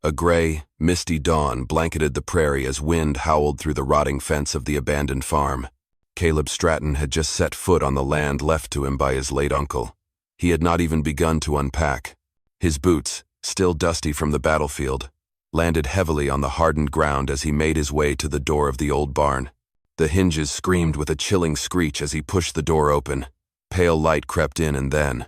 A gray, misty dawn blanketed the prairie as wind howled through the rotting fence of the abandoned farm. Caleb Stratton had just set foot on the land left to him by his late uncle. He had not even begun to unpack. His boots, still dusty from the battlefield, landed heavily on the hardened ground as he made his way to the door of the old barn. The hinges screamed with a chilling screech as he pushed the door open. Pale light crept in and then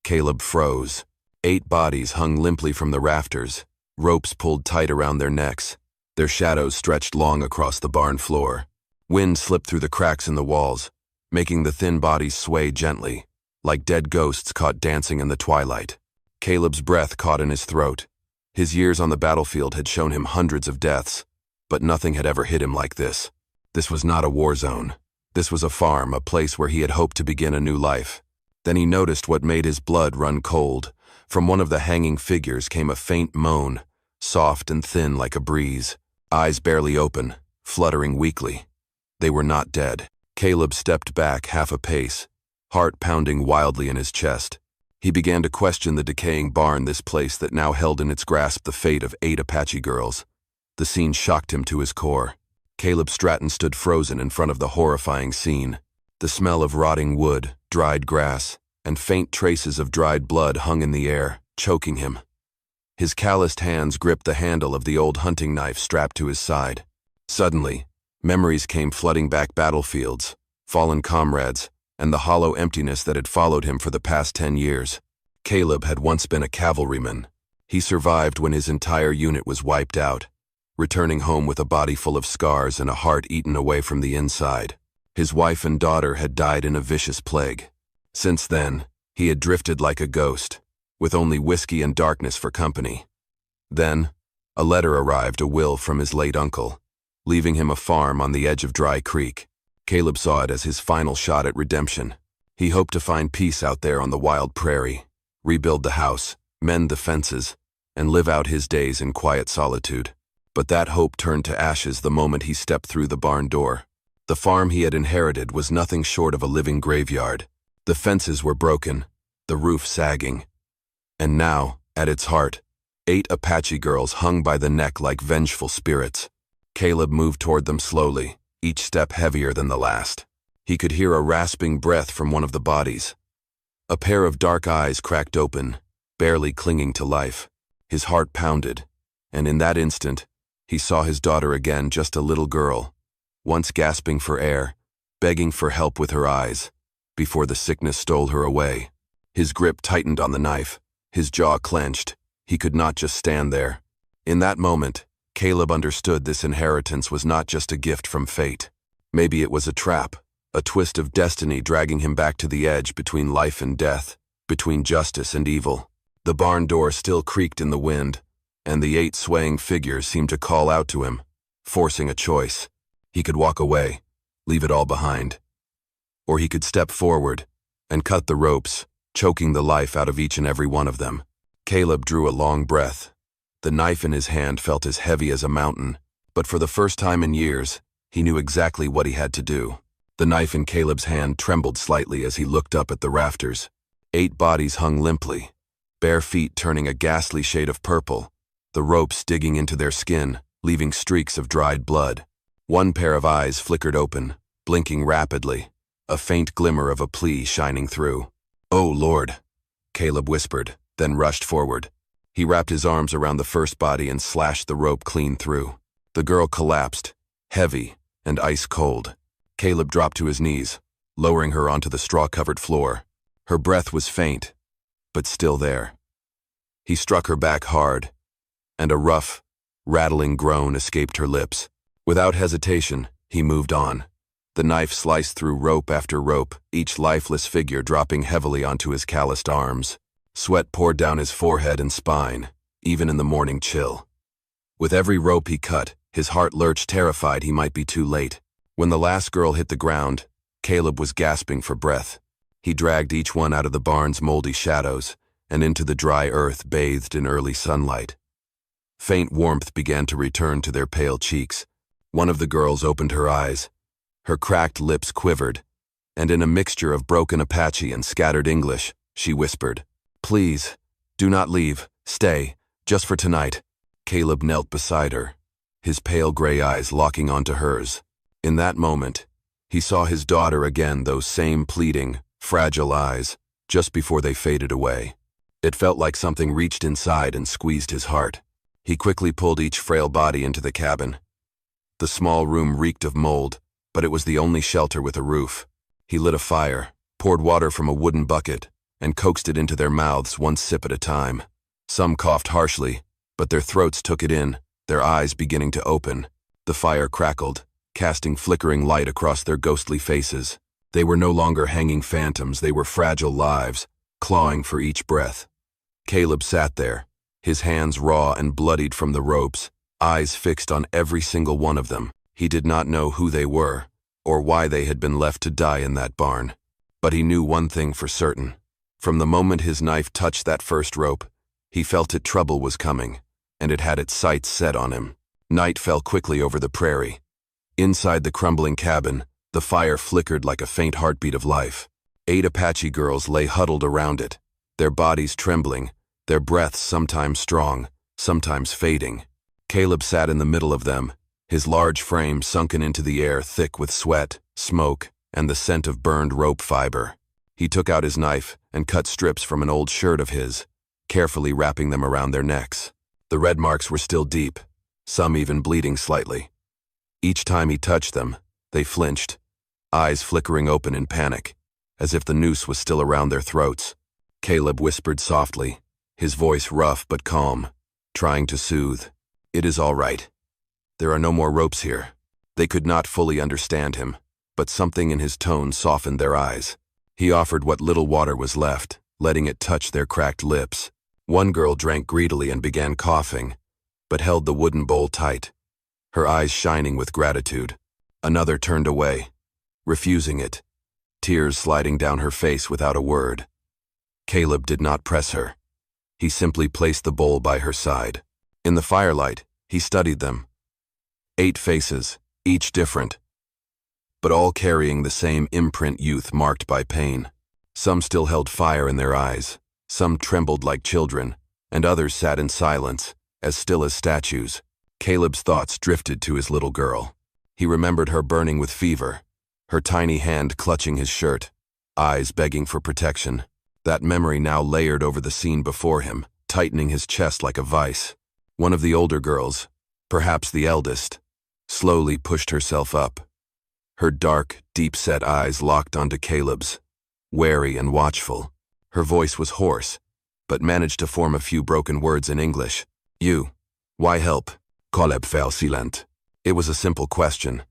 Caleb froze. 8 bodies hung limply from the rafters, ropes pulled tight around their necks. Their shadows stretched long across the barn floor. Wind slipped through the cracks in the walls, making the thin bodies sway gently, like dead ghosts caught dancing in the twilight. Caleb's breath caught in his throat. His years on the battlefield had shown him hundreds of deaths, but nothing had ever hit him like this. This was not a war zone. This was a farm, a place where he had hoped to begin a new life. Then he noticed what made his blood run cold. From one of the hanging figures came a faint moan, soft and thin like a breeze, eyes barely open, fluttering weakly. They were not dead. Caleb stepped back half a pace, heart pounding wildly in his chest. He began to question the decaying barn, this place that now held in its grasp the fate of 8 Apache girls. The scene shocked him to his core. Caleb Stratton stood frozen in front of the horrifying scene. The smell of rotting wood, dried grass, and faint traces of dried blood hung in the air, choking him. His calloused hands gripped the handle of the old hunting knife strapped to his side. Suddenly, memories came flooding back: battlefields, fallen comrades, and the hollow emptiness that had followed him for the past 10 years. Caleb had once been a cavalryman. He survived when his entire unit was wiped out, returning home with a body full of scars and a heart eaten away from the inside. His wife and daughter had died in a vicious plague. Since then, he had drifted like a ghost, with only whiskey and darkness for company. Then, a letter arrived, a will from his late uncle, leaving him a farm on the edge of Dry Creek. Caleb saw it as his final shot at redemption. He hoped to find peace out there on the wild prairie, rebuild the house, mend the fences, and live out his days in quiet solitude. But that hope turned to ashes the moment he stepped through the barn door. The farm he had inherited was nothing short of a living graveyard. The fences were broken, the roof sagging. And now, at its heart, 8 Apache girls hung by the neck like vengeful spirits. Caleb moved toward them slowly, each step heavier than the last. He could hear a rasping breath from one of the bodies. A pair of dark eyes cracked open, barely clinging to life. His heart pounded, and in that instant, he saw his daughter again, just a little girl, once gasping for air, begging for help with her eyes, before the sickness stole her away. His grip tightened on the knife, his jaw clenched. He could not just stand there. In that moment, Caleb understood this inheritance was not just a gift from fate. Maybe it was a trap, a twist of destiny dragging him back to the edge between life and death, between justice and evil. The barn door still creaked in the wind, and the 8 swaying figures seemed to call out to him, forcing a choice. He could walk away, leave it all behind. Or he could step forward and cut the ropes, choking the life out of each and every one of them. Caleb drew a long breath. The knife in his hand felt as heavy as a mountain, but for the first time in years, he knew exactly what he had to do. The knife in Caleb's hand trembled slightly as he looked up at the rafters. 8 bodies hung limply, bare feet turning a ghastly shade of purple, the ropes digging into their skin, leaving streaks of dried blood. One pair of eyes flickered open, blinking rapidly, a faint glimmer of a plea shining through. "Oh, Lord," Caleb whispered, then rushed forward. He wrapped his arms around the first body and slashed the rope clean through. The girl collapsed, heavy and ice-cold. Caleb dropped to his knees, lowering her onto the straw-covered floor. Her breath was faint, but still there. He struck her back hard, and a rough, rattling groan escaped her lips. Without hesitation, he moved on. The knife sliced through rope after rope, each lifeless figure dropping heavily onto his calloused arms. Sweat poured down his forehead and spine, even in the morning chill. With every rope he cut, his heart lurched, terrified he might be too late. When the last girl hit the ground, Caleb was gasping for breath. He dragged each one out of the barn's moldy shadows and into the dry earth bathed in early sunlight. Faint warmth began to return to their pale cheeks. One of the girls opened her eyes. Her cracked lips quivered, and in a mixture of broken Apache and scattered English, she whispered, "Please, do not leave. Stay, just for tonight." Caleb knelt beside her, his pale gray eyes locking onto hers. In that moment, he saw his daughter again, those same pleading, fragile eyes, just before they faded away. It felt like something reached inside and squeezed his heart. He quickly pulled each frail body into the cabin. The small room reeked of mold, but it was the only shelter with a roof. He lit a fire, poured water from a wooden bucket, and coaxed it into their mouths one sip at a time. Some coughed harshly, but their throats took it in, their eyes beginning to open. The fire crackled, casting flickering light across their ghostly faces. They were no longer hanging phantoms, they were fragile lives, clawing for each breath. Caleb sat there, his hands raw and bloodied from the ropes, eyes fixed on every single one of them. He did not know who they were, or why they had been left to die in that barn. But he knew one thing for certain. From the moment his knife touched that first rope, he felt that trouble was coming, and it had its sights set on him. Night fell quickly over the prairie. Inside the crumbling cabin, the fire flickered like a faint heartbeat of life. 8 Apache girls lay huddled around it, their bodies trembling, their breaths sometimes strong, sometimes fading. Caleb sat in the middle of them, his large frame sunken into the air thick with sweat, smoke, and the scent of burned rope fiber. He took out his knife and cut strips from an old shirt of his, carefully wrapping them around their necks. The red marks were still deep, some even bleeding slightly. Each time he touched them, they flinched, eyes flickering open in panic, as if the noose was still around their throats. Caleb whispered softly, his voice rough but calm, trying to soothe. "It is all right. There are no more ropes here." They could not fully understand him, but something in his tone softened their eyes. He offered what little water was left, letting it touch their cracked lips. One girl drank greedily and began coughing, but held the wooden bowl tight, her eyes shining with gratitude. Another turned away, refusing it, tears sliding down her face without a word. Caleb did not press her. He simply placed the bowl by her side. In the firelight, he studied them. 8 faces, each different, but all carrying the same imprint, youth marked by pain. Some still held fire in their eyes, some trembled like children, and others sat in silence, as still as statues. Caleb's thoughts drifted to his little girl. He remembered her burning with fever, her tiny hand clutching his shirt, eyes begging for protection. That memory now layered over the scene before him, tightening his chest like a vice. One of the older girls, perhaps the eldest, slowly pushed herself up. Her dark, deep-set eyes locked onto Caleb's, wary and watchful. Her voice was hoarse, but managed to form a few broken words in English. "You, why help?" Caleb fell silent. It was a simple question,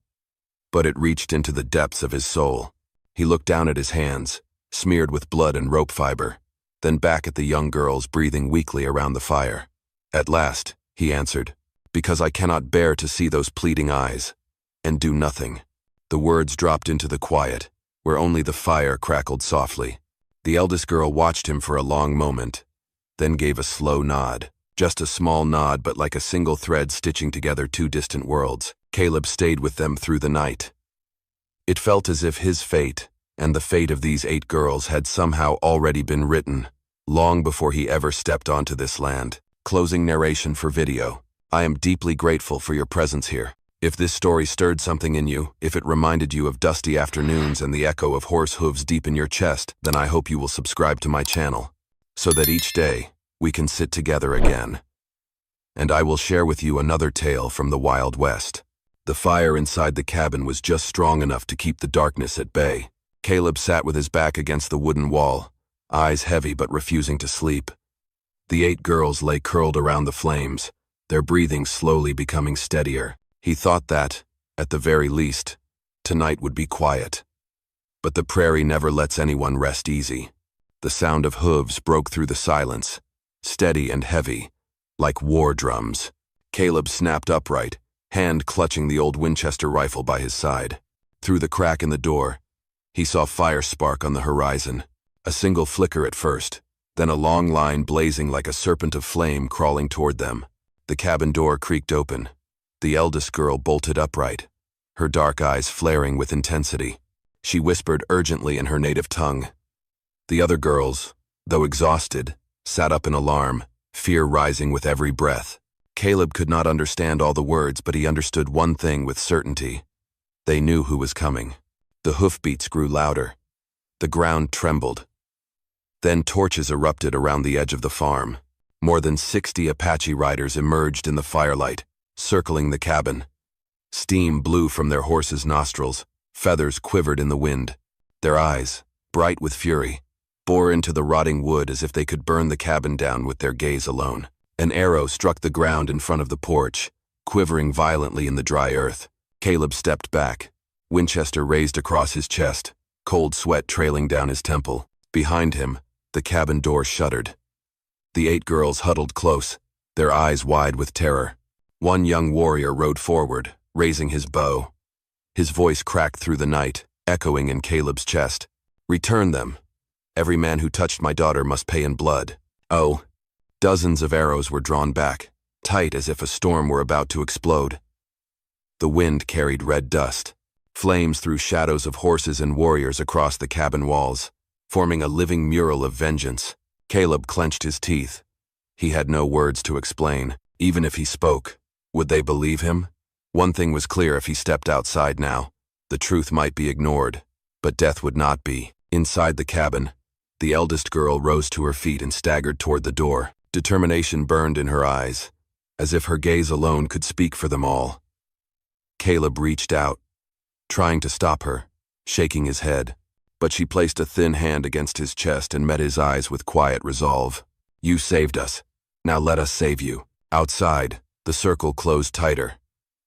but it reached into the depths of his soul. He looked down at his hands, smeared with blood and rope fiber, then back at the young girls breathing weakly around the fire. "At last," he answered, "because I cannot bear to see those pleading eyes, and do nothing." The words dropped into the quiet, where only the fire crackled softly. The eldest girl watched him for a long moment, then gave a slow nod. Just a small nod, but like a single thread stitching together 2 distant worlds. Caleb stayed with them through the night. It felt as if his fate, and the fate of these 8 girls, had somehow already been written, long before he ever stepped onto this land. Closing narration for video. I am deeply grateful for your presence here. If this story stirred something in you, if it reminded you of dusty afternoons and the echo of horse hooves deep in your chest, then I hope you will subscribe to my channel, so that each day we can sit together again. And I will share with you another tale from the Wild West. The fire inside the cabin was just strong enough to keep the darkness at bay. Caleb sat with his back against the wooden wall, eyes heavy but refusing to sleep. The 8 girls lay curled around the flames, their breathing slowly becoming steadier. He thought that, at the very least, tonight would be quiet. But the prairie never lets anyone rest easy. The sound of hooves broke through the silence, steady and heavy, like war drums. Caleb snapped upright, hand clutching the old Winchester rifle by his side. Through the crack in the door, he saw fire spark on the horizon. A single flicker at first, then a long line blazing like a serpent of flame crawling toward them. The cabin door creaked open. The eldest girl bolted upright, her dark eyes flaring with intensity. She whispered urgently in her native tongue. The other girls, though exhausted, sat up in alarm, fear rising with every breath. Caleb could not understand all the words, but he understood one thing with certainty. They knew who was coming. The hoofbeats grew louder. The ground trembled. Then torches erupted around the edge of the farm. More than 60 Apache riders emerged in the firelight, circling the cabin. Steam blew from their horses' nostrils. Feathers quivered in the wind. Their eyes, bright with fury, bore into the rotting wood as if they could burn the cabin down with their gaze alone. An arrow struck the ground in front of the porch, quivering violently in the dry earth. Caleb stepped back, Winchester raised across his chest, cold sweat trailing down his temple. Behind him, the cabin door shuttered. The 8 girls huddled close, their eyes wide with terror. One young warrior rode forward, raising his bow. His voice cracked through the night, echoing in Caleb's chest. "Return them. Every man who touched my daughter must pay in blood." Oh! Dozens of arrows were drawn back, tight as if a storm were about to explode. The wind carried red dust. Flames threw shadows of horses and warriors across the cabin walls, forming a living mural of vengeance. Caleb clenched his teeth. He had no words to explain. Even if he spoke, would they believe him? One thing was clear: if he stepped outside now, the truth might be ignored, but death would not be. Inside the cabin, the eldest girl rose to her feet and staggered toward the door. Determination burned in her eyes, as if her gaze alone could speak for them all. Caleb reached out, trying to stop her, shaking his head, but she placed a thin hand against his chest and met his eyes with quiet resolve. "You saved us. Now let us save you." Outside, the circle closed tighter.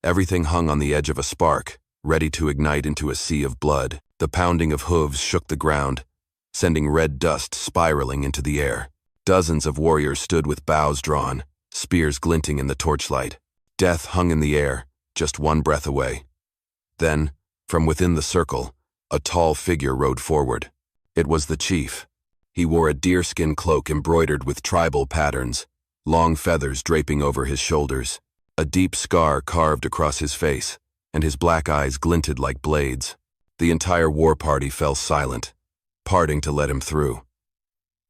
Everything hung on the edge of a spark, ready to ignite into a sea of blood. The pounding of hooves shook the ground, sending red dust spiraling into the air. Dozens of warriors stood with bows drawn, spears glinting in the torchlight. Death hung in the air, just one breath away. Then, from within the circle, a tall figure rode forward. It was the chief. He wore a deerskin cloak embroidered with tribal patterns, long feathers draping over his shoulders. A deep scar carved across his face, and his black eyes glinted like blades. The entire war party fell silent, parting to let him through.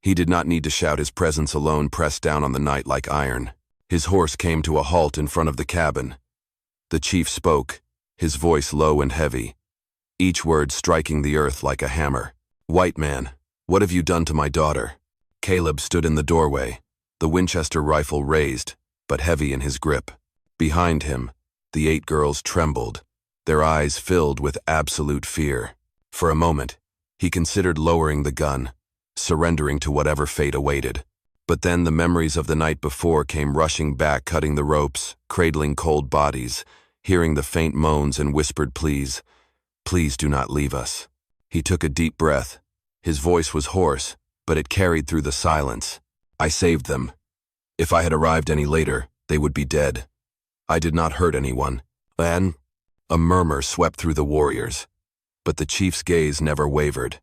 He did not need to shout. His presence alone pressed down on the night like iron. His horse came to a halt in front of the cabin. The chief spoke, his voice low and heavy, each word striking the earth like a hammer. "White man, what have you done to my daughter?" Caleb stood in the doorway, the Winchester rifle raised, but heavy in his grip. Behind him, the 8 girls trembled, their eyes filled with absolute fear. For a moment, he considered lowering the gun, surrendering to whatever fate awaited. But then the memories of the night before came rushing back, cutting the ropes, cradling cold bodies, hearing the faint moans and whispered pleas. "Please do not leave us." He took a deep breath. His voice was hoarse, but it carried through the silence. "I saved them. If I had arrived any later, they would be dead. I did not hurt anyone." Then, a murmur swept through the warriors, but the chief's gaze never wavered.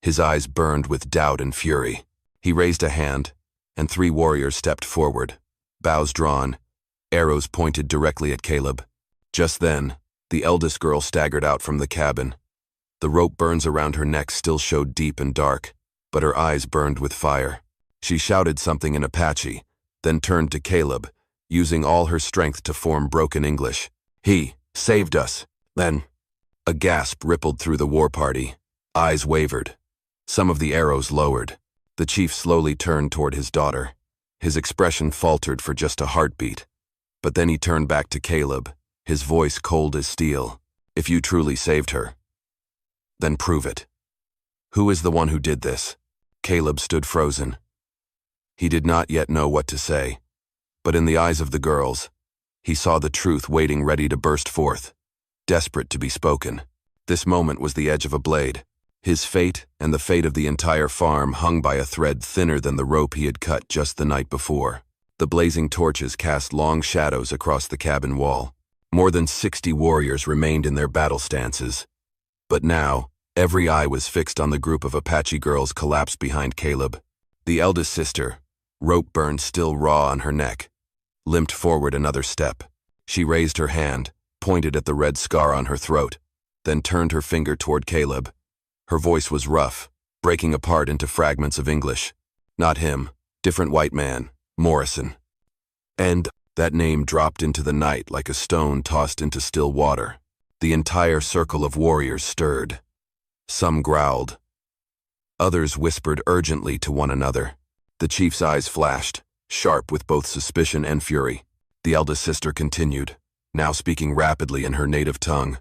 His eyes burned with doubt and fury. He raised a hand, and 3 warriors stepped forward, bows drawn, arrows pointed directly at Caleb. Just then, the eldest girl staggered out from the cabin. The rope burns around her neck still showed deep and dark, but her eyes burned with fire. She shouted something in Apache, then turned to Caleb, using all her strength to form broken English. "He saved us." Then, a gasp rippled through the war party. Eyes wavered. Some of the arrows lowered. The chief slowly turned toward his daughter. His expression faltered for just a heartbeat. But then he turned back to Caleb, his voice cold as steel. "If you truly saved her, then prove it. Who is the one who did this?" Caleb stood frozen. He did not yet know what to say, but in the eyes of the girls, he saw the truth waiting ready to burst forth, desperate to be spoken. This moment was the edge of a blade. His fate and the fate of the entire farm hung by a thread thinner than the rope he had cut just the night before. The blazing torches cast long shadows across the cabin wall. More than 60 warriors remained in their battle stances. But now, every eye was fixed on the group of Apache girls collapsed behind Caleb. The eldest sister, rope burn still raw on her neck, limped forward another step. She raised her hand, pointed at the red scar on her throat, then turned her finger toward Caleb. Her voice was rough, breaking apart into fragments of English. "Not him. Different white man. Morrison." And That name dropped into the night like a stone tossed into still water. The entire circle of warriors stirred. Some growled. Others whispered urgently to one another. The chief's eyes flashed, sharp with both suspicion and fury. The eldest sister continued, now speaking rapidly in her native tongue,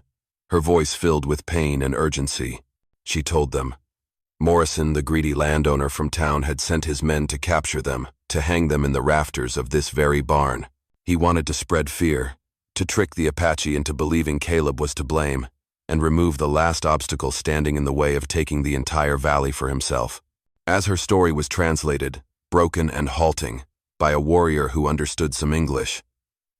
her voice filled with pain and urgency. She told them, Morrison, the greedy landowner from town, had sent his men to capture them, to hang them in the rafters of this very barn. He wanted to spread fear, to trick the Apache into believing Caleb was to blame, and remove the last obstacle standing in the way of taking the entire valley for himself. As her story was translated, broken and halting, by a warrior who understood some English,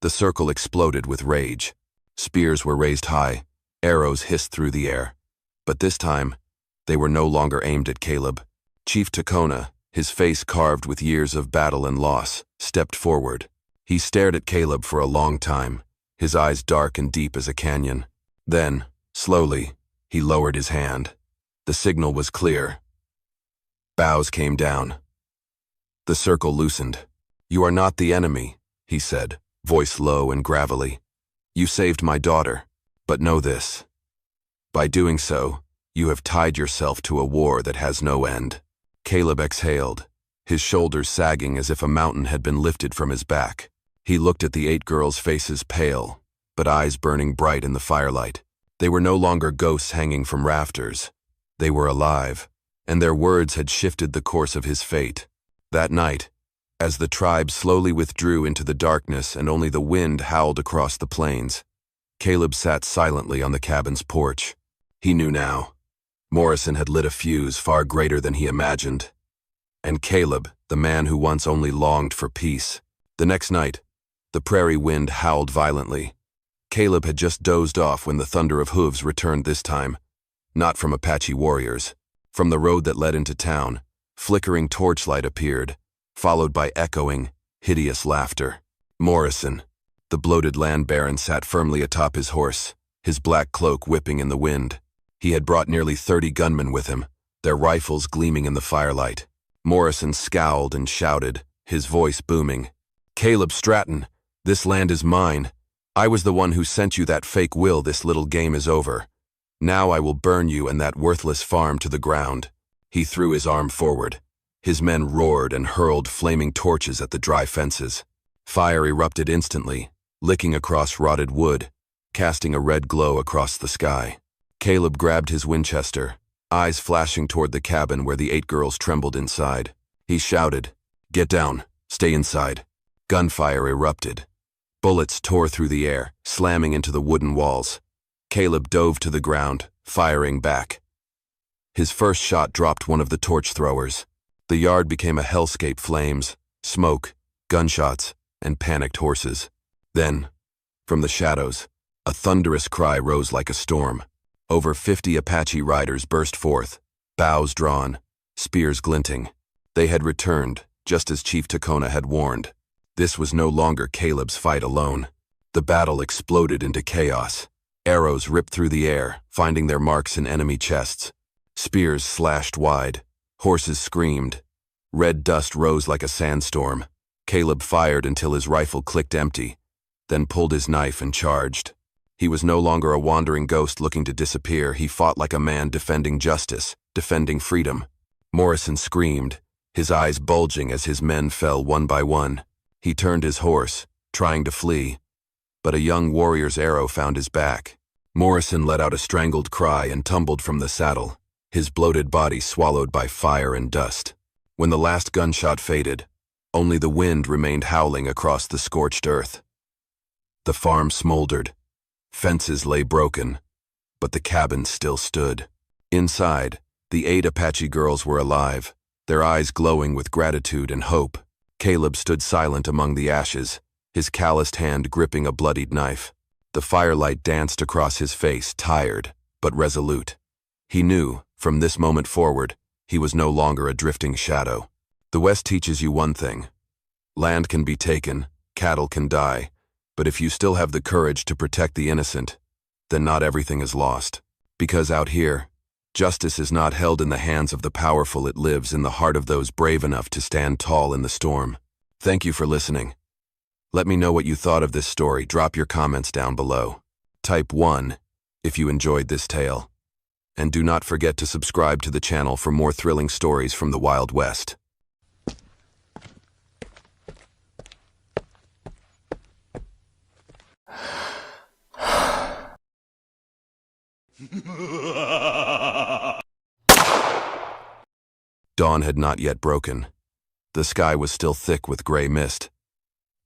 the circle exploded with rage. Spears were raised high, arrows hissed through the air. But this time, they were no longer aimed at Caleb. Chief Tacona, his face carved with years of battle and loss, stepped forward. He stared at Caleb for a long time, his eyes dark and deep as a canyon. Then, slowly, he lowered his hand. The signal was clear. Bows came down. The circle loosened. "You are not the enemy," he said, voice low and gravelly. "You saved my daughter, but know this. By doing so, you have tied yourself to a war that has no end." Caleb exhaled, his shoulders sagging as if a mountain had been lifted from his back. He looked at the 8 girls' faces, pale, but eyes burning bright in the firelight. They were no longer ghosts hanging from rafters. They were alive, and their words had shifted the course of his fate. That night, as the tribe slowly withdrew into the darkness and only the wind howled across the plains, Caleb sat silently on the cabin's porch. He knew now. Morrison had lit a fuse far greater than he imagined. And Caleb, the man who once only longed for peace. The next night, the prairie wind howled violently. Caleb had just dozed off when the thunder of hooves returned this time, not from Apache warriors. From the road that led into town, flickering torchlight appeared, followed by echoing, hideous laughter. Morrison, the bloated land baron, sat firmly atop his horse, his black cloak whipping in the wind. He had brought nearly 30 gunmen with him, their rifles gleaming in the firelight. Morrison scowled and shouted, his voice booming. "Caleb Stratton, this land is mine. I was the one who sent you that fake will. This little game is over. Now I will burn you and that worthless farm to the ground." He threw his arm forward. His men roared and hurled flaming torches at the dry fences. Fire erupted instantly, licking across rotted wood, casting a red glow across the sky. Caleb grabbed his Winchester, eyes flashing toward the cabin where the 8 girls trembled inside. He shouted, "Get down, stay inside." Gunfire erupted. Bullets tore through the air, slamming into the wooden walls. Caleb dove to the ground, firing back. His first shot dropped one of the torch throwers. The yard became a hellscape: flames, smoke, gunshots, and panicked horses. Then, from the shadows, a thunderous cry rose like a storm. Over 50 Apache riders burst forth, bows drawn, spears glinting. They had returned, just as Chief Tacona had warned. This was no longer Caleb's fight alone. The battle exploded into chaos. Arrows ripped through the air, finding their marks in enemy chests. Spears slashed wide. Horses screamed. Red dust rose like a sandstorm. Caleb fired until his rifle clicked empty, then pulled his knife and charged. He was no longer a wandering ghost looking to disappear. He fought like a man defending justice, defending freedom. Morrison screamed, his eyes bulging as his men fell one by one. He turned his horse, trying to flee, but a young warrior's arrow found his back. Morrison let out a strangled cry and tumbled from the saddle, his bloated body swallowed by fire and dust. When the last gunshot faded, only the wind remained howling across the scorched earth. The farm smoldered. Fences lay broken, but the cabin still stood. Inside, the 8 Apache girls were alive, their eyes glowing with gratitude and hope. Caleb stood silent among the ashes, his calloused hand gripping a bloodied knife. The firelight danced across his face, tired, but resolute. He knew, from this moment forward, he was no longer a drifting shadow. The West teaches you one thing. Land can be taken, cattle can die, but if you still have the courage to protect the innocent, then not everything is lost. Because out here, justice is not held in the hands of the powerful, it lives in the heart of those brave enough to stand tall in the storm. Thank you for listening. Let me know what you thought of this story. Drop your comments down below. Type 1 if you enjoyed this tale. And do not forget to subscribe to the channel for more thrilling stories from the Wild West. Dawn had not yet broken. The sky was still thick with gray mist.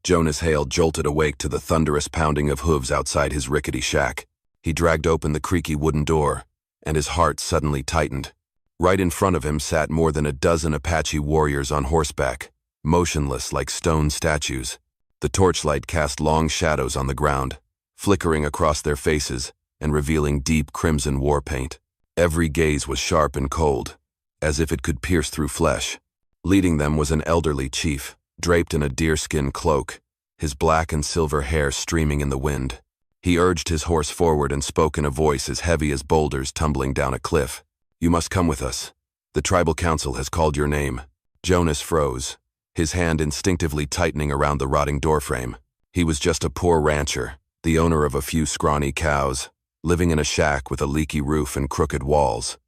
Jonas Hale jolted awake to the thunderous pounding of hooves outside his rickety shack. He dragged open the creaky wooden door, and his heart suddenly tightened. Right in front of him sat more than a dozen Apache warriors on horseback, motionless like stone statues. The torchlight cast long shadows on the ground, flickering across their faces and revealing deep crimson war paint. Every gaze was sharp and cold, as if it could pierce through flesh. Leading them was an elderly chief, draped in a deerskin cloak, his black and silver hair streaming in the wind. He urged his horse forward and spoke in a voice as heavy as boulders tumbling down a cliff. "You must come with us. The tribal council has called your name." Jonas froze, his hand instinctively tightening around the rotting doorframe. He was just a poor rancher, the owner of a few scrawny cows, living in a shack with a leaky roof and crooked walls.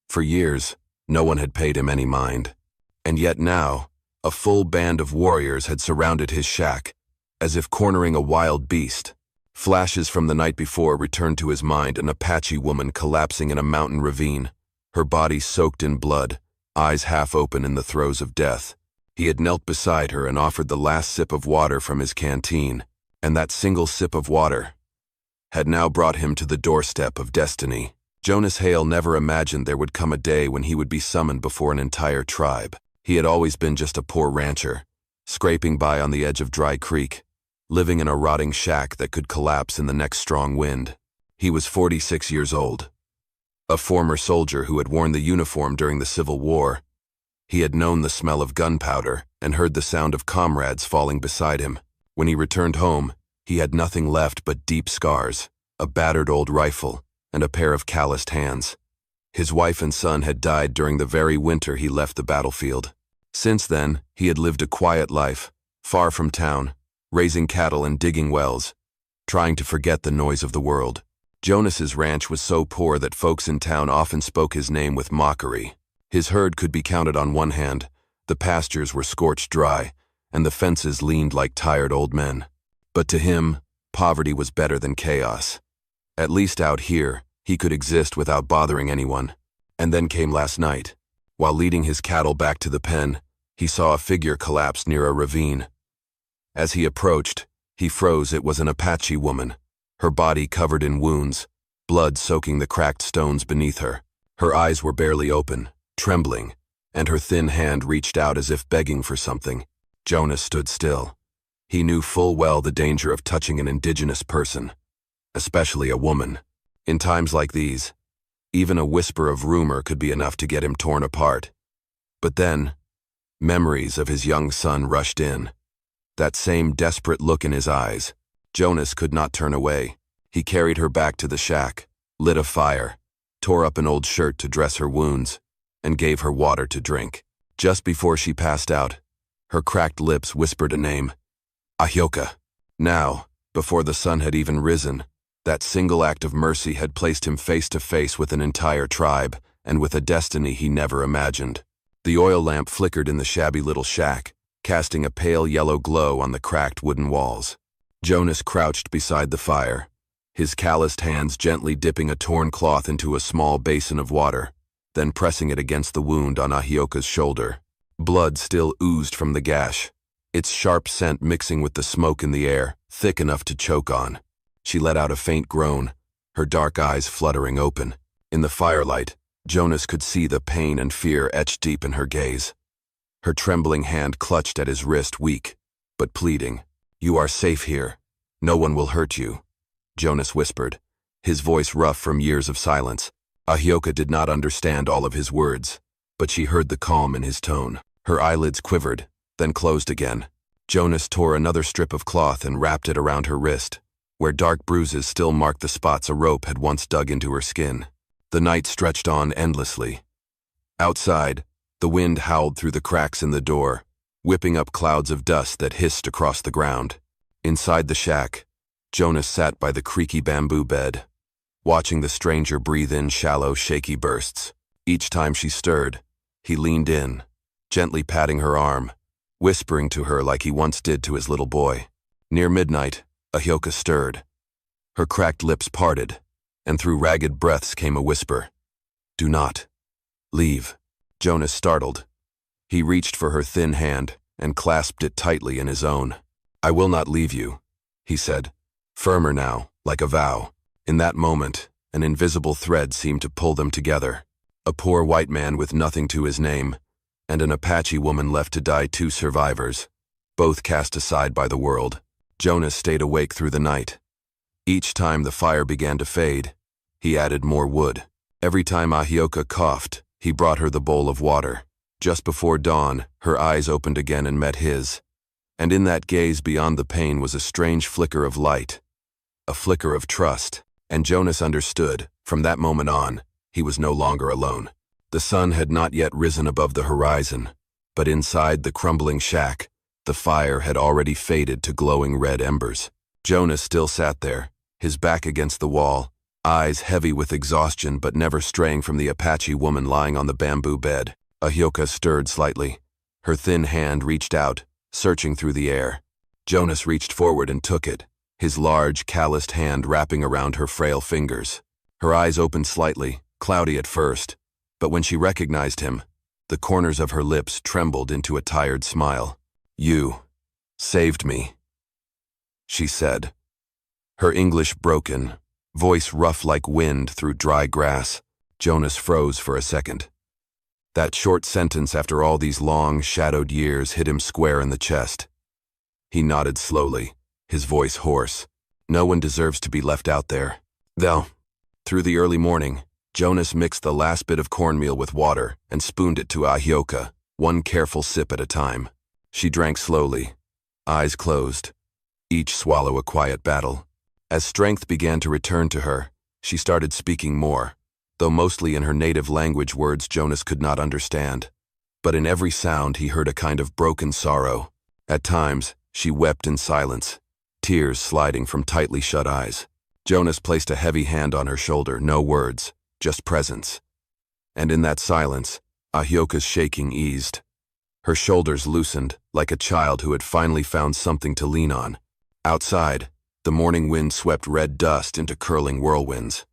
For years, no one had paid him any mind. And yet now, a full band of warriors had surrounded his shack, as if cornering a wild beast. Flashes from the night before returned to his mind, an Apache woman collapsing in a mountain ravine, her body soaked in blood, eyes half open in the throes of death. He had knelt beside her and offered the last sip of water from his canteen, and that single sip of water had now brought him to the doorstep of destiny. Jonas Hale never imagined there would come a day when he would be summoned before an entire tribe. He had always been just a poor rancher, scraping by on the edge of Dry Creek, living in a rotting shack that could collapse in the next strong wind. He was 46 years old, a former soldier who had worn the uniform during the Civil War. He had known the smell of gunpowder and heard the sound of comrades falling beside him. When he returned home, he had nothing left but deep scars, a battered old rifle, and a pair of calloused hands. His wife and son had died during the very winter he left the battlefield. Since then, he had lived a quiet life, far from town, raising cattle and digging wells, trying to forget the noise of the world. Jonas's ranch was so poor that folks in town often spoke his name with mockery. His herd could be counted on one hand, the pastures were scorched dry, and the fences leaned like tired old men. But to him, poverty was better than chaos. At least out here, he could exist without bothering anyone. And then came last night. While leading his cattle back to the pen, he saw a figure collapse near a ravine. As he approached, he froze. It was an Apache woman, her body covered in wounds, blood soaking the cracked stones beneath her. Her eyes were barely open, trembling, and her thin hand reached out as if begging for something. Jonas stood still. He knew full well the danger of touching an indigenous person, especially a woman. In times like these, even a whisper of rumor could be enough to get him torn apart. But then, memories of his young son rushed in. That same desperate look in his eyes. Jonas could not turn away. He carried her back to the shack, lit a fire, tore up an old shirt to dress her wounds, and gave her water to drink. Just before she passed out, her cracked lips whispered a name, Ahyoka. Now, before the sun had even risen, that single act of mercy had placed him face to face with an entire tribe, and with a destiny he never imagined. The oil lamp flickered in the shabby little shack, casting a pale yellow glow on the cracked wooden walls. Jonas crouched beside the fire, his calloused hands gently dipping a torn cloth into a small basin of water, then pressing it against the wound on Ahyoka's shoulder. Blood still oozed from the gash, its sharp scent mixing with the smoke in the air, thick enough to choke on. She let out a faint groan, her dark eyes fluttering open. In the firelight, Jonas could see the pain and fear etched deep in her gaze. Her trembling hand clutched at his wrist, weak, but pleading. "You are safe here. No one will hurt you," Jonas whispered, his voice rough from years of silence. Ahyoka did not understand all of his words, but she heard the calm in his tone. Her eyelids quivered, then closed again. Jonas tore another strip of cloth and wrapped it around her wrist, where dark bruises still marked the spots a rope had once dug into her skin. The night stretched on endlessly. Outside, the wind howled through the cracks in the door, whipping up clouds of dust that hissed across the ground. Inside the shack, Jonas sat by the creaky bamboo bed, watching the stranger breathe in shallow, shaky bursts. Each time she stirred, he leaned in, gently patting her arm, whispering to her like he once did to his little boy. Near midnight, Ahyoka stirred. Her cracked lips parted, and through ragged breaths came a whisper. "Do not leave." Jonas startled. He reached for her thin hand and clasped it tightly in his own. "I will not leave you," he said, firmer now, like a vow. In that moment, an invisible thread seemed to pull them together. A poor white man with nothing to his name, and an Apache woman left to die, two survivors, both cast aside by the world. Jonas stayed awake through the night. Each time the fire began to fade, he added more wood. Every time Ahyoka coughed, he brought her the bowl of water. Just before dawn, her eyes opened again and met his. And in that gaze beyond the pain was a strange flicker of light, a flicker of trust. And Jonas understood, from that moment on, he was no longer alone. The sun had not yet risen above the horizon, but inside the crumbling shack, the fire had already faded to glowing red embers. Jonas still sat there, his back against the wall, eyes heavy with exhaustion but never straying from the Apache woman lying on the bamboo bed. Ahyoka stirred slightly. Her thin hand reached out, searching through the air. Jonas reached forward and took it, his large, calloused hand wrapping around her frail fingers. Her eyes opened slightly, cloudy at first, but when she recognized him, the corners of her lips trembled into a tired smile. "You saved me," she said. Her English broken, voice rough like wind through dry grass. Jonas froze for a second. That short sentence after all these long, shadowed years hit him square in the chest. He nodded slowly, his voice hoarse. No one deserves to be left out there. Though, through the early morning, Jonas mixed the last bit of cornmeal with water and spooned it to Ahyoka, one careful sip at a time. She drank slowly, eyes closed, each swallow a quiet battle. As strength began to return to her, she started speaking more, though mostly in her native language, words Jonas could not understand. But in every sound he heard a kind of broken sorrow. At times, she wept in silence, tears sliding from tightly shut eyes. Jonas placed a heavy hand on her shoulder, no words, just presence. And in that silence, Ahyoka's shaking eased. Her shoulders loosened, like a child who had finally found something to lean on. Outside, the morning wind swept red dust into curling whirlwinds.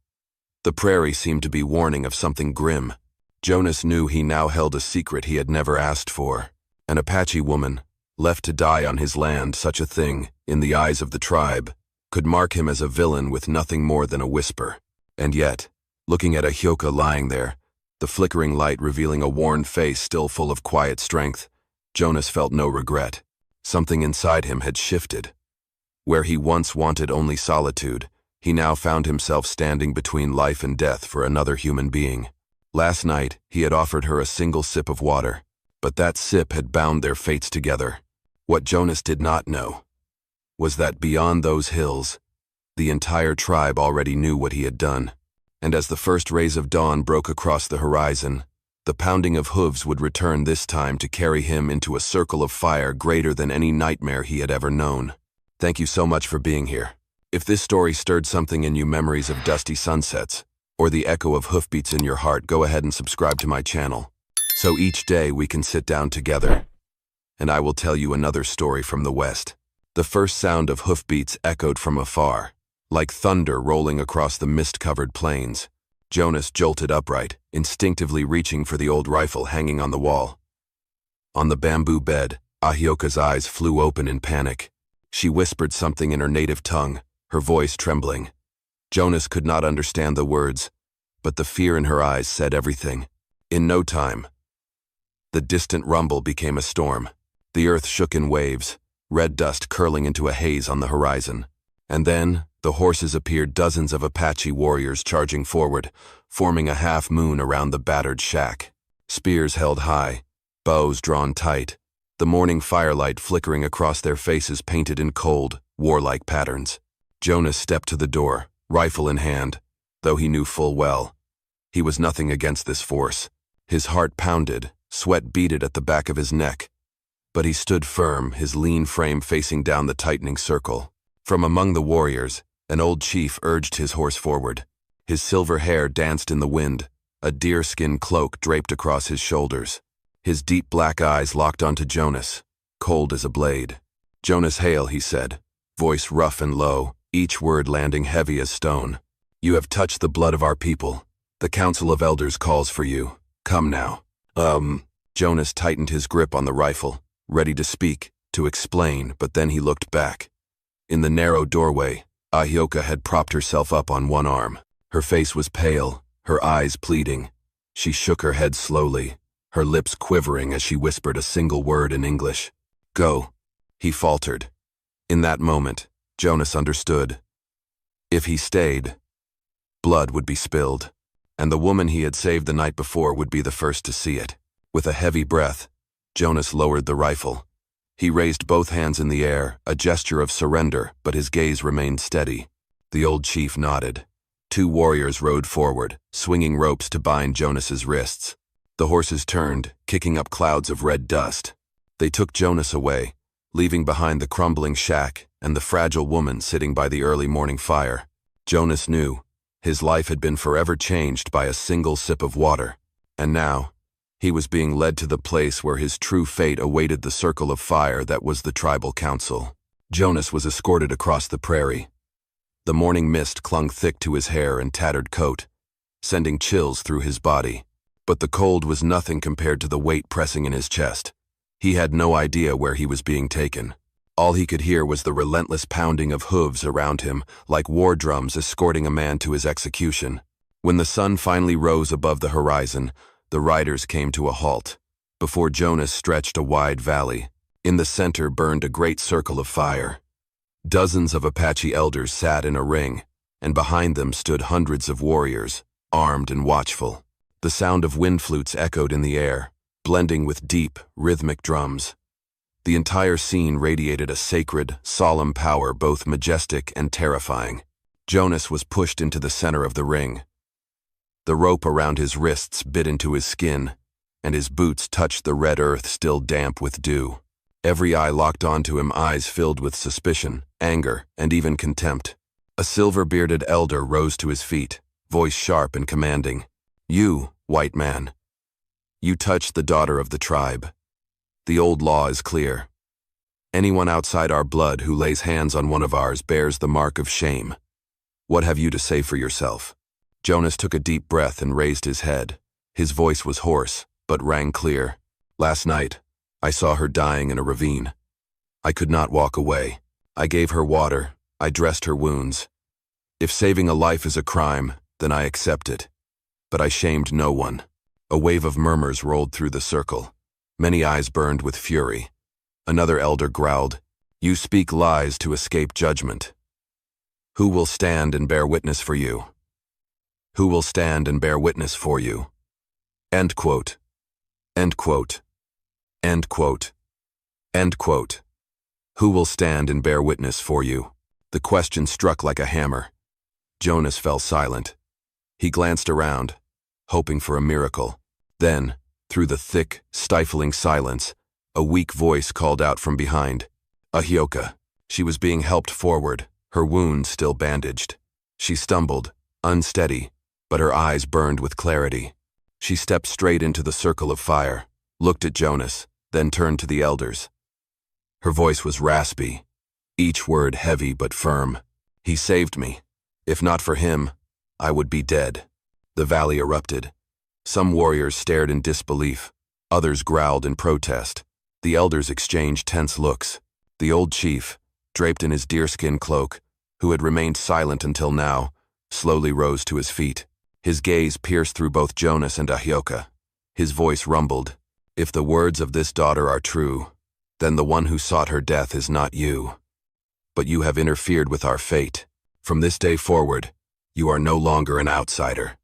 The prairie seemed to be warning of something grim. Jonas knew he now held a secret he had never asked for. An Apache woman, left to die on his land, such a thing, in the eyes of the tribe, could mark him as a villain with nothing more than a whisper. And yet, looking at Ahyoka lying there, the flickering light revealing a worn face still full of quiet strength, Jonas felt no regret. Something inside him had shifted. Where he once wanted only solitude, he now found himself standing between life and death for another human being. Last night, he had offered her a single sip of water, but that sip had bound their fates together. What Jonas did not know was that beyond those hills, the entire tribe already knew what he had done. And as the first rays of dawn broke across the horizon, the pounding of hooves would return, this time to carry him into a circle of fire greater than any nightmare he had ever known. Thank you so much for being here. If this story stirred something in you, memories of dusty sunsets, or the echo of hoofbeats in your heart, go ahead and subscribe to my channel, so each day we can sit down together, and I will tell you another story from the West. The first sound of hoofbeats echoed from afar, like thunder rolling across the mist-covered plains. Jonas jolted upright, instinctively reaching for the old rifle hanging on the wall. On the bamboo bed, Ahyoka's eyes flew open in panic. She whispered something in her native tongue, her voice trembling. Jonas could not understand the words, but the fear in her eyes said everything. In no time, the distant rumble became a storm. The earth shook in waves, red dust curling into a haze on the horizon. And then, the horses appeared, dozens of Apache warriors charging forward, forming a half-moon around the battered shack. Spears held high, bows drawn tight, the morning firelight flickering across their faces painted in cold, warlike patterns. Jonas stepped to the door, rifle in hand, though he knew full well he was nothing against this force. His heart pounded, sweat beaded at the back of his neck. But he stood firm, his lean frame facing down the tightening circle. From among the warriors, an old chief urged his horse forward. His silver hair danced in the wind, a deerskin cloak draped across his shoulders. His deep black eyes locked onto Jonas, cold as a blade. "Jonas Hale," he said, voice rough and low, each word landing heavy as stone. "You have touched the blood of our people. The Council of Elders calls for you. Come now." Jonas tightened his grip on the rifle, ready to speak, to explain, but then he looked back. In the narrow doorway, Ahioka had propped herself up on one arm. Her face was pale, her eyes pleading. She shook her head slowly, her lips quivering as she whispered a single word in English. "Go," he faltered. In that moment, Jonas understood. If he stayed, blood would be spilled, and the woman he had saved the night before would be the first to see it. With a heavy breath, Jonas lowered the rifle. He raised both hands in the air, a gesture of surrender, but his gaze remained steady. The old chief nodded. 2 warriors rode forward, swinging ropes to bind Jonas's wrists. The horses turned, kicking up clouds of red dust. They took Jonas away, leaving behind the crumbling shack and the fragile woman sitting by the early morning fire. Jonas knew his life had been forever changed by a single sip of water, and now he was being led to the place where his true fate awaited the circle of fire that was the tribal council. Jonas was escorted across the prairie. The morning mist clung thick to his hair and tattered coat, sending chills through his body. But the cold was nothing compared to the weight pressing in his chest. He had no idea where he was being taken. All he could hear was the relentless pounding of hooves around him, like war drums escorting a man to his execution. When the sun finally rose above the horizon, the riders came to a halt. Before Jonas stretched a wide valley. In the center burned a great circle of fire. Dozens of Apache elders sat in a ring, and behind them stood hundreds of warriors, armed and watchful. The sound of wind flutes echoed in the air, blending with deep, rhythmic drums. The entire scene radiated a sacred, solemn power both majestic and terrifying. Jonas was pushed into the center of the ring. The rope around his wrists bit into his skin, and his boots touched the red earth still damp with dew. Every eye locked onto him, eyes filled with suspicion, anger, and even contempt. A silver-bearded elder rose to his feet, voice sharp and commanding. "You, white man, you touched the daughter of the tribe. The old law is clear. Anyone outside our blood who lays hands on one of ours bears the mark of shame. What have you to say for yourself?" Jonas took a deep breath and raised his head. His voice was hoarse, but rang clear. "Last night, I saw her dying in a ravine. I could not walk away. I gave her water. I dressed her wounds. If saving a life is a crime, then I accept it. But I shamed no one." A wave of murmurs rolled through the circle. Many eyes burned with fury. Another elder growled, "You speak lies to escape judgment. Who will stand and bear witness for you? Who will stand and bear witness for you?" End quote. End quote. End quote. End quote. Who will stand and bear witness for you? The question struck like a hammer. Jonas fell silent. He glanced around, hoping for a miracle. Then, through the thick, stifling silence, a weak voice called out from behind. "Ahioka." She was being helped forward, her wound still bandaged. She stumbled, unsteady, but her eyes burned with clarity. She stepped straight into the circle of fire, looked at Jonas, then turned to the elders. Her voice was raspy, each word heavy but firm. "He saved me. If not for him, I would be dead." The valley erupted. Some warriors stared in disbelief. Others growled in protest. The elders exchanged tense looks. The old chief, draped in his deerskin cloak, who had remained silent until now, slowly rose to his feet. His gaze pierced through both Jonas and Ahioka. His voice rumbled, "If the words of this daughter are true, then the one who sought her death is not you. But you have interfered with our fate. From this day forward, you are no longer an outsider.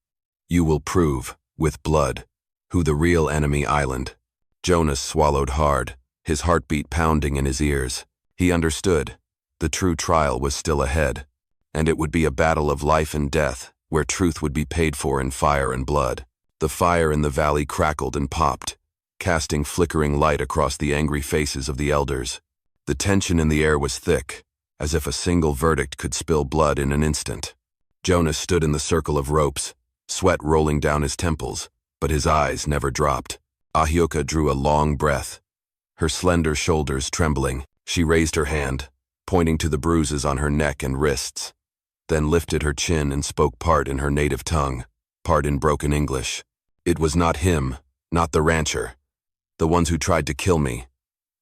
You will prove, with blood, who the real enemy island." Jonas swallowed hard, his heartbeat pounding in his ears. He understood. The true trial was still ahead, and it would be a battle of life and death, where truth would be paid for in fire and blood. The fire in the valley crackled and popped, casting flickering light across the angry faces of the elders. The tension in the air was thick, as if a single verdict could spill blood in an instant. Jonas stood in the circle of ropes, sweat rolling down his temples, but his eyes never dropped. Ahioka drew a long breath. Her slender shoulders trembling, she raised her hand, pointing to the bruises on her neck and wrists, then lifted her chin and spoke part in her native tongue, part in broken English. It was not him, not the rancher. The ones who tried to kill me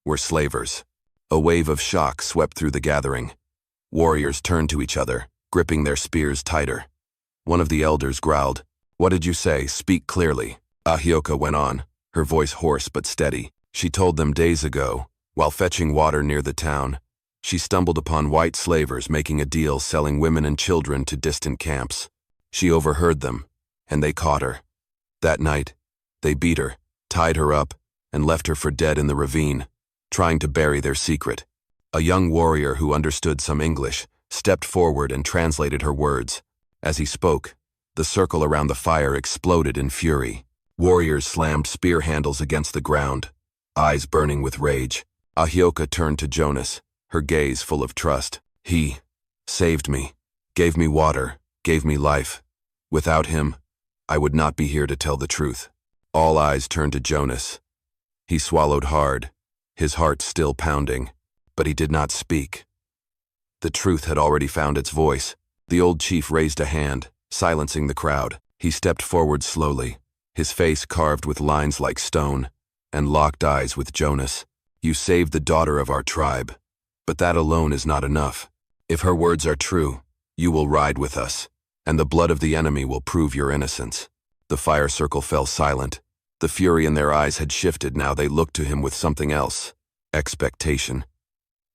were slavers. A wave of shock swept through the gathering. Warriors turned to each other, gripping their spears tighter. One of the elders growled, "What did you say? Speak clearly." Ahioka went on, her voice hoarse but steady. She told them days ago, while fetching water near the town, she stumbled upon white slavers making a deal selling women and children to distant camps. She overheard them, and they caught her. That night, they beat her, tied her up, and left her for dead in the ravine, trying to bury their secret. A young warrior who understood some English stepped forward and translated her words. As he spoke, the circle around the fire exploded in fury. Warriors slammed spear handles against the ground, eyes burning with rage. Ahioka turned to Jonas, her gaze full of trust. He saved me, gave me water, gave me life. Without him, I would not be here to tell the truth. All eyes turned to Jonas. He swallowed hard, his heart still pounding, but he did not speak. The truth had already found its voice. The old chief raised a hand, silencing the crowd. He stepped forward slowly, his face carved with lines like stone, and locked eyes with Jonas. You saved the daughter of our tribe, but that alone is not enough. If her words are true, you will ride with us, and the blood of the enemy will prove your innocence. The fire circle fell silent. The fury in their eyes had shifted. Now they looked to him with something else. Expectation.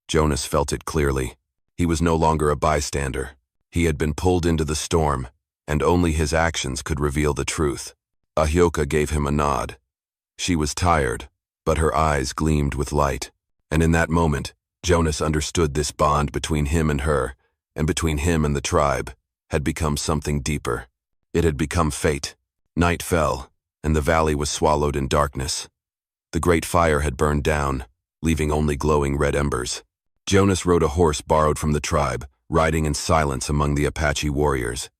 Jonas felt it clearly. He was no longer a bystander. He had been pulled into the storm, and only his actions could reveal the truth. Ahioka gave him a nod. She was tired, but her eyes gleamed with light. And in that moment, Jonas understood this bond between him and her, and between him and the tribe, had become something deeper. It had become fate. Night fell, and the valley was swallowed in darkness. The great fire had burned down, leaving only glowing red embers. Jonas rode a horse borrowed from the tribe, riding in silence among the Apache warriors.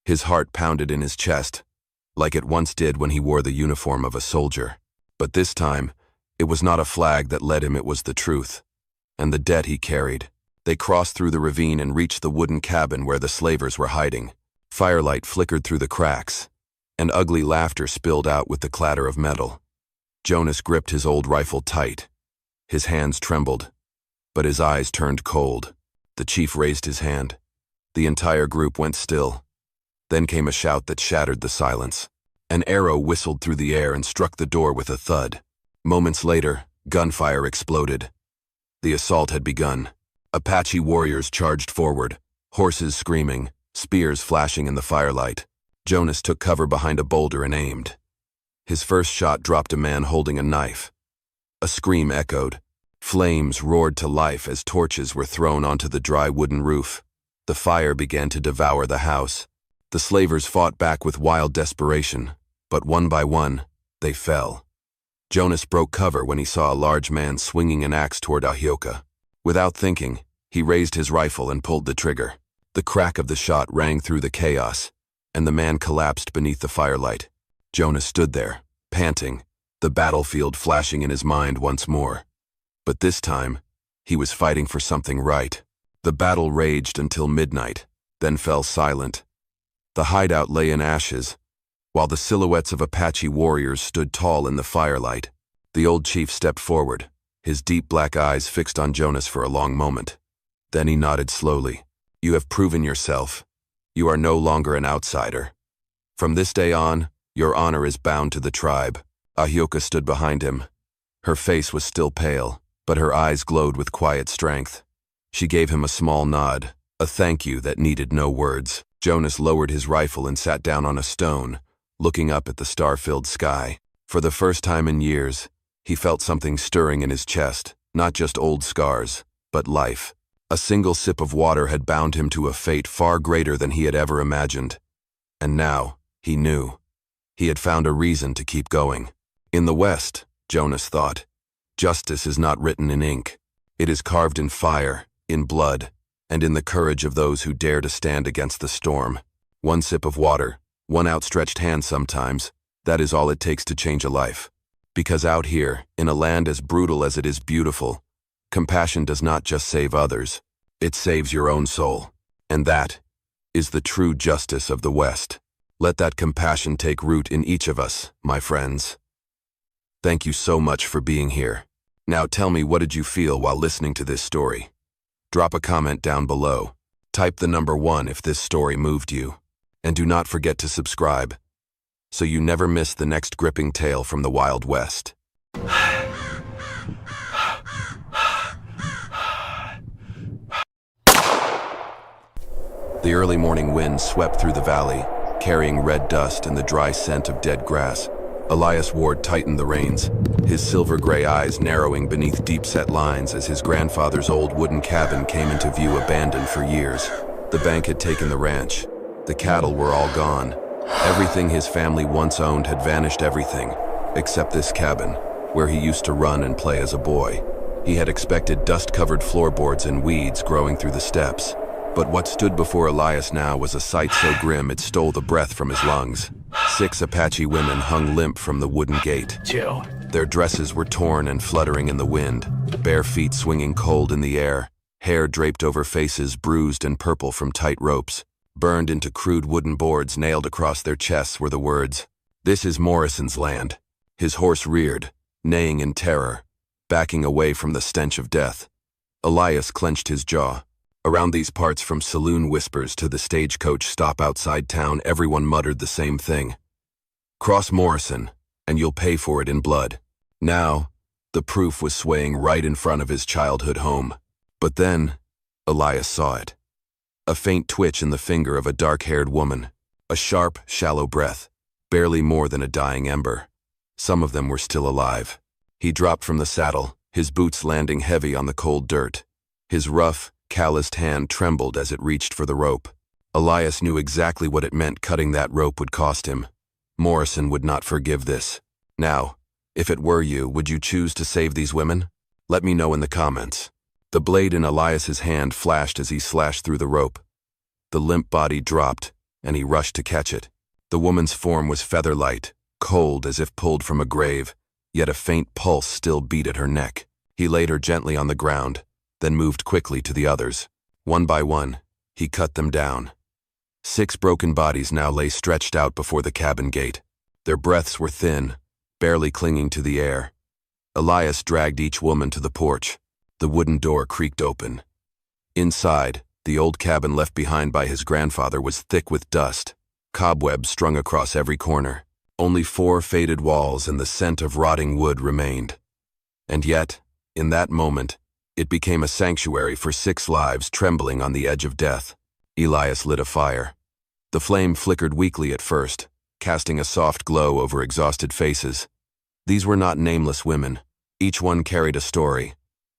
His heart pounded in his chest, like it once did when he wore the uniform of a soldier. But this time, it was not a flag that led him, it was the truth, and the debt he carried. They crossed through the ravine and reached the wooden cabin where the slavers were hiding. Firelight flickered through the cracks, and ugly laughter spilled out with the clatter of metal. Jonas gripped his old rifle tight. His hands trembled, but his eyes turned cold. The chief raised his hand. The entire group went still. Then came a shout that shattered the silence. An arrow whistled through the air and struck the door with a thud. Moments later, gunfire exploded. The assault had begun. Apache warriors charged forward, horses screaming, spears flashing in the firelight. Jonas took cover behind a boulder and aimed. His first shot dropped a man holding a knife. A scream echoed. Flames roared to life as torches were thrown onto the dry wooden roof. The fire began to devour the house. The slavers fought back with wild desperation, but one by one, they fell. Jonas broke cover when he saw a large man swinging an axe toward Ahioka. Without thinking, he raised his rifle and pulled the trigger. The crack of the shot rang through the chaos, and the man collapsed beneath the firelight. Jonas stood there, panting, the battlefield flashing in his mind once more. But this time, he was fighting for something right. The battle raged until midnight, then fell silent. The hideout lay in ashes, while the silhouettes of Apache warriors stood tall in the firelight. The old chief stepped forward, his deep black eyes fixed on Jonas for a long moment. Then he nodded slowly. You have proven yourself. You are no longer an outsider. From this day on, your honor is bound to the tribe. Ahioka stood behind him. Her face was still pale, but her eyes glowed with quiet strength. She gave him a small nod, a thank you that needed no words. Jonas lowered his rifle and sat down on a stone, looking up at the star-filled sky. For the first time in years, he felt something stirring in his chest, not just old scars, but life. A single sip of water had bound him to a fate far greater than he had ever imagined. And now, he knew. He had found a reason to keep going. In the west, Jonas thought. Justice is not written in ink. It is carved in fire, in blood, and in the courage of those who dare to stand against the storm. One sip of water, one outstretched hand sometimes, that is all it takes to change a life. Because out here, in a land as brutal as it is beautiful, compassion does not just save others, it saves your own soul. And that is the true justice of the West. Let that compassion take root in each of us, my friends. Thank you so much for being here. Now tell me, what did you feel while listening to this story? Drop a comment down below. Type the number 1 if this story moved you. And do not forget to subscribe, so you never miss the next gripping tale from the Wild West. The early morning wind swept through the valley, carrying red dust and the dry scent of dead grass. Elias Ward tightened the reins, his silver-gray eyes narrowing beneath deep-set lines as his grandfather's old wooden cabin came into view, abandoned for years. The bank had taken the ranch. The cattle were all gone. Everything his family once owned had vanished, everything, except this cabin, where he used to run and play as a boy. He had expected dust-covered floorboards and weeds growing through the steps. But what stood before Elias now was a sight so grim it stole the breath from his lungs. 6 Apache women hung limp from the wooden gate. Joe. Their dresses were torn and fluttering in the wind, bare feet swinging cold in the air, hair draped over faces bruised and purple from tight ropes. Burned into crude wooden boards nailed across their chests were the words, "This is Morrison's land." His horse reared, neighing in terror, backing away from the stench of death. Elias clenched his jaw. Around these parts, from saloon whispers to the stagecoach stop outside town, everyone muttered the same thing. Cross Morrison, and you'll pay for it in blood. Now, the proof was swaying right in front of his childhood home. But then, Elias saw it. A faint twitch in the finger of a dark-haired woman. A sharp, shallow breath, barely more than a dying ember. Some of them were still alive. He dropped from the saddle, his boots landing heavy on the cold dirt. His rough, calloused hand trembled as it reached for the rope. Elias knew exactly what it meant cutting that rope would cost him. Morrison would not forgive this. Now, if it were you, would you choose to save these women? Let me know in the comments. The blade in Elias's hand flashed as he slashed through the rope. The limp body dropped, and he rushed to catch it. The woman's form was feather-light, cold as if pulled from a grave, yet a faint pulse still beat at her neck. He laid her gently on the ground, then moved quickly to the others. One by one, he cut them down. 6 broken bodies now lay stretched out before the cabin gate. Their breaths were thin, barely clinging to the air. Elias dragged each woman to the porch. The wooden door creaked open. Inside, the old cabin left behind by his grandfather was thick with dust, cobwebs strung across every corner. Only 4 faded walls and the scent of rotting wood remained. And yet, in that moment, it became a sanctuary for 6 lives trembling on the edge of death. Elias lit a fire. The flame flickered weakly at first, casting a soft glow over exhausted faces. These were not nameless women. Each one carried a story,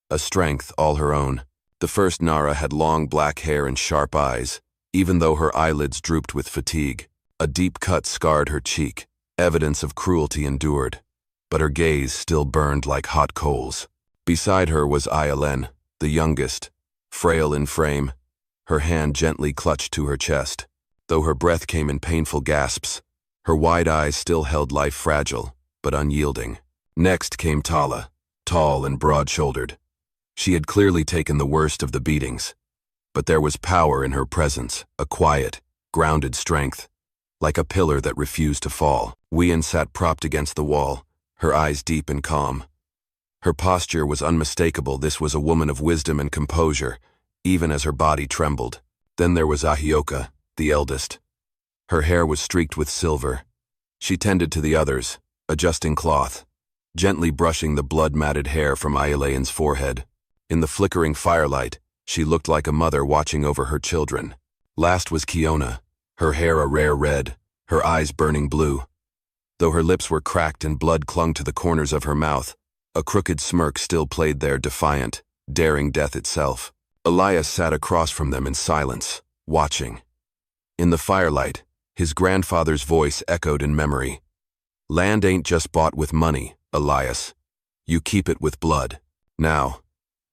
a strength all her own. The first Nara had long black hair and sharp eyes, even though her eyelids drooped with fatigue. A deep cut scarred her cheek, evidence of cruelty endured, but her gaze still burned like hot coals. Beside her was Ayelen, the youngest, frail in frame, her hand gently clutched to her chest. Though her breath came in painful gasps, her wide eyes still held life fragile, but unyielding. Next came Tala, tall and broad-shouldered. She had clearly taken the worst of the beatings, but there was power in her presence, a quiet, grounded strength, like a pillar that refused to fall. Wien sat propped against the wall, her eyes deep and calm. Her posture was unmistakable. This was a woman of wisdom and composure, even as her body trembled. Then there was Ahioka, the eldest. Her hair was streaked with silver. She tended to the others, adjusting cloth, gently brushing the blood-matted hair from Ayelen's forehead. In the flickering firelight, she looked like a mother watching over her children. Last was Kiona, her hair a rare red, her eyes burning blue. Though her lips were cracked and blood clung to the corners of her mouth, a crooked smirk still played there, defiant, daring death itself. Elias sat across from them in silence, watching. In the firelight, his grandfather's voice echoed in memory. "Land ain't just bought with money, Elias. You keep it with blood. Now,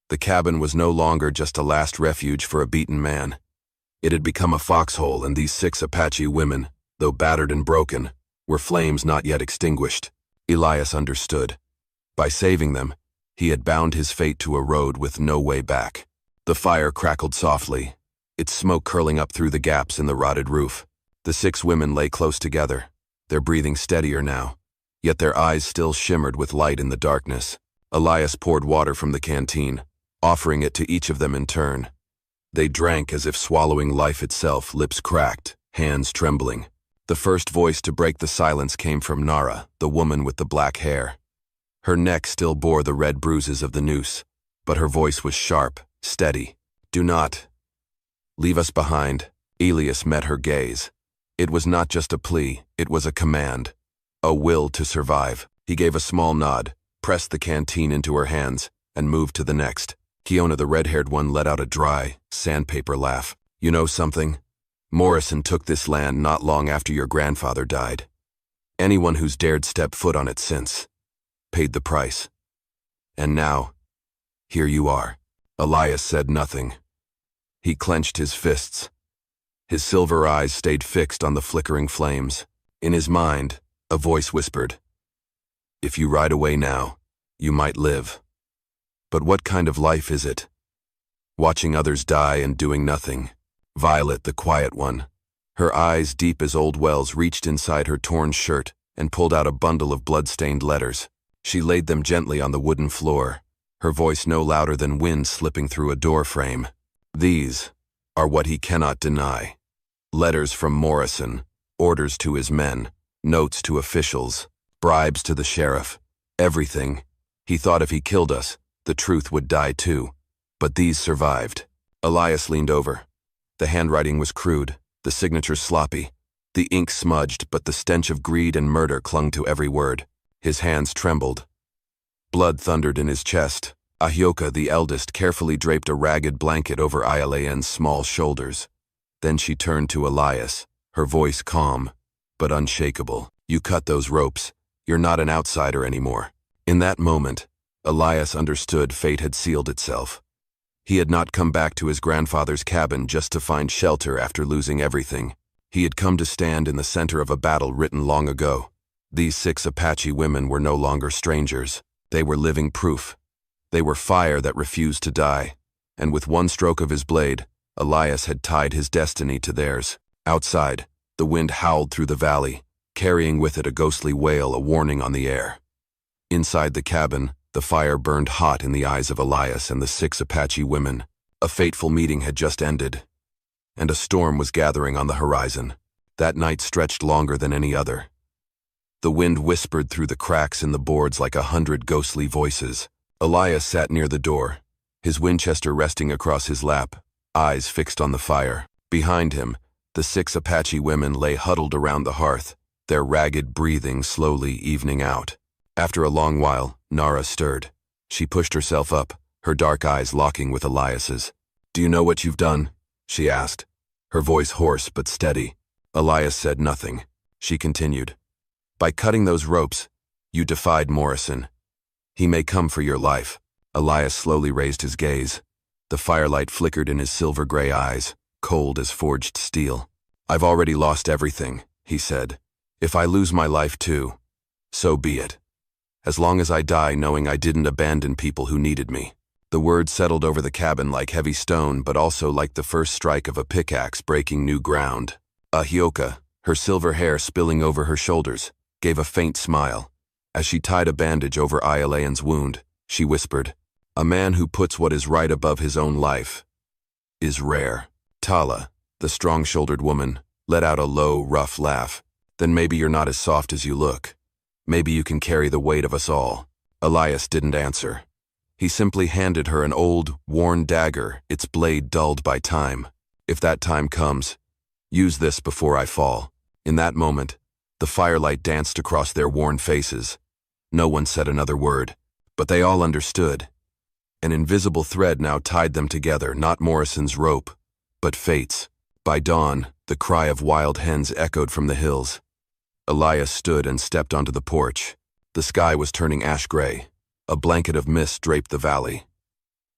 the cabin was no longer just a last refuge for a beaten man. It had become a foxhole, and these 6 Apache women, though battered and broken, were flames not yet extinguished. Elias understood. By saving them, he had bound his fate to a road with no way back. The fire crackled softly, its smoke curling up through the gaps in the rotted roof. The 6 women lay close together, their breathing steadier now, yet their eyes still shimmered with light in the darkness. Elias poured water from the canteen, offering it to each of them in turn. They drank as if swallowing life itself, lips cracked, hands trembling. The first voice to break the silence came from Nara, the woman with the black hair. Her neck still bore the red bruises of the noose, but her voice was sharp, steady. "Do not leave us behind." Elias met her gaze. It was not just a plea, it was a command, a will to survive. He gave a small nod, pressed the canteen into her hands, and moved to the next. Kiona, the red-haired one, let out a dry, sandpaper laugh. "You know something? Morrison took this land not long after your grandfather died. Anyone who's dared step foot on it since paid the price. And now, here you are." Elias said nothing. He clenched his fists. His silver eyes stayed fixed on the flickering flames. In his mind, a voice whispered, "If you ride away now, you might live. But what kind of life is it? Watching others die and doing nothing." Violet, the quiet one, her eyes deep as old wells, reached inside her torn shirt and pulled out a bundle of blood-stained letters. She laid them gently on the wooden floor, her voice no louder than wind slipping through a door frame. "These are what he cannot deny. Letters from Morrison, orders to his men, notes to officials, bribes to the sheriff, everything. He thought if he killed us, the truth would die too. But these survived." Elias leaned over. The handwriting was crude, the signature sloppy, the ink smudged, but the stench of greed and murder clung to every word. His hands trembled. Blood thundered in his chest. Ahioka, the eldest, carefully draped a ragged blanket over Ailean's small shoulders. Then she turned to Elias, her voice calm, but unshakable. "You cut those ropes. You're not an outsider anymore." In that moment, Elias understood fate had sealed itself. He had not come back to his grandfather's cabin just to find shelter after losing everything. He had come to stand in the center of a battle written long ago. These 6 Apache women were no longer strangers. They were living proof. They were fire that refused to die, and with one stroke of his blade, Elias had tied his destiny to theirs. Outside, the wind howled through the valley, carrying with it a ghostly wail, a warning on the air. Inside the cabin, the fire burned hot in the eyes of Elias and the 6 Apache women. A fateful meeting had just ended, and a storm was gathering on the horizon. That night stretched longer than any other. The wind whispered through the cracks in the boards like 100 ghostly voices. Elias sat near the door, his Winchester resting across his lap, eyes fixed on the fire. Behind him, the 6 Apache women lay huddled around the hearth, their ragged breathing slowly evening out. After a long while, Nara stirred. She pushed herself up, her dark eyes locking with Elias's. "Do you know what you've done?" she asked, her voice hoarse but steady. Elias said nothing. She continued, "By cutting those ropes, you defied Morrison. He may come for your life." Elias slowly raised his gaze. The firelight flickered in his silver-gray eyes, cold as forged steel. "I've already lost everything," he said. "If I lose my life too, so be it. As long as I die knowing I didn't abandon people who needed me." The words settled over the cabin like heavy stone, but also like the first strike of a pickaxe breaking new ground. Ahioka, her silver hair spilling over her shoulders, gave a faint smile. As she tied a bandage over Ailean's wound, she whispered, "A man who puts what is right above his own life is rare." Tala, the strong-shouldered woman, let out a low, rough laugh. "Then maybe you're not as soft as you look. Maybe you can carry the weight of us all." Elias didn't answer. He simply handed her an old, worn dagger, its blade dulled by time. "If that time comes, use this before I fall." In that moment, the firelight danced across their worn faces. No one said another word, but they all understood. An invisible thread now tied them together, not Morrison's rope, but fate's. By dawn, the cry of wild hens echoed from the hills. Elias stood and stepped onto the porch. The sky was turning ash-gray. A blanket of mist draped the valley.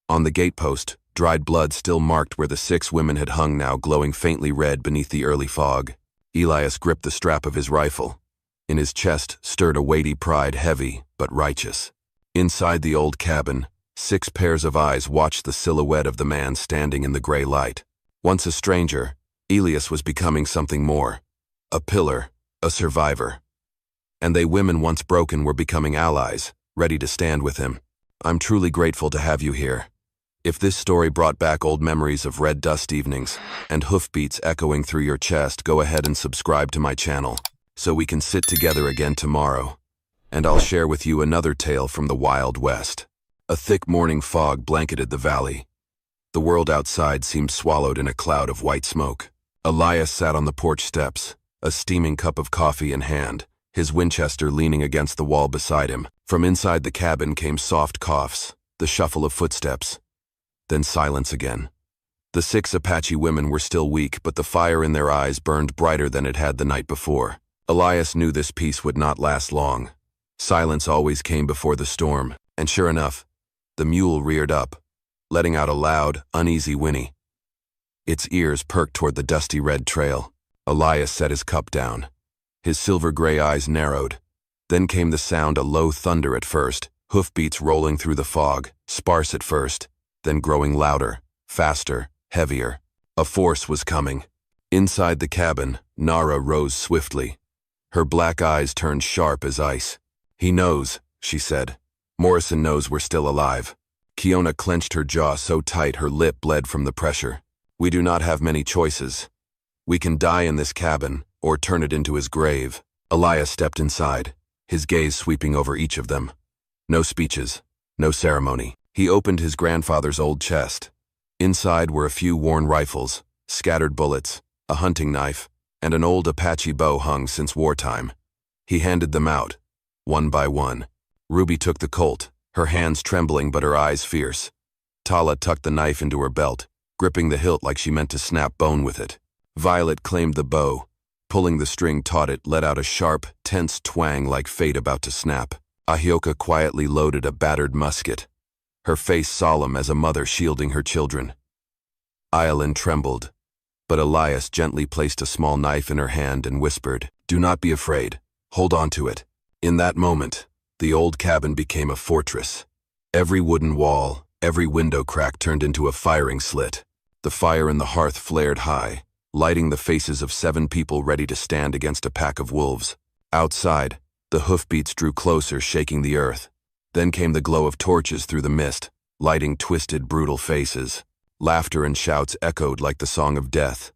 On the gatepost, dried blood still marked where the 6 women had hung, now glowing faintly red beneath the early fog. Elias gripped the strap of his rifle. In his chest stirred a weighty pride, heavy but righteous. Inside the old cabin, 6 pairs of eyes watched the silhouette of the man standing in the gray light. Once a stranger, Elias was becoming something more. A pillar, a survivor. And they women once broken were becoming allies, ready to stand with him. I'm truly grateful to have you here. If this story brought back old memories of red dust evenings and hoofbeats echoing through your chest, go ahead and subscribe to my channel so we can sit together again tomorrow, and I'll share with you another tale from the Wild West. A thick morning fog blanketed the valley. The world outside seemed swallowed in a cloud of white smoke. Elias sat on the porch steps, a steaming cup of coffee in hand, his Winchester leaning against the wall beside him. From inside the cabin came soft coughs, the shuffle of footsteps. Then silence again. The 6 Apache women were still weak, but the fire in their eyes burned brighter than it had the night before. Elias knew this peace would not last long. Silence always came before the storm, and sure enough, the mule reared up, letting out a loud, uneasy whinny. Its ears perked toward the dusty red trail. Elias set his cup down. His silver-gray eyes narrowed. Then came the sound, a low thunder at first, hoofbeats rolling through the fog, sparse at first, then growing louder, faster, heavier. A force was coming. Inside the cabin, Nara rose swiftly. Her black eyes turned sharp as ice. He knows, she said. Morrison knows we're still alive. Kiona clenched her jaw so tight her lip bled from the pressure. We do not have many choices. We can die in this cabin, or turn it into his grave. Elias stepped inside, his gaze sweeping over each of them. No speeches, no ceremony. He opened his grandfather's old chest. Inside were a few worn rifles, scattered bullets, a hunting knife, and an old Apache bow hung since wartime. He handed them out, one by one. Ruby took the Colt, her hands trembling but her eyes fierce. Tala tucked the knife into her belt, gripping the hilt like she meant to snap bone with it. Violet claimed the bow. Pulling the string taut, it let out a sharp, tense twang like fate about to snap. Ahioka quietly loaded a battered musket, her face solemn as a mother shielding her children. Ayelin trembled, but Elias gently placed a small knife in her hand and whispered, "Do not be afraid. Hold on to it." In that moment, the old cabin became a fortress. Every wooden wall, every window crack turned into a firing slit. The fire in the hearth flared high, lighting the faces of 7 people ready to stand against a pack of wolves. Outside, the hoofbeats drew closer, shaking the earth. Then came the glow of torches through the mist, lighting twisted, brutal faces. Laughter and shouts echoed like the song of death.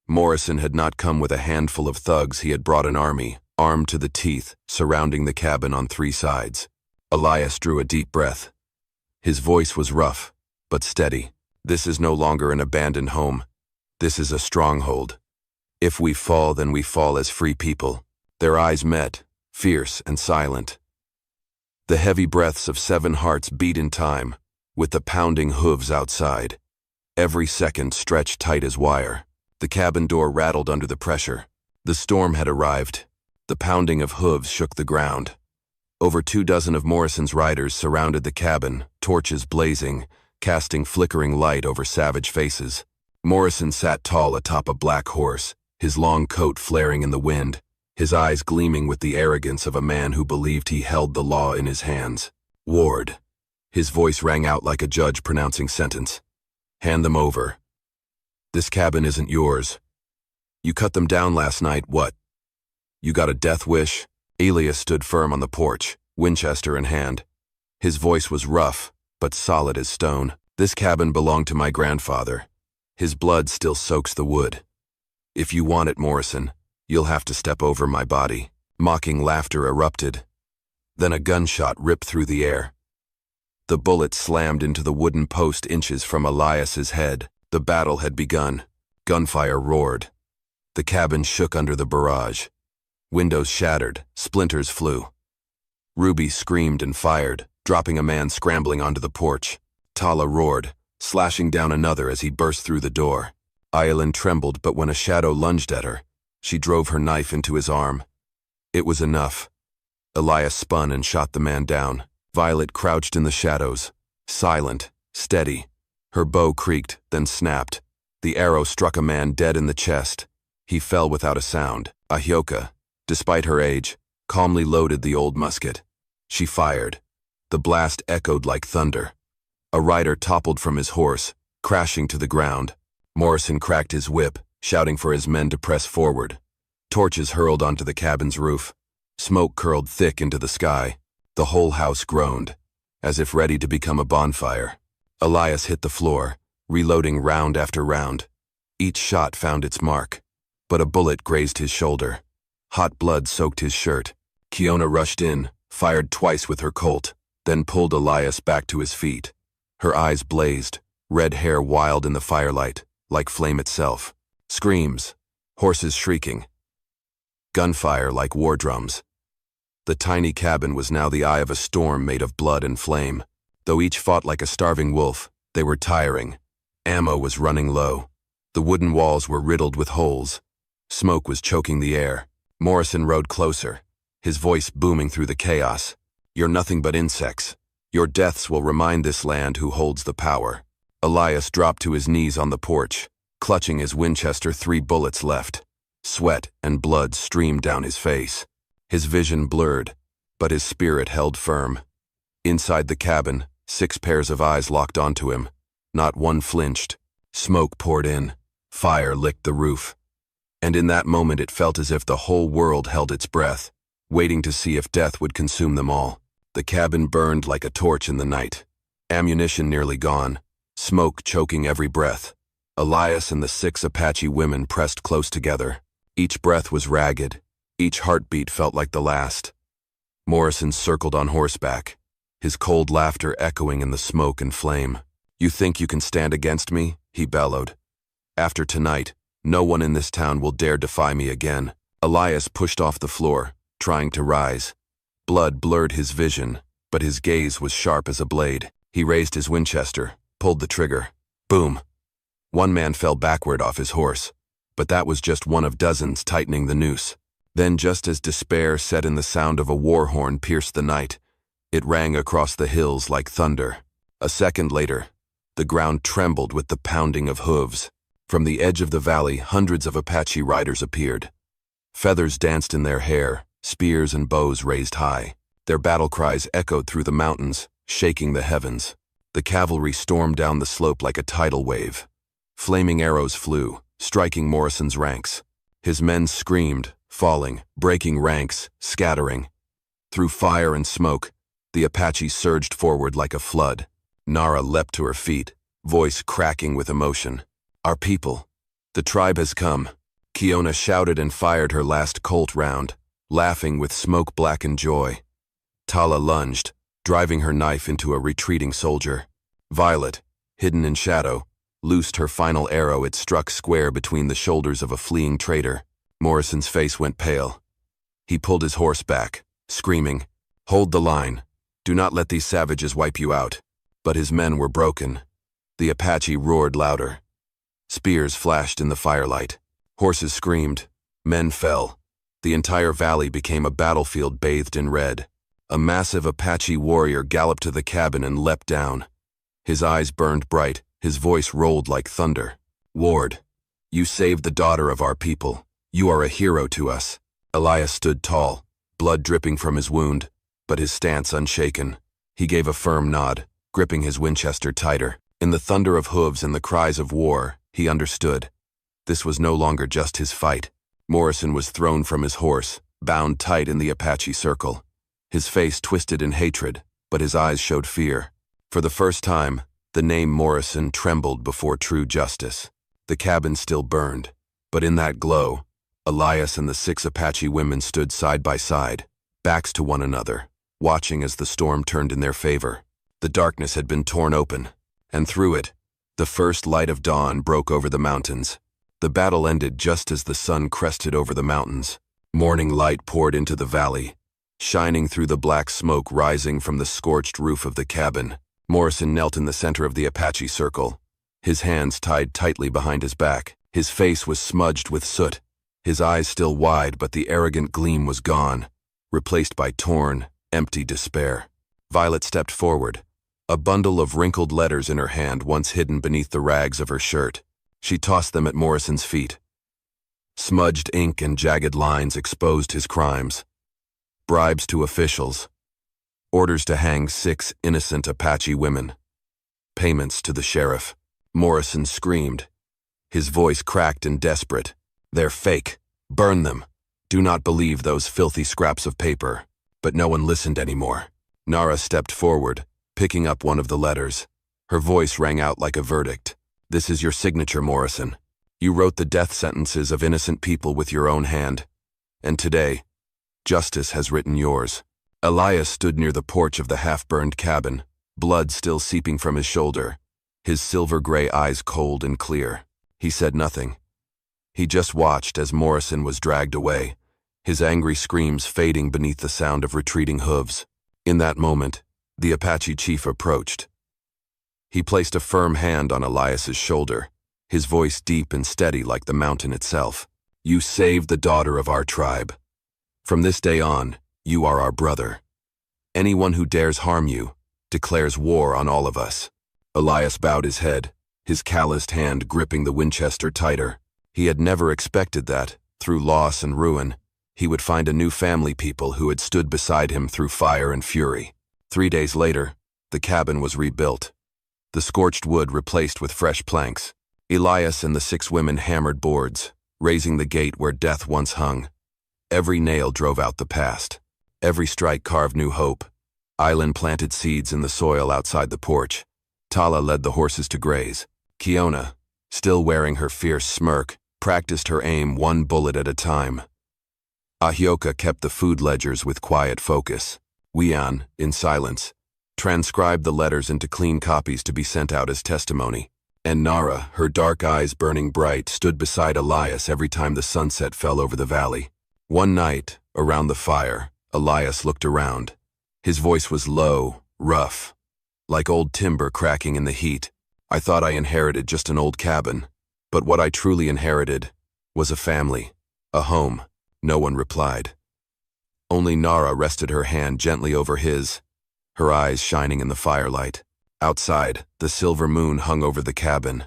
Morrison had not come with a handful of thugs, he had brought an army, armed to the teeth, surrounding the cabin on 3 sides. Elias drew a deep breath. His voice was rough, but steady. This is no longer an abandoned home. This is a stronghold. If we fall, then we fall as free people. Their eyes met, fierce and silent. The heavy breaths of 7 hearts beat in time, with the pounding hooves outside. Every second stretched tight as wire. The cabin door rattled under the pressure. The storm had arrived. The pounding of hooves shook the ground. Over 24 of Morrison's riders surrounded the cabin, torches blazing, casting flickering light over savage faces. Morrison sat tall atop a black horse, his long coat flaring in the wind, his eyes gleaming with the arrogance of a man who believed he held the law in his hands. "Ward." His voice rang out like a judge pronouncing sentence. "Hand them over. This cabin isn't yours. You cut them down last night, what? You got a death wish?" Elias stood firm on the porch, Winchester in hand. His voice was rough, but solid as stone. "This cabin belonged to my grandfather. His blood still soaks the wood. If you want it, Morrison, you'll have to step over my body." Mocking laughter erupted. Then a gunshot ripped through the air. The bullet slammed into the wooden post inches from Elias's head. The battle had begun. Gunfire roared. The cabin shook under the barrage. Windows shattered, splinters flew. Ruby screamed and fired, dropping a man scrambling onto the porch. Tala roared, slashing down another as he burst through the door. Ayelin trembled, but when a shadow lunged at her, she drove her knife into his arm. It was enough. Elias spun and shot the man down. Violet crouched in the shadows, silent, steady. Her bow creaked, then snapped. The arrow struck a man dead in the chest. He fell without a sound. Ahyoka, despite her age, calmly loaded the old musket. She fired. The blast echoed like thunder. A rider toppled from his horse, crashing to the ground. Morrison cracked his whip, shouting for his men to press forward. Torches hurled onto the cabin's roof. Smoke curled thick into the sky. The whole house groaned, as if ready to become a bonfire. Elias hit the floor, reloading round after round. Each shot found its mark, but a bullet grazed his shoulder. Hot blood soaked his shirt. Kiona rushed in, fired twice with her Colt, then pulled Elias back to his feet. Her eyes blazed, red hair wild in the firelight, like flame itself. Screams, horses shrieking. Gunfire like war drums. The tiny cabin was now the eye of a storm made of blood and flame. Though each fought like a starving wolf, they were tiring. Ammo was running low. The wooden walls were riddled with holes. Smoke was choking the air. Morrison rode closer, his voice booming through the chaos. "You're nothing but insects. Your deaths will remind this land who holds the power." Elias dropped to his knees on the porch, clutching his Winchester, 3 bullets left. Sweat and blood streamed down his face. His vision blurred, but his spirit held firm. Inside the cabin, 6 pairs of eyes locked onto him. Not one flinched. Smoke poured in. Fire licked the roof. And in that moment it felt as if the whole world held its breath, waiting to see if death would consume them all. The cabin burned like a torch in the night. Ammunition nearly gone. Smoke choking every breath. Elias and the 6 Apache women pressed close together. Each breath was ragged. Each heartbeat felt like the last. Morrison circled on horseback, his cold laughter echoing in the smoke and flame. "You think you can stand against me?" he bellowed. "After tonight, no one in this town will dare defy me again." Elias pushed off the floor, trying to rise. Blood blurred his vision, but his gaze was sharp as a blade. He raised his Winchester, pulled the trigger. Boom! One man fell backward off his horse, but that was just one of dozens tightening the noose. Then, just as despair set in the sound of a war horn pierced the night, it rang across the hills like thunder. A second later, the ground trembled with the pounding of hooves. From the edge of the valley, hundreds of Apache riders appeared. Feathers danced in their hair, spears and bows raised high. Their battle cries echoed through the mountains, shaking the heavens. The cavalry stormed down the slope like a tidal wave. Flaming arrows flew, striking Morrison's ranks. His men screamed, falling, breaking ranks, scattering. Through fire and smoke, the Apache surged forward like a flood. Nara leapt to her feet, voice cracking with emotion. "Our people. The tribe has come." Kiona shouted and fired her last Colt round, laughing with smoke-blackened joy. Tala lunged, driving her knife into a retreating soldier. Violet, hidden in shadow, loosed her final arrow. It struck square between the shoulders of a fleeing traitor. Morrison's face went pale. He pulled his horse back, screaming, "Hold the line. Do not let these savages wipe you out." But his men were broken. The Apache roared louder. Spears flashed in the firelight. Horses screamed. Men fell. The entire valley became a battlefield bathed in red. A massive Apache warrior galloped to the cabin and leapt down. His eyes burned bright, his voice rolled like thunder. "Ward, you saved the daughter of our people. You are a hero to us." Elias stood tall, blood dripping from his wound, but his stance unshaken. He gave a firm nod, gripping his Winchester tighter. In the thunder of hooves and the cries of war, he understood. This was no longer just his fight. Morrison was thrown from his horse, bound tight in the Apache circle. His face twisted in hatred, but his eyes showed fear. For the first time, the name Morrison trembled before true justice. The cabin still burned, but in that glow, Elias and the 6 Apache women stood side by side, backs to one another, watching as the storm turned in their favor. The darkness had been torn open, and through it, the first light of dawn broke over the mountains. The battle ended just as the sun crested over the mountains. Morning light poured into the valley, shining through the black smoke rising from the scorched roof of the cabin. Morrison knelt in the center of the Apache circle, his hands tied tightly behind his back. His face was smudged with soot, his eyes still wide, but the arrogant gleam was gone, replaced by torn, empty despair. Violet stepped forward, a bundle of wrinkled letters in her hand once hidden beneath the rags of her shirt. She tossed them at Morrison's feet. Smudged ink and jagged lines exposed his crimes. Bribes to officials. Orders to hang 6 innocent Apache women. Payments to the sheriff. Morrison screamed. His voice cracked and desperate. "They're fake. Burn them. Do not believe those filthy scraps of paper." But no one listened anymore. Nara stepped forward, picking up one of the letters. Her voice rang out like a verdict. "This is your signature, Morrison. You wrote the death sentences of innocent people with your own hand. And today, justice has written yours." Elias stood near the porch of the half-burned cabin, blood still seeping from his shoulder, his silver-gray eyes cold and clear. He said nothing. He just watched as Morrison was dragged away, his angry screams fading beneath the sound of retreating hooves. In that moment, the Apache chief approached. He placed a firm hand on Elias's shoulder, his voice deep and steady like the mountain itself. "You saved the daughter of our tribe. From this day on, you are our brother. Anyone who dares harm you declares war on all of us." Elias bowed his head, his calloused hand gripping the Winchester tighter. He had never expected that, through loss and ruin, he would find a new family people who had stood beside him through fire and fury. 3 days later, the cabin was rebuilt. The scorched wood replaced with fresh planks. Elias and the 6 women hammered boards, raising the gate where death once hung. Every nail drove out the past. Every strike carved new hope. Island planted seeds in the soil outside the porch. Tala led the horses to graze. Kiona, still wearing her fierce smirk, practiced her aim 1 bullet at a time. Ahioka kept the food ledgers with quiet focus. Wian, in silence, transcribed the letters into clean copies to be sent out as testimony. And Nara, her dark eyes burning bright, stood beside Elias every time the sunset fell over the valley. One night, around the fire, Elias looked around. His voice was low, rough, like old timber cracking in the heat. "I thought I inherited just an old cabin, but what I truly inherited was a family, a home." No one replied. Only Nara rested her hand gently over his, her eyes shining in the firelight. Outside, the silver moon hung over the cabin.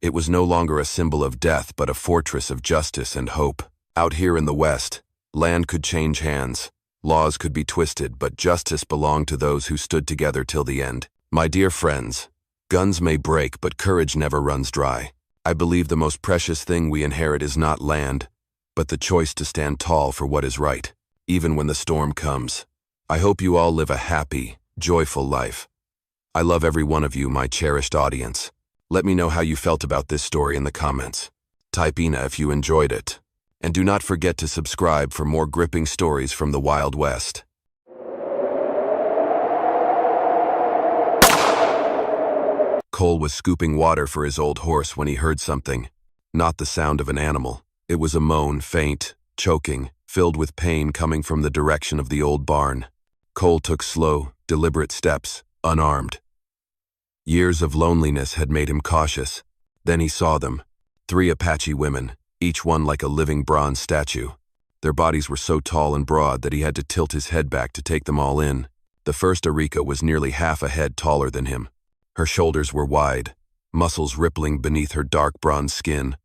It was no longer a symbol of death but a fortress of justice and hope. Out here in the West, land could change hands, laws could be twisted, but justice belonged to those who stood together till the end. My dear friends, guns may break, but courage never runs dry. I believe the most precious thing we inherit is not land, but the choice to stand tall for what is right, even when the storm comes. I hope you all live a happy, joyful life. I love every one of you, my cherished audience. Let me know how you felt about this story in the comments. Type Ina if you enjoyed it. And do not forget to subscribe for more gripping stories from the Wild West. Cole was scooping water for his old horse when he heard something. Not the sound of an animal. It was a moan, faint, choking, filled with pain coming from the direction of the old barn. Cole took slow, deliberate steps, unarmed. Years of loneliness had made him cautious. Then he saw them. 3 Apache women, each one like a living bronze statue. Their bodies were so tall and broad that he had to tilt his head back to take them all in. The first Arika was nearly half a head taller than him. Her shoulders were wide, muscles rippling beneath her dark bronze skin,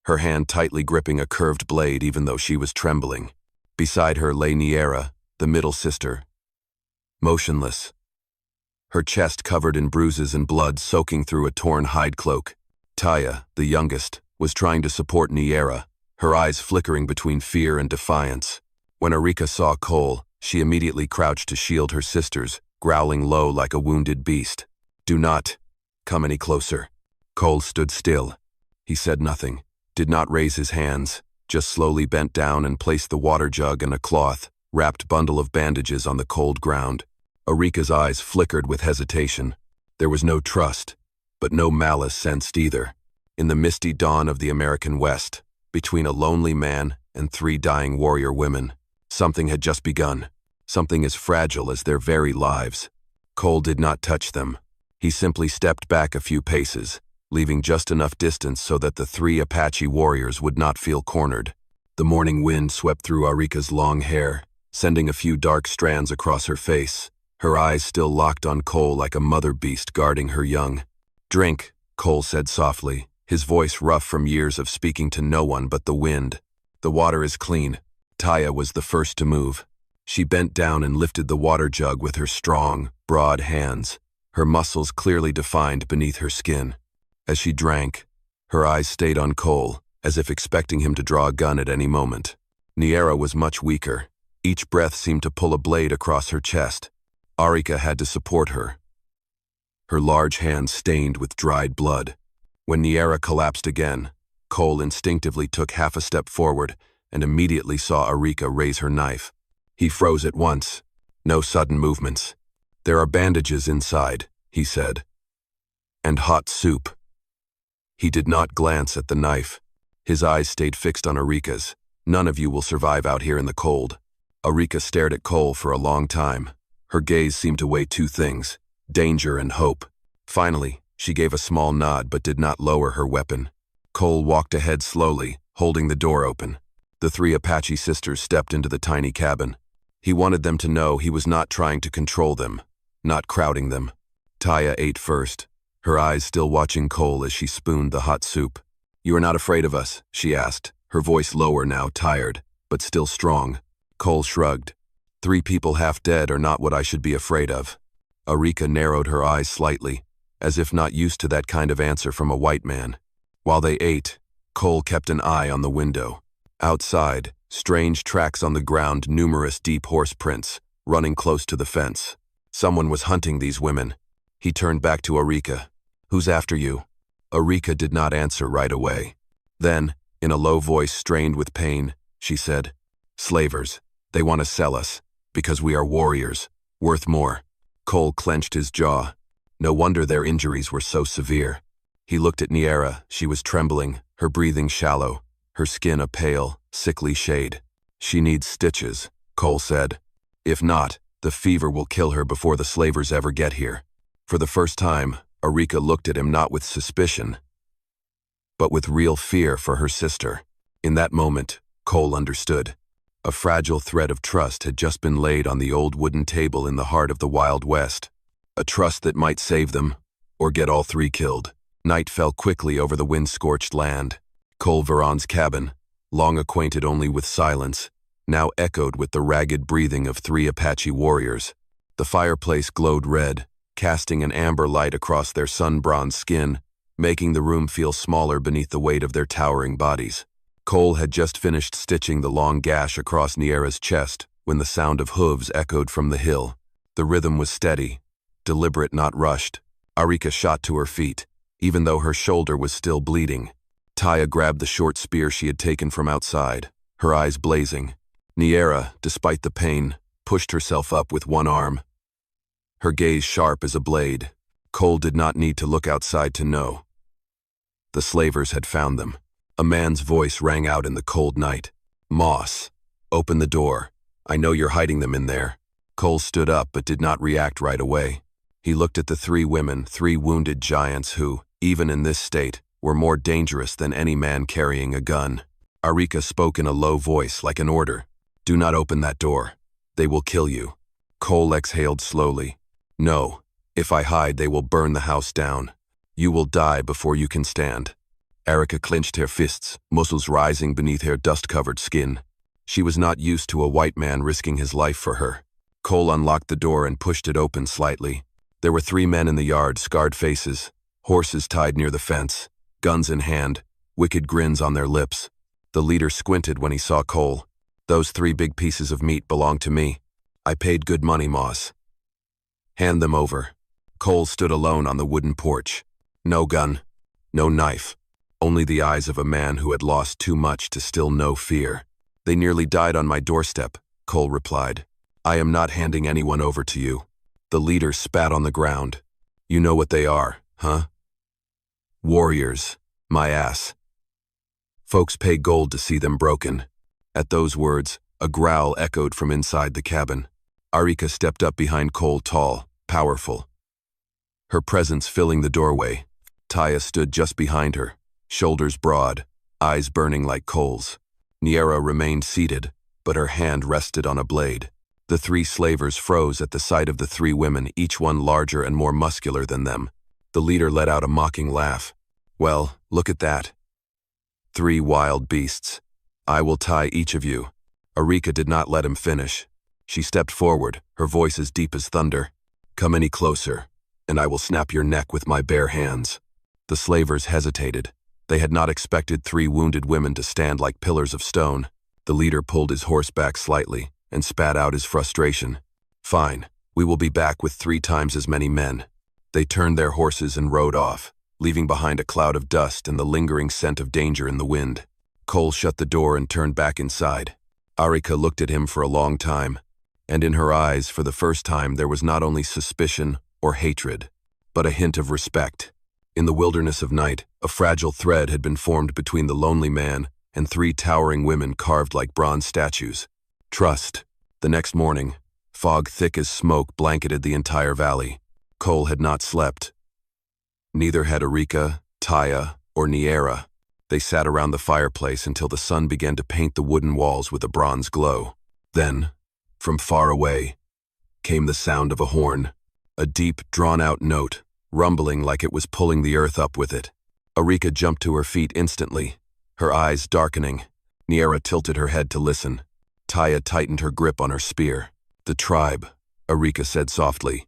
her hand tightly gripping a curved blade even though she was trembling. Beside her lay Niera, the middle sister, motionless, her chest covered in bruises and blood soaking through a torn hide cloak. Taya, the youngest, was trying to support Niera, her eyes flickering between fear and defiance. When Arika saw Cole, she immediately crouched to shield her sisters, growling low like a wounded beast. "Do not come any closer." Cole stood still. He said nothing, did not raise his hands, just slowly bent down and placed the water jug and a cloth, wrapped bundle of bandages on the cold ground. Arika's eyes flickered with hesitation. There was no trust, but no malice sensed either. In the misty dawn of the American West, between a lonely man and 3 dying warrior women, something had just begun, something as fragile as their very lives. Cole did not touch them. He simply stepped back a few paces, leaving just enough distance so that the 3 Apache warriors would not feel cornered. The morning wind swept through Arika's long hair, sending a few dark strands across her face. her eyes still locked on Cole like a mother beast guarding her young. "Drink," Cole said softly, his voice rough from years of speaking to no one but the wind. "The water is clean." Taya was the first to move. She bent down and lifted the water jug with her strong, broad hands, her muscles clearly defined beneath her skin. As she drank, her eyes stayed on Cole, as if expecting him to draw a gun at any moment. Niera was much weaker. Each breath seemed to pull a blade across her chest. Arika had to support her, her large hands stained with dried blood. When Niera collapsed again, Cole instinctively took half a step forward and immediately saw Arika raise her knife. He froze at once. No sudden movements. "There are bandages inside," he said. "And hot soup." He did not glance at the knife. His eyes stayed fixed on Arika's. "None of you will survive out here in the cold." Arika stared at Cole for a long time. Her gaze seemed to weigh two things, danger and hope. Finally, she gave a small nod but did not lower her weapon. Cole walked ahead slowly, holding the door open. The three Apache sisters stepped into the tiny cabin. He wanted them to know he was not trying to control them, not crowding them. Taya ate first, her eyes still watching Cole as she spooned the hot soup. "You are not afraid of us?" she asked, her voice lower now, tired, but still strong. Cole shrugged. "3 people half dead are not what I should be afraid of." Arika narrowed her eyes slightly, as if not used to that kind of answer from a white man. While they ate, Cole kept an eye on the window. Outside, strange tracks on the ground, numerous deep horse prints, running close to the fence. Someone was hunting these women. He turned back to Arika. "Who's after you?" Arika did not answer right away. Then, in a low voice strained with pain, she said, "Slavers. They want to sell us, because we are warriors, worth more." Cole clenched his jaw. No wonder their injuries were so severe. He looked at Niera. She was trembling, her breathing shallow, her skin a pale, sickly shade. "She needs stitches," Cole said. "If not, the fever will kill her before the slavers ever get here." For the first time, Arika looked at him not with suspicion, but with real fear for her sister. In that moment, Cole understood. A fragile thread of trust had just been laid on the old wooden table in the heart of the Wild West. A trust that might save them, or get all 3 killed. Night fell quickly over the wind-scorched land. Cole Veron's cabin, long acquainted only with silence, now echoed with the ragged breathing of 3 Apache warriors. The fireplace glowed red, casting an amber light across their sun-bronzed skin, making the room feel smaller beneath the weight of their towering bodies. Cole had just finished stitching the long gash across Niera's chest when the sound of hooves echoed from the hill. The rhythm was steady, deliberate, not rushed. Arika shot to her feet, even though her shoulder was still bleeding. Taya grabbed the short spear she had taken from outside, her eyes blazing. Niera, despite the pain, pushed herself up with one arm, her gaze sharp as a blade. Cole did not need to look outside to know. The slavers had found them. A man's voice rang out in the cold night. "Moss, open the door. I know you're hiding them in there." Cole stood up but did not react right away. He looked at the 3 women, 3 wounded giants who, even in this state, were more dangerous than any man carrying a gun. Arika spoke in a low voice like an order. "Do not open that door. They will kill you." Cole exhaled slowly. "No, if I hide they will burn the house down. You will die before you can stand." Arika clenched her fists, muscles rising beneath her dust-covered skin. She was not used to a white man risking his life for her. Cole unlocked the door and pushed it open slightly. There were 3 men in the yard, scarred faces, horses tied near the fence, guns in hand, wicked grins on their lips. The leader squinted when he saw Cole. "Those 3 big pieces of meat belong to me. I paid good money, Moss." "Hand them over." Cole stood alone on the wooden porch. No gun, no knife. Only the eyes of a man who had lost too much to still know fear. "They nearly died on my doorstep," Cole replied. "I am not handing anyone over to you." The leader spat on the ground. "You know what they are, huh? Warriors, my ass. Folks pay gold to see them broken." At those words, a growl echoed from inside the cabin. Arika stepped up behind Cole, tall, powerful, her presence filling the doorway. Taya stood just behind her, shoulders broad, eyes burning like coals. Niera remained seated, but her hand rested on a blade. The three slavers froze at the sight of the three women, each one larger and more muscular than them. The leader let out a mocking laugh. "Well, look at that. 3 wild beasts. I will tie each of you." Arika did not let him finish. She stepped forward, her voice as deep as thunder. "Come any closer, and I will snap your neck with my bare hands." The slavers hesitated. They had not expected 3 wounded women to stand like pillars of stone. The leader pulled his horse back slightly and spat out his frustration. "Fine, we will be back with 3 times as many men." They turned their horses and rode off, leaving behind a cloud of dust and the lingering scent of danger in the wind. Cole shut the door and turned back inside. Arika looked at him for a long time, and in her eyes, for the first time, there was not only suspicion or hatred, but a hint of respect. In the wilderness of night, a fragile thread had been formed between the lonely man and 3 towering women carved like bronze statues. Trust. The next morning, fog thick as smoke blanketed the entire valley. Cole had not slept. Neither had Arika, Taya, or Niera. They sat around the fireplace until the sun began to paint the wooden walls with a bronze glow. Then, from far away, came the sound of a horn, a deep, drawn-out note, rumbling like it was pulling the earth up with it. Arika jumped to her feet instantly, her eyes darkening. Niera tilted her head to listen. Taya tightened her grip on her spear. "The tribe," Arika said softly.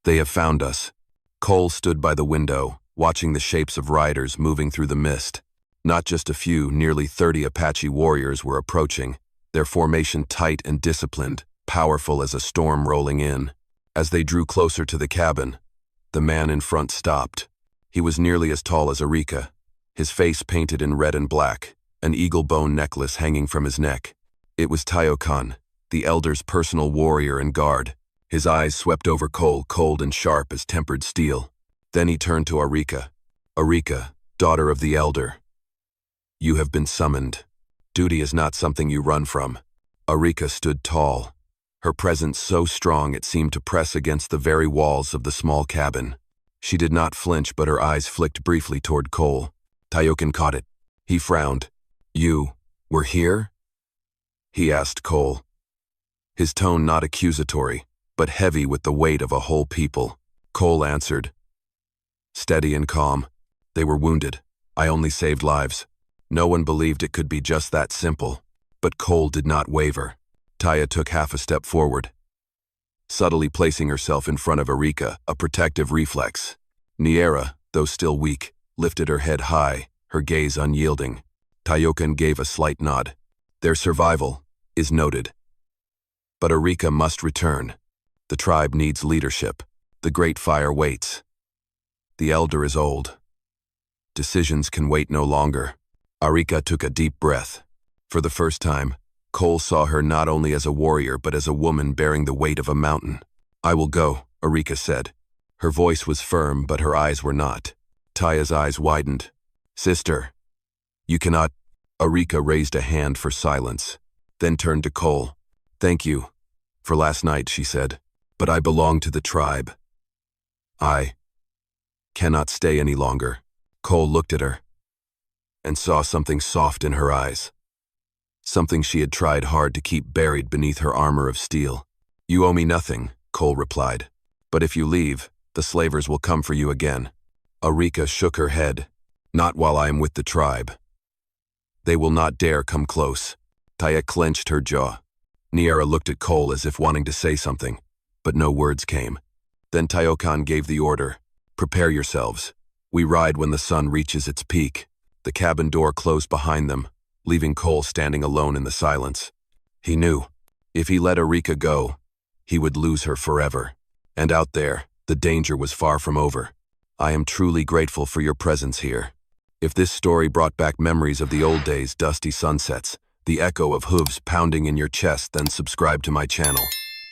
"They have found us." Cole stood by the window, watching the shapes of riders moving through the mist. Not just a few, nearly 30 Apache warriors were approaching, their formation tight and disciplined, powerful as a storm rolling in. As they drew closer to the cabin, the man in front stopped. He was nearly as tall as Arika, his face painted in red and black, an eagle bone necklace hanging from his neck. It was Tayokan, the elder's personal warrior and guard. His eyes swept over Cole, cold and sharp as tempered steel. Then he turned to Arika. "Arika, daughter of the elder. You have been summoned. Duty is not something you run from." Arika stood tall, her presence so strong it seemed to press against the very walls of the small cabin. She did not flinch, but her eyes flicked briefly toward Cole. Tayokan caught it. He frowned. "You were here?" he asked Cole. His tone not accusatory, but heavy with the weight of a whole people. Cole answered, steady and calm. "They were wounded. I only saved lives." No one believed it could be just that simple, but Cole did not waver. Taya took half a step forward, subtly placing herself in front of Arika, a protective reflex. Niera, though still weak, lifted her head high, her gaze unyielding. Tayokan gave a slight nod. "Their survival is noted. But Arika must return. The tribe needs leadership. The Great Fire waits. The elder is old. Decisions can wait no longer." Arika took a deep breath. For the first time, Cole saw her not only as a warrior but as a woman bearing the weight of a mountain. "I will go," Arika said. Her voice was firm, but her eyes were not. Taya's eyes widened. "Sister, you cannot—" Arika raised a hand for silence, then turned to Cole. "Thank you for last night," she said. "But I belong to the tribe. I cannot stay any longer." Cole looked at her and saw something soft in her eyes, something she had tried hard to keep buried beneath her armor of steel. "You owe me nothing," Cole replied. "But if you leave, the slavers will come for you again." Arika shook her head. "Not while I am with the tribe. They will not dare come close." Taya clenched her jaw. Niera looked at Cole as if wanting to say something, but no words came. Then Tayokan gave the order, "Prepare yourselves. We ride when the sun reaches its peak." The cabin door closed behind them, leaving Cole standing alone in the silence. He knew, if he let Arika go, he would lose her forever. And out there, the danger was far from over. "I am truly grateful for your presence here. If this story brought back memories of the old days, dusty sunsets, the echo of hooves pounding in your chest, then subscribe to my channel.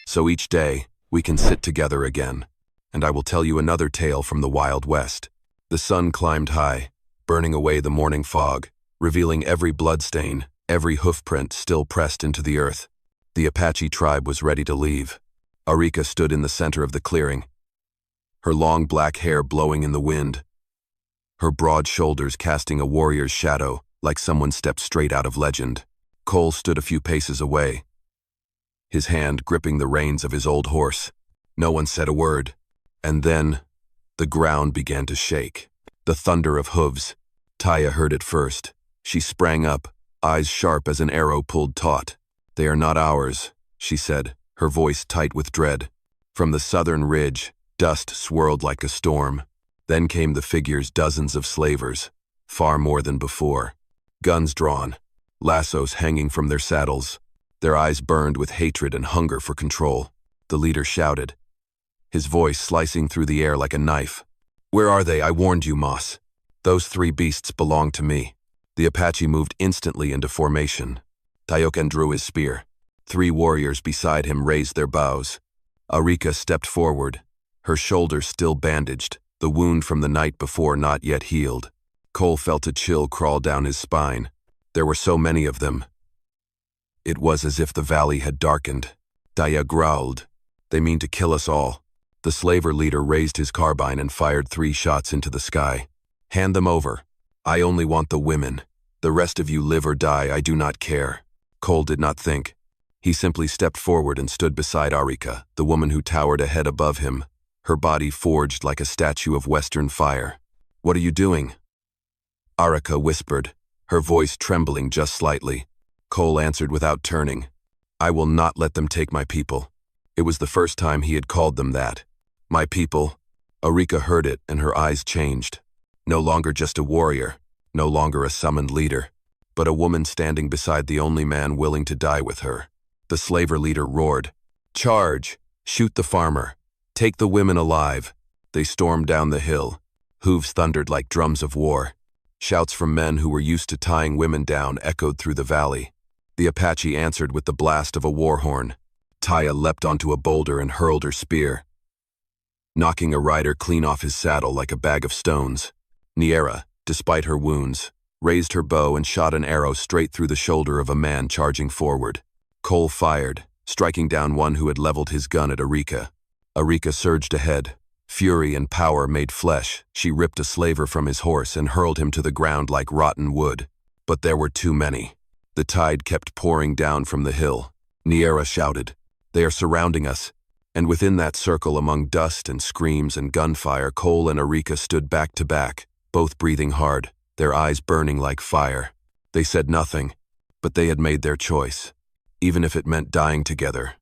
So each day, we can sit together again, and I will tell you another tale from the Wild West." The sun climbed high, burning away the morning fog, revealing every bloodstain, every hoofprint still pressed into the earth. The Apache tribe was ready to leave. Arika stood in the center of the clearing, her long black hair blowing in the wind, her broad shoulders casting a warrior's shadow like someone stepped straight out of legend. Cole stood a few paces away, his hand gripping the reins of his old horse. No one said a word. And then, the ground began to shake. The thunder of hooves. Taya heard it first. She sprang up, eyes sharp as an arrow pulled taut. "They are not ours," she said, her voice tight with dread. From the southern ridge, dust swirled like a storm. Then came the figures, dozens of slavers, far more than before. Guns drawn, lassos hanging from their saddles. Their eyes burned with hatred and hunger for control. The leader shouted, his voice slicing through the air like a knife. "Where are they? I warned you, Moss. Those 3 beasts belong to me." The Apache moved instantly into formation. Tayoken drew his spear. 3 warriors beside him raised their bows. Arika stepped forward, her shoulder still bandaged, the wound from the night before not yet healed. Cole felt a chill crawl down his spine. There were so many of them. It was as if the valley had darkened. Taya growled, "They mean to kill us all." The slaver leader raised his carbine and fired 3 shots into the sky. "Hand them over. I only want the women. The rest of you live or die, I do not care." Cole did not think. He simply stepped forward and stood beside Arika, the woman who towered a head above him, her body forged like a statue of western fire. "What are you doing?" Arika whispered, her voice trembling just slightly. Cole answered without turning, "I will not let them take my people." It was the first time he had called them that. "My people." Arika heard it and her eyes changed. No longer just a warrior, no longer a summoned leader, but a woman standing beside the only man willing to die with her. The slaver leader roared, "Charge! Shoot the farmer! Take the women alive!" They stormed down the hill. Hooves thundered like drums of war. Shouts from men who were used to tying women down echoed through the valley. The Apache answered with the blast of a war horn. Taya leapt onto a boulder and hurled her spear, knocking a rider clean off his saddle like a bag of stones. Niera, despite her wounds, raised her bow and shot an arrow straight through the shoulder of a man charging forward. Cole fired, striking down one who had leveled his gun at Arika. Arika surged ahead. Fury and power made flesh. She ripped a slaver from his horse and hurled him to the ground like rotten wood. But there were too many. The tide kept pouring down from the hill. Niera shouted, "They are surrounding us." And within that circle, among dust and screams and gunfire, Cole and Arika stood back to back, both breathing hard, their eyes burning like fire. They said nothing, but they had made their choice, even if it meant dying together.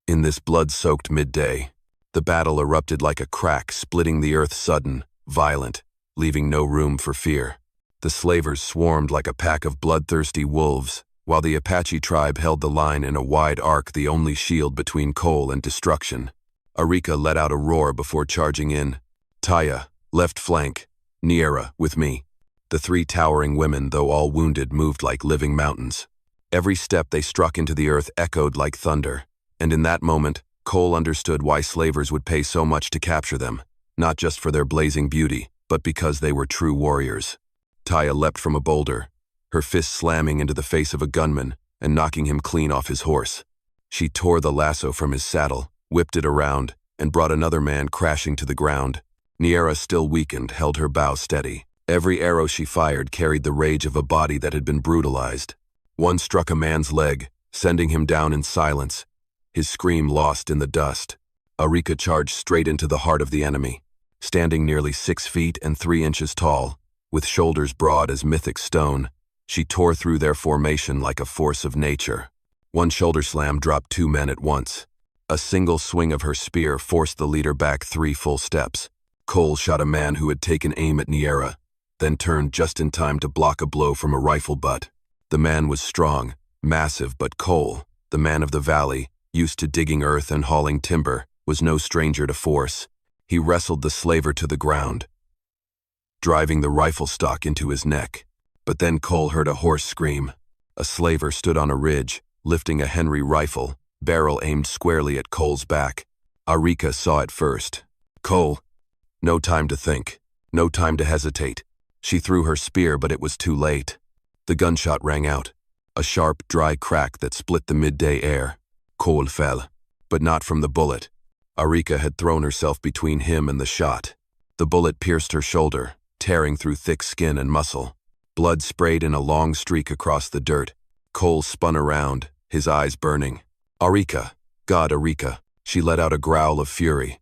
In this blood-soaked midday, the battle erupted like a crack, splitting the earth sudden, violent, leaving no room for fear. The slavers swarmed like a pack of bloodthirsty wolves, while the Apache tribe held the line in a wide arc, the only shield between Cole and destruction. Arika let out a roar before charging in. "Taya, left flank. Niera, with me." The 3 towering women, though all wounded, moved like living mountains. Every step they struck into the earth echoed like thunder. And in that moment, Cole understood why slavers would pay so much to capture them, not just for their blazing beauty, but because they were true warriors. Taya leapt from a boulder, her fist slamming into the face of a gunman and knocking him clean off his horse. She tore the lasso from his saddle, whipped it around, and brought another man crashing to the ground. Niera, still weakened, held her bow steady. Every arrow she fired carried the rage of a body that had been brutalized. One struck a man's leg, sending him down in silence, his scream lost in the dust. Arika charged straight into the heart of the enemy, standing nearly 6 feet and 3 inches tall, with shoulders broad as mythic stone. She tore through their formation like a force of nature. One shoulder slam dropped 2 men at once. A single swing of her spear forced the leader back 3 full steps. Cole shot a man who had taken aim at Niera, then turned just in time to block a blow from a rifle butt. The man was strong, massive, but Cole, the man of the valley, used to digging earth and hauling timber, was no stranger to force. He wrestled the slaver to the ground, driving the rifle stock into his neck. But then Cole heard a hoarse scream. A slaver stood on a ridge, lifting a Henry rifle, barrel aimed squarely at Cole's back. Arika saw it first. "Cole." No time to think, no time to hesitate. She threw her spear, but it was too late. The gunshot rang out, a sharp, dry crack that split the midday air. Cole fell, but not from the bullet. Arika had thrown herself between him and the shot. The bullet pierced her shoulder, tearing through thick skin and muscle. Blood sprayed in a long streak across the dirt. Cole spun around, his eyes burning. Arika, God Arika. She let out a growl of fury.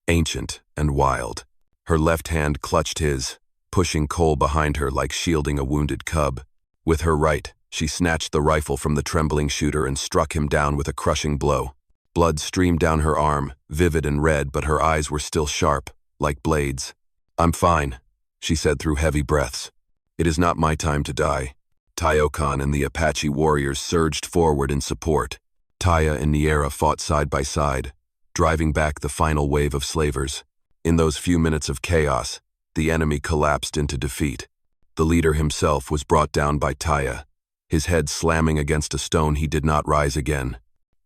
Ancient and wild. Her left hand clutched his, pushing Cole behind her like shielding a wounded cub. With her right, she snatched the rifle from the trembling shooter and struck him down with a crushing blow. Blood streamed down her arm, vivid and red, but her eyes were still sharp, like blades. "I'm fine," she said through heavy breaths. "It is not my time to die." Taiyokan and the Apache warriors surged forward in support. Taya and Niera fought side by side, driving back the final wave of slavers. In those few minutes of chaos, the enemy collapsed into defeat. The leader himself was brought down by Taya. His head slamming against a stone, he did not rise again.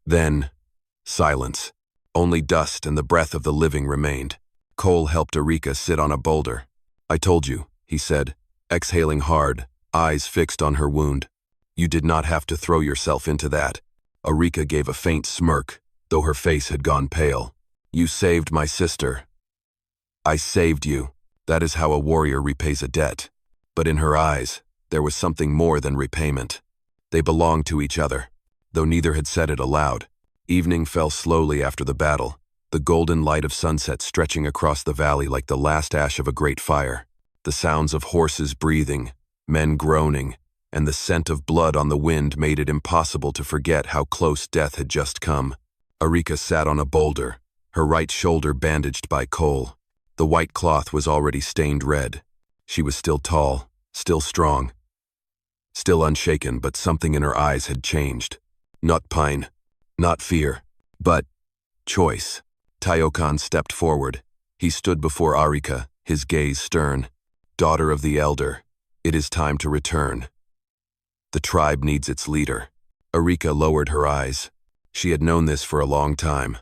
Then, silence. Only dust and the breath of the living remained. Cole helped Arika sit on a boulder. "I told you," he said, exhaling hard, eyes fixed on her wound. "You did not have to throw yourself into that." Arika gave a faint smirk, though her face had gone pale. "You saved my sister." "I saved you. That is how a warrior repays a debt." But in her eyes, there was something more than repayment. They belonged to each other, though neither had said it aloud. Evening fell slowly after the battle, the golden light of sunset stretching across the valley like the last ash of a great fire. The sounds of horses breathing, men groaning, and the scent of blood on the wind made it impossible to forget how close death had just come. Arika sat on a boulder, her right shoulder bandaged by Cole. The white cloth was already stained red. She was still tall, still strong, still unshaken, but something in her eyes had changed. Not pain, not fear, but choice. Taiyokan stepped forward. He stood before Arika, his gaze stern. "Daughter of the Elder, it is time to return. The tribe needs its leader." Arika lowered her eyes. She had known this for a long time.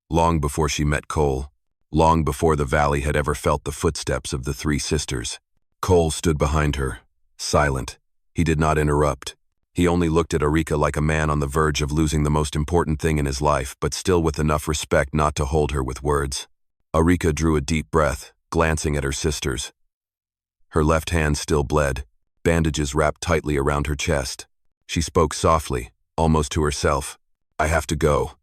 Long before she met Cole. Long before the valley had ever felt the footsteps of the three sisters. Cole stood behind her, silent. He did not interrupt. He only looked at Arika like a man on the verge of losing the most important thing in his life, but still with enough respect not to hold her with words. Arika drew a deep breath, glancing at her sisters. Her left hand still bled, bandages wrapped tightly around her chest. She spoke softly, almost to herself. "I have to go.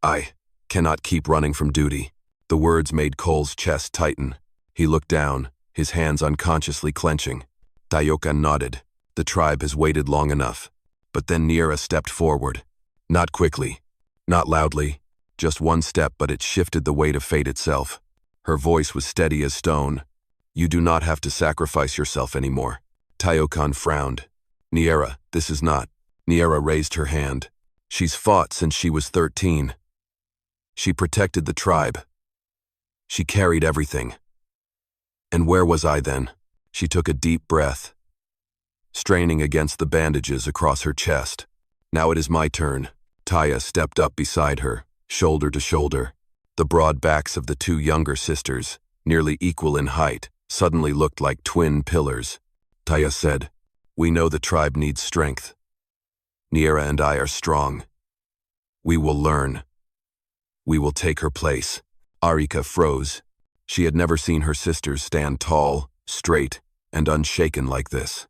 I cannot keep running from duty." The words made Cole's chest tighten. He looked down, his hands unconsciously clenching. Taiyokan nodded. The tribe has waited long enough. But then Niera stepped forward. Not quickly, not loudly, just one step, but it shifted the weight of fate itself. Her voice was steady as stone. "You do not have to sacrifice yourself anymore." Taiyokan frowned. "Niera, this is not." Niera raised her hand. "She's fought since she was 13. She protected the tribe. She carried everything. And where was I then?" She took a deep breath, straining against the bandages across her chest. "Now it is my turn." Taya stepped up beside her, shoulder to shoulder. The broad backs of the two younger sisters, nearly equal in height, suddenly looked like twin pillars. Taya said, "We know the tribe needs strength. Niera and I are strong. We will learn. We will take her place." Arika froze. She had never seen her sisters stand tall, straight, and unshaken like this.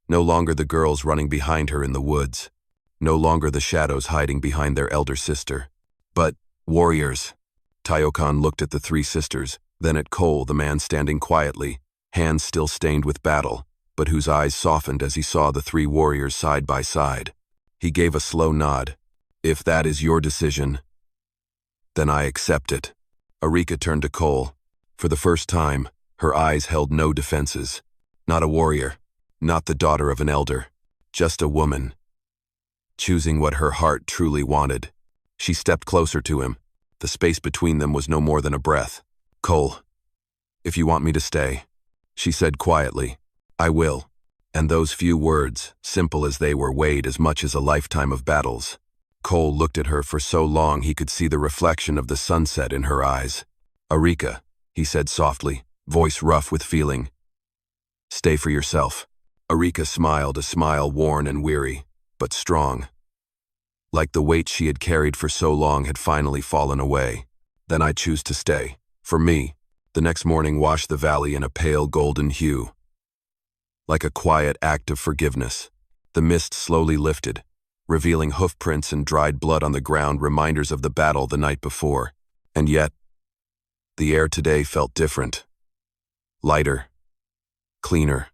No longer the girls running behind her in the woods. No longer the shadows hiding behind their elder sister. But warriors. Taiyokan looked at the three sisters, then at Cole, the man standing quietly, hands still stained with battle, but whose eyes softened as he saw the three warriors side by side. He gave a slow nod. "If that is your decision, then I accept it." Arika turned to Cole. For the first time, her eyes held no defenses. Not a warrior, not the daughter of an elder, just a woman, choosing what her heart truly wanted. She stepped closer to him. The space between them was no more than a breath. "Cole, if you want me to stay," she said quietly, "I will." And those few words, simple as they were, weighed as much as a lifetime of battles. Cole looked at her for so long he could see the reflection of the sunset in her eyes. "Arika," he said softly, voice rough with feeling. "Stay for yourself." Arika smiled, a smile worn and weary, but strong. Like the weight she had carried for so long had finally fallen away. "Then I choose to stay. For me." The next morning washed the valley in a pale golden hue. Like a quiet act of forgiveness, the mist slowly lifted. revealing hoofprints and dried blood on the ground, reminders of the battle the night before. And yet, the air today felt different. Lighter, cleaner,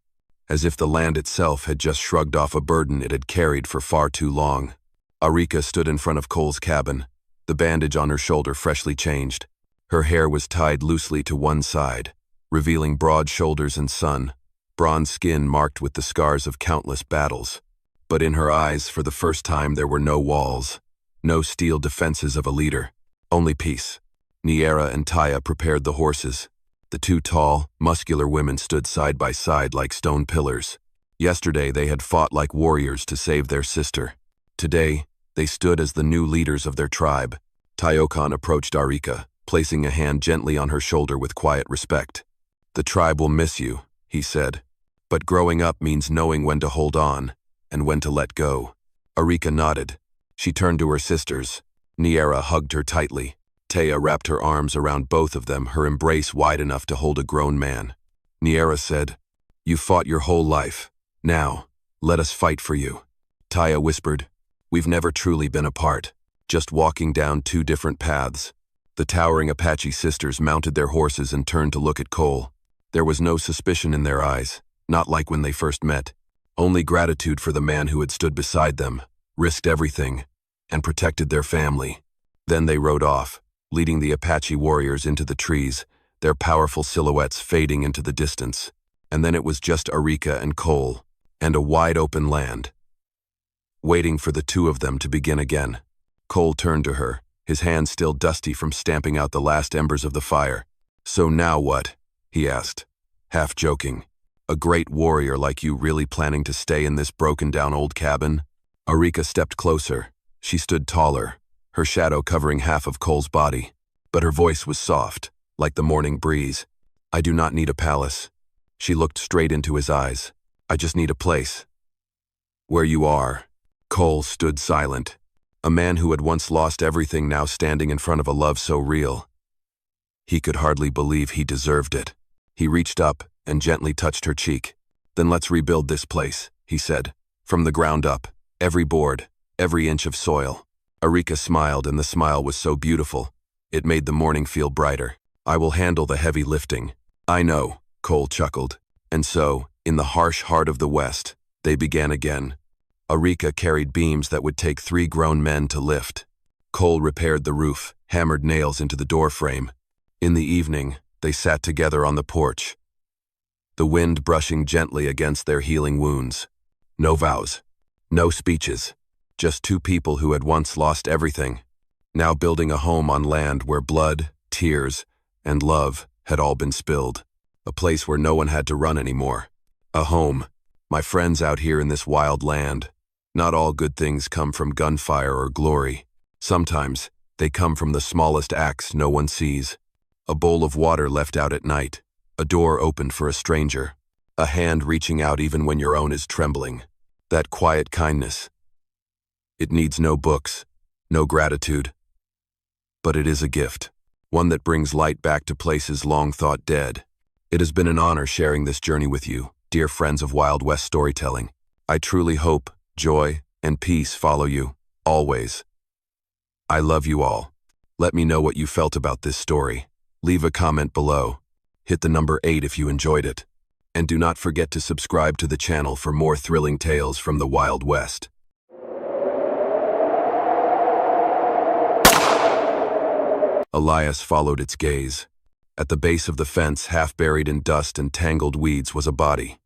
as if the land itself had just shrugged off a burden it had carried for far too long. Arika stood in front of Cole's cabin, the bandage on her shoulder freshly changed. Her hair was tied loosely to one side, revealing broad shoulders and sun, bronze skin marked with the scars of countless battles. But in her eyes, for the first time, there were no walls, no steel defenses of a leader, only peace. Niera and Taya prepared the horses. The two tall, muscular women stood side by side like stone pillars. Yesterday they had fought like warriors to save their sister. Today, they stood as the new leaders of their tribe. Tyokan approached Arika, placing a hand gently on her shoulder with quiet respect. "The tribe will miss you," he said. "But growing up means knowing when to hold on and when to let go." Arika nodded. She turned to her sisters. Niera hugged her tightly. Taya wrapped her arms around both of them, her embrace wide enough to hold a grown man. Niera said, "You fought your whole life. Now, let us fight for you." Taya whispered, "We've never truly been apart, just walking down two different paths." The towering Apache sisters mounted their horses and turned to look at Cole. There was no suspicion in their eyes, not like when they first met. Only gratitude for the man who had stood beside them, risked everything, and protected their family. Then they rode off, leading the Apache warriors into the trees, their powerful silhouettes fading into the distance. And then it was just Arika and Cole, and a wide-open land, waiting for the two of them to begin again. Cole turned to her, his hands still dusty from stamping out the last embers of the fire. "So now what?" he asked, half joking. "A great warrior like you really planning to stay in this broken-down old cabin?" Arika stepped closer. She stood taller, her shadow covering half of Cole's body, but her voice was soft, like the morning breeze. "I do not need a palace." She looked straight into his eyes. "I just need a place where you are." Cole stood silent. A man who had once lost everything now standing in front of a love so real. He could hardly believe he deserved it. He reached up and gently touched her cheek. "Then let's rebuild this place," he said. "From the ground up, every board, every inch of soil." Arika smiled, and the smile was so beautiful, it made the morning feel brighter. "I will handle the heavy lifting." "I know," Cole chuckled. And so, in the harsh heart of the West, they began again. Arika carried beams that would take 3 grown men to lift. Cole repaired the roof, hammered nails into the doorframe. In the evening, they sat together on the porch, the wind brushing gently against their healing wounds. No vows, no speeches, just two people who had once lost everything, now building a home on land where blood, tears, and love had all been spilled. A place where no one had to run anymore. A home. My friends out here in this wild land. Not all good things come from gunfire or glory. Sometimes, they come from the smallest acts no one sees. A bowl of water left out at night. A door opened for a stranger. A hand reaching out even when your own is trembling. That quiet kindness. It needs no books, no gratitude. But it is a gift. One that brings light back to places long thought dead. It has been an honor sharing this journey with you, dear friends of Wild West storytelling. I truly hope joy and peace follow you, always. I love you all. Let me know what you felt about this story. Leave a comment below. Hit the number 8 if you enjoyed it. And do not forget to subscribe to the channel for more thrilling tales from the Wild West. Elias followed its gaze. At the base of the fence, half buried in dust and tangled weeds, was a body.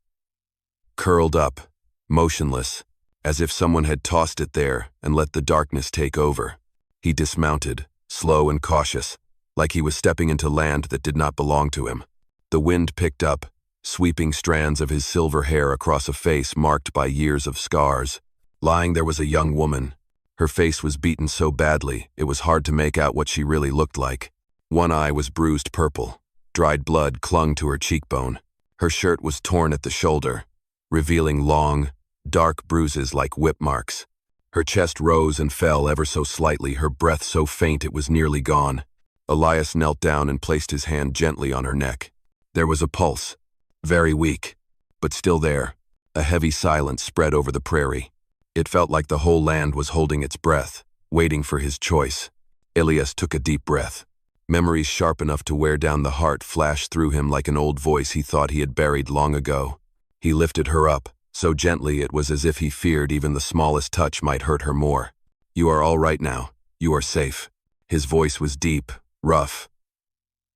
Curled up, motionless, as if someone had tossed it there and let the darkness take over. He dismounted, slow and cautious, like he was stepping into land that did not belong to him. The wind picked up, sweeping strands of his silver hair across a face marked by years of scars. Lying there was a young woman. Her face was beaten so badly, it was hard to make out what she really looked like. One eye was bruised purple. Dried blood clung to her cheekbone. Her shirt was torn at the shoulder, revealing long, dark bruises like whip marks. Her chest rose and fell ever so slightly, her breath so faint it was nearly gone. Elias knelt down and placed his hand gently on her neck. There was a pulse, very weak, but still there. A heavy silence spread over the prairie. It felt like the whole land was holding its breath, waiting for his choice. Elias took a deep breath. Memories sharp enough to wear down the heart flashed through him like an old voice he thought he had buried long ago. He lifted her up, so gently it was as if he feared even the smallest touch might hurt her more. "You are all right now. You are safe." His voice was deep, rough,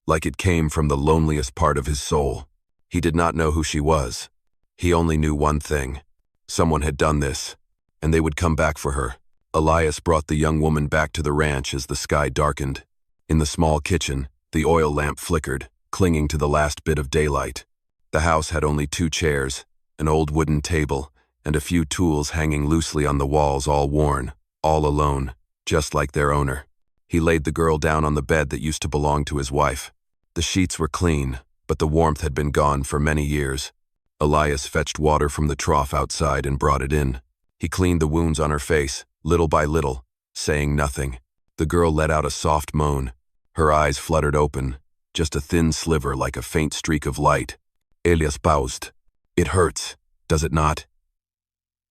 like it came from the loneliest part of his soul. He did not know who she was. He only knew one thing. Someone had done this, and they would come back for her. Elias brought the young woman back to the ranch as the sky darkened. In the small kitchen, the oil lamp flickered, clinging to the last bit of daylight. The house had only 2 chairs, an old wooden table, and a few tools hanging loosely on the walls, all worn, all alone, just like their owner. He laid the girl down on the bed that used to belong to his wife. The sheets were clean, but the warmth had been gone for many years. Elias fetched water from the trough outside and brought it in. He cleaned the wounds on her face, little by little, saying nothing. The girl let out a soft moan. Her eyes fluttered open, just a thin sliver like a faint streak of light. Elias paused. "It hurts, does it not?"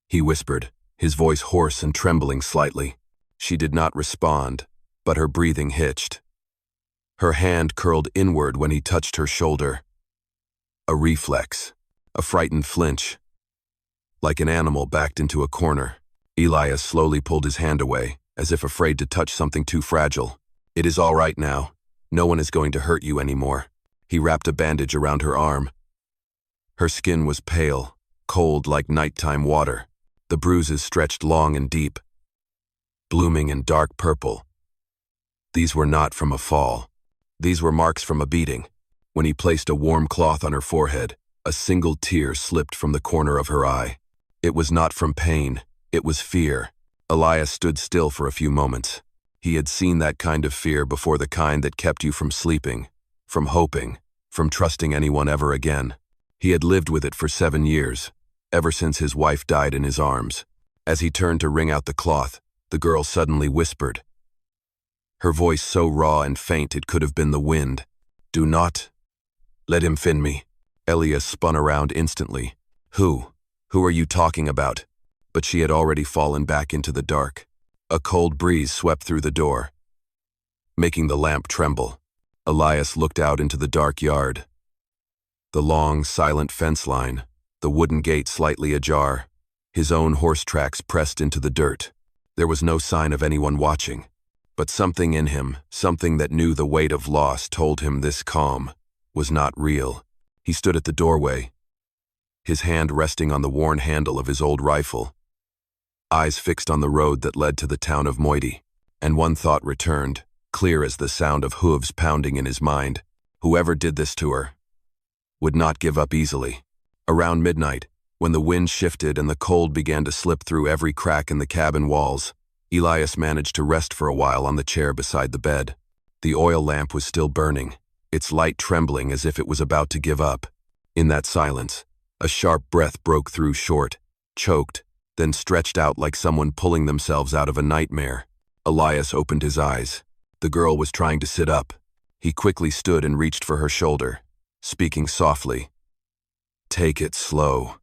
he whispered, his voice hoarse and trembling slightly. She did not respond, but her breathing hitched. Her hand curled inward when he touched her shoulder. A reflex, a frightened flinch. Like an animal backed into a corner, Elias slowly pulled his hand away, as if afraid to touch something too fragile. "It is all right now. No one is going to hurt you anymore." He wrapped a bandage around her arm. Her skin was pale, cold like nighttime water. The bruises stretched long and deep, blooming in dark purple. These were not from a fall. These were marks from a beating. When he placed a warm cloth on her forehead, a single tear slipped from the corner of her eye. It was not from pain, it was fear. Elias stood still for a few moments. He had seen that kind of fear before, the kind that kept you from sleeping, from hoping, from trusting anyone ever again. He had lived with it for 7 years, ever since his wife died in his arms. As he turned to wring out the cloth, the girl suddenly whispered, her voice so raw and faint it could have been the wind, "Do not let him fin me." Elias spun around instantly. Who are you talking about?" But she had already fallen back into the dark. A cold breeze swept through the door, making the lamp tremble. Elias looked out into the dark yard. The long, silent fence line, the wooden gate slightly ajar, his own horse tracks pressed into the dirt. There was no sign of anyone watching. But something in him, something that knew the weight of loss, told him this calm was not real. He stood at the doorway, his hand resting on the worn handle of his old rifle, eyes fixed on the road that led to the town of Moiti. And one thought returned, clear as the sound of hooves pounding in his mind. Whoever did this to her would not give up easily. Around midnight, when the wind shifted and the cold began to slip through every crack in the cabin walls, Elias managed to rest for a while on the chair beside the bed. The oil lamp was still burning, its light trembling as if it was about to give up. In that silence, a sharp breath broke through, short, choked, then stretched out like someone pulling themselves out of a nightmare. Elias opened his eyes. The girl was trying to sit up. He quickly stood and reached for her shoulder, speaking softly. "Take it slow.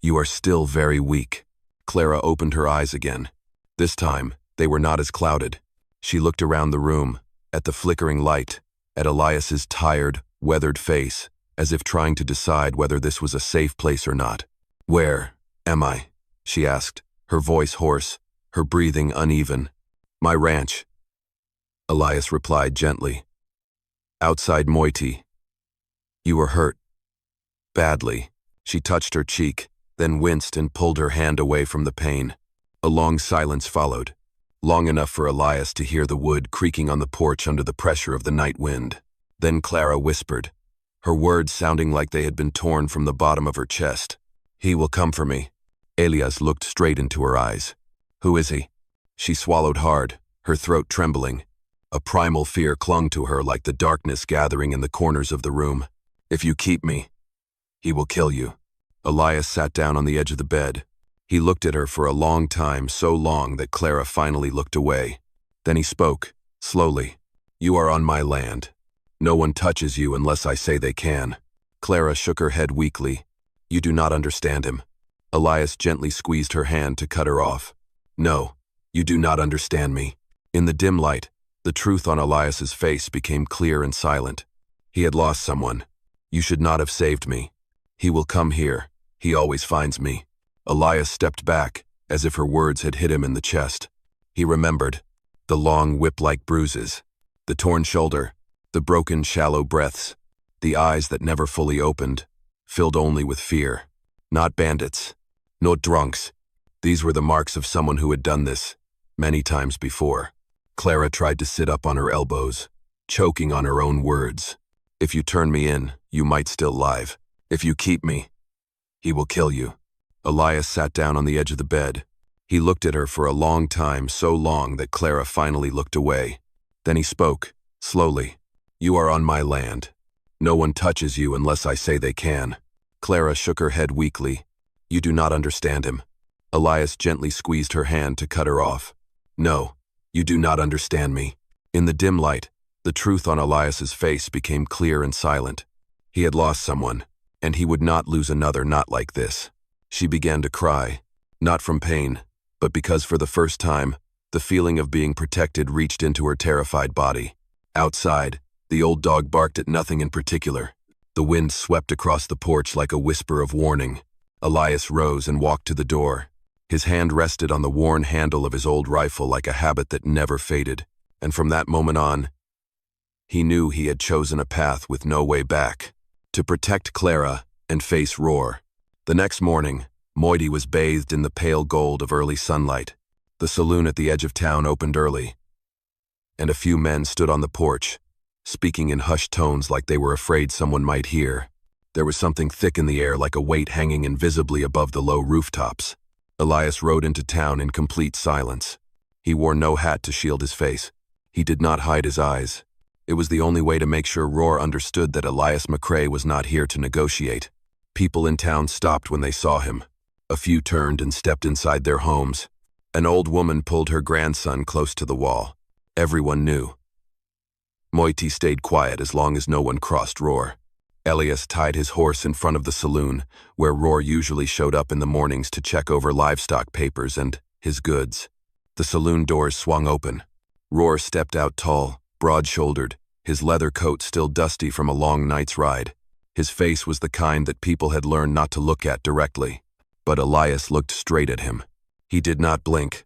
You are still very weak." Clara opened her eyes again. This time, they were not as clouded. She looked around the room, at the flickering light, at Elias's tired, weathered face, as if trying to decide whether this was a safe place or not. "Where am I?" she asked, her voice hoarse, her breathing uneven. "My ranch," Elias replied gently. "Outside Moiti." "You were hurt." "Badly." She touched her cheek, then winced and pulled her hand away from the pain. A long silence followed, long enough for Elias to hear the wood creaking on the porch under the pressure of the night wind. Then Clara whispered, her words sounding like they had been torn from the bottom of her chest. "He will come for me." Elias looked straight into her eyes. "Who is he?" She swallowed hard, her throat trembling. A primal fear clung to her like the darkness gathering in the corners of the room. "If you keep me, he will kill you." Elias sat down on the edge of the bed. He looked at her for a long time, so long that Clara finally looked away. Then he spoke, slowly. "You are on my land. No one touches you unless I say they can." Clara shook her head weakly. "You do not understand him." Elias gently squeezed her hand to cut her off. No, you do not understand me. In the dim light, the truth on Elias's face became clear and silent. He had lost someone. You should not have saved me. He will come here. He always finds me. Elias stepped back, as if her words had hit him in the chest. He remembered. The long whip-like bruises. The torn shoulder. The broken, shallow breaths. The eyes that never fully opened, filled only with fear. Not bandits. Not drunks. These were the marks of someone who had done this, many times before. Clara tried to sit up on her elbows, choking on her own words. If you turn me in, you might still live. If you keep me, he will kill you. Elias sat down on the edge of the bed. He looked at her for a long time, so long that Clara finally looked away. Then he spoke, slowly. You are on my land. No one touches you unless I say they can. Clara shook her head weakly. You do not understand him. Elias gently squeezed her hand to cut her off. No, you do not understand me. In the dim light, the truth on Elias's face became clear and silent. He had lost someone, and he would not lose another not like this. She began to cry, not from pain, but because for the first time, the feeling of being protected reached into her terrified body. Outside, the old dog barked at nothing in particular. The wind swept across the porch like a whisper of warning. Elias rose and walked to the door. His hand rested on the worn handle of his old rifle like a habit that never faded, and from that moment on, he knew he had chosen a path with no way back. To protect Clara and face Roar. The next morning, Moiti was bathed in the pale gold of early sunlight. The saloon at the edge of town opened early, and a few men stood on the porch, speaking in hushed tones like they were afraid someone might hear. There was something thick in the air like a weight hanging invisibly above the low rooftops. Elias rode into town in complete silence. He wore no hat to shield his face. He did not hide his eyes. It was the only way to make sure Roar understood that Elias McCrae was not here to negotiate. People in town stopped when they saw him. A few turned and stepped inside their homes. An old woman pulled her grandson close to the wall. Everyone knew. Moiti stayed quiet as long as no one crossed Roar. Elias tied his horse in front of the saloon, where Roar usually showed up in the mornings to check over livestock papers and his goods. The saloon doors swung open. Roar stepped out tall, broad-shouldered, his leather coat still dusty from a long night's ride. His face was the kind that people had learned not to look at directly. But Elias looked straight at him. He did not blink.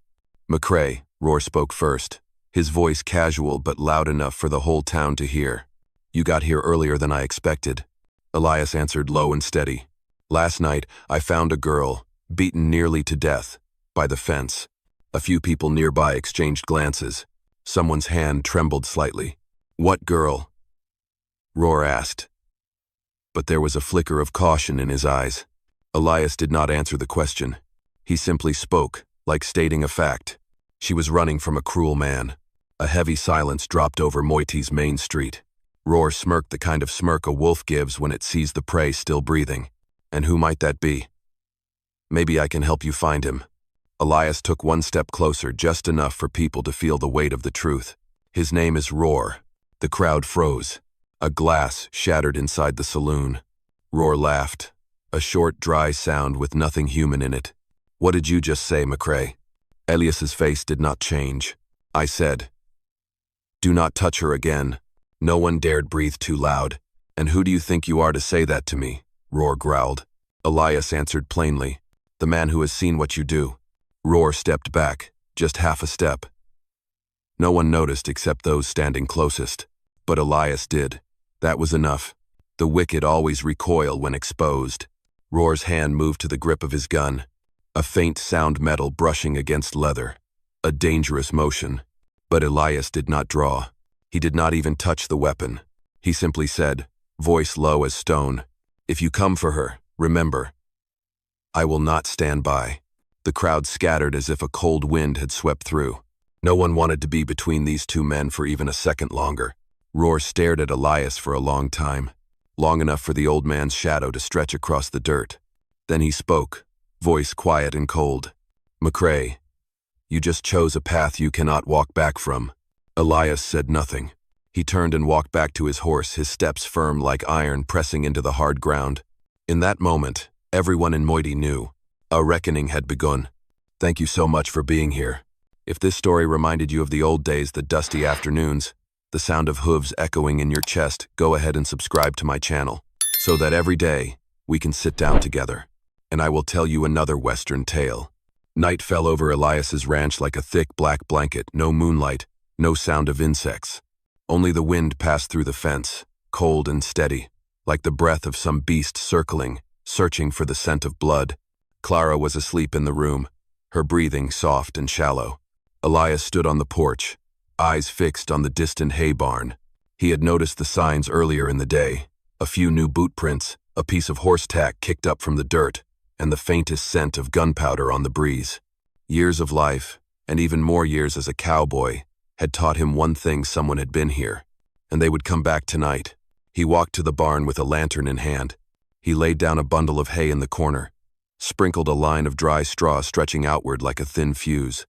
McCrae, Roar spoke first, his voice casual but loud enough for the whole town to hear. You got here earlier than I expected. Elias answered low and steady. Last night, I found a girl, beaten nearly to death, by the fence. A few people nearby exchanged glances. Someone's hand trembled slightly. What girl? Roar asked. But there was a flicker of caution in his eyes. Elias did not answer the question. He simply spoke, like stating a fact. She was running from a cruel man. A heavy silence dropped over Moiti's main street. Roar smirked the kind of smirk a wolf gives when it sees the prey still breathing. And who might that be? Maybe I can help you find him. Elias took one step closer, just enough for people to feel the weight of the truth. His name is Roar. The crowd froze. A glass shattered inside the saloon. Roar laughed. A short, dry sound with nothing human in it. What did you just say, McCrae? Elias's face did not change. I said, do not touch her again. No one dared breathe too loud. And who do you think you are to say that to me? Roar growled. Elias answered plainly, the man who has seen what you do. Roar stepped back, just half a step. No one noticed except those standing closest. But Elias did. That was enough. The wicked always recoil when exposed. Roar's hand moved to the grip of his gun. A faint sound metal brushing against leather. A dangerous motion. But Elias did not draw. He did not even touch the weapon. He simply said, voice low as stone, if you come for her, remember, I will not stand by. The crowd scattered as if a cold wind had swept through. No one wanted to be between these two men for even a second longer. Roar stared at Elias for a long time, long enough for the old man's shadow to stretch across the dirt. Then he spoke, voice quiet and cold. McCrae, you just chose a path you cannot walk back from. Elias said nothing. He turned and walked back to his horse, his steps firm like iron pressing into the hard ground. In that moment, everyone in Moiti knew. A reckoning had begun. Thank you so much for being here. If this story reminded you of the old days, the dusty afternoons, the sound of hooves echoing in your chest, go ahead and subscribe to my channel, so that every day we can sit down together, and I will tell you another Western tale. Night fell over Elias's ranch like a thick black blanket, no moonlight, no sound of insects. Only the wind passed through the fence, cold and steady, like the breath of some beast circling, searching for the scent of blood. Clara was asleep in the room, her breathing soft and shallow. Elias stood on the porch, eyes fixed on the distant hay barn. He had noticed the signs earlier in the day, a few new boot prints, a piece of horse tack kicked up from the dirt, and the faintest scent of gunpowder on the breeze. Years of life, and even more years as a cowboy, had taught him one thing: someone had been here, and they would come back tonight. He walked to the barn with a lantern in hand. He laid down a bundle of hay in the corner, sprinkled a line of dry straw stretching outward like a thin fuse.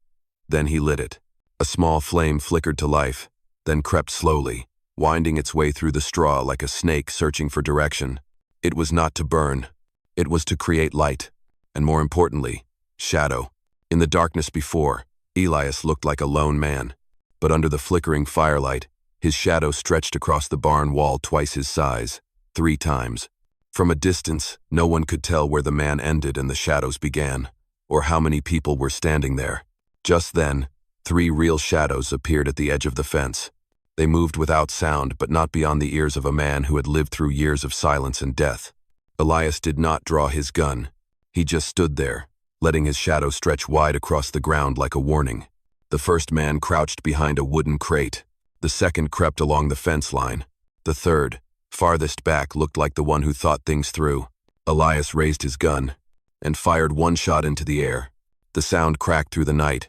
Then he lit it. A small flame flickered to life, then crept slowly, winding its way through the straw like a snake searching for direction. It was not to burn. It was to create light, and more importantly, shadow. In the darkness before, Elias looked like a lone man, but under the flickering firelight, his shadow stretched across the barn wall twice his size, 3 times. From a distance, no one could tell where the man ended and the shadows began, or how many people were standing there. Just then, 3 real shadows appeared at the edge of the fence. They moved without sound, but not beyond the ears of a man who had lived through years of silence and death. Elias did not draw his gun. He just stood there, letting his shadow stretch wide across the ground like a warning. The first man crouched behind a wooden crate. The second crept along the fence line. The third, farthest back, looked like the one who thought things through. Elias raised his gun and fired one shot into the air. The sound cracked through the night,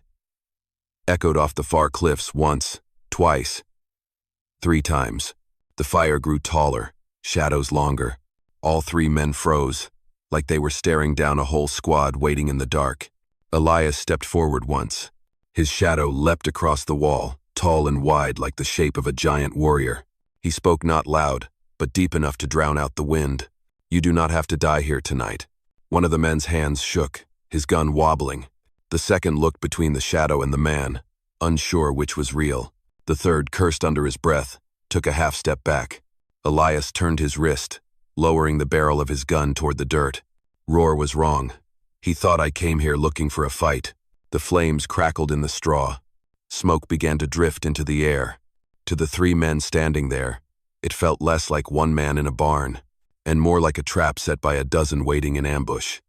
echoed off the far cliffs once, twice, 3 times. The fire grew taller, shadows longer. All 3 men froze, like they were staring down a whole squad waiting in the dark. Elias stepped forward once. His shadow leapt across the wall, tall and wide like the shape of a giant warrior. He spoke not loud, but deep enough to drown out the wind. "You do not have to die here tonight." One of the men's hands shook, his gun wobbling. The second looked between the shadow and the man, unsure which was real. The third cursed under his breath, took a half step back. Elias turned his wrist, lowering the barrel of his gun toward the dirt. Roar was wrong. He thought, "I came here looking for a fight." The flames crackled in the straw. Smoke began to drift into the air. To the 3 men standing there, it felt less like one man in a barn, and more like a trap set by a dozen waiting in ambush.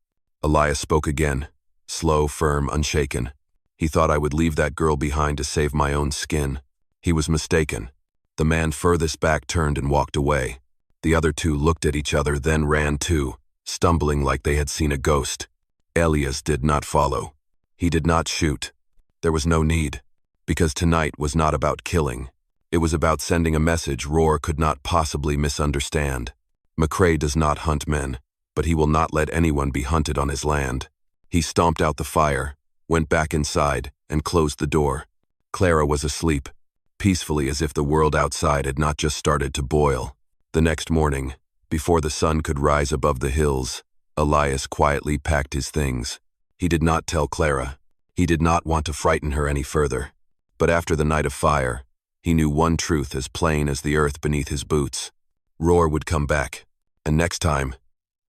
Elias spoke again, slow, firm, unshaken. "He thought I would leave that girl behind to save my own skin. He was mistaken." The man furthest back turned and walked away. The other 2 looked at each other, then ran too, stumbling like they had seen a ghost. Elias did not follow. He did not shoot. There was no need, because tonight was not about killing. It was about sending a message Roar could not possibly misunderstand. McCrae does not hunt men, but he will not let anyone be hunted on his land. He stomped out the fire, went back inside, and closed the door. Clara was asleep, peacefully as if the world outside had not just started to boil. The next morning, before the sun could rise above the hills, Elias quietly packed his things. He did not tell Clara. He did not want to frighten her any further. But after the night of fire, he knew one truth as plain as the earth beneath his boots. Roar would come back, and next time,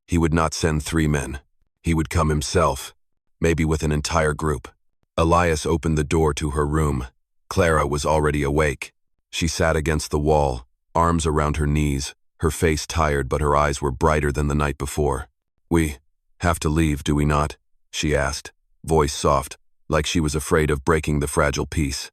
he would not send 3 men. He would come himself, maybe with an entire group. Elias opened the door to her room. Clara was already awake. She sat against the wall, arms around her knees, her face tired, but her eyes were brighter than the night before. "We have to leave, do we not?" she asked, voice soft, like she was afraid of breaking the fragile peace.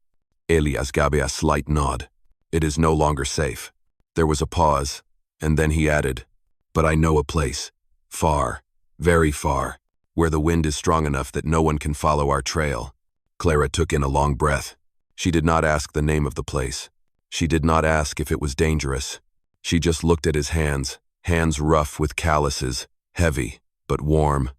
Elias gave a slight nod. "It is no longer safe." There was a pause, and then he added, "But I know a place, far, very far, where the wind is strong enough that no one can follow our trail." Clara took in a long breath. She did not ask the name of the place. She did not ask if it was dangerous. She just looked at his hands, hands rough with calluses, heavy, but warm.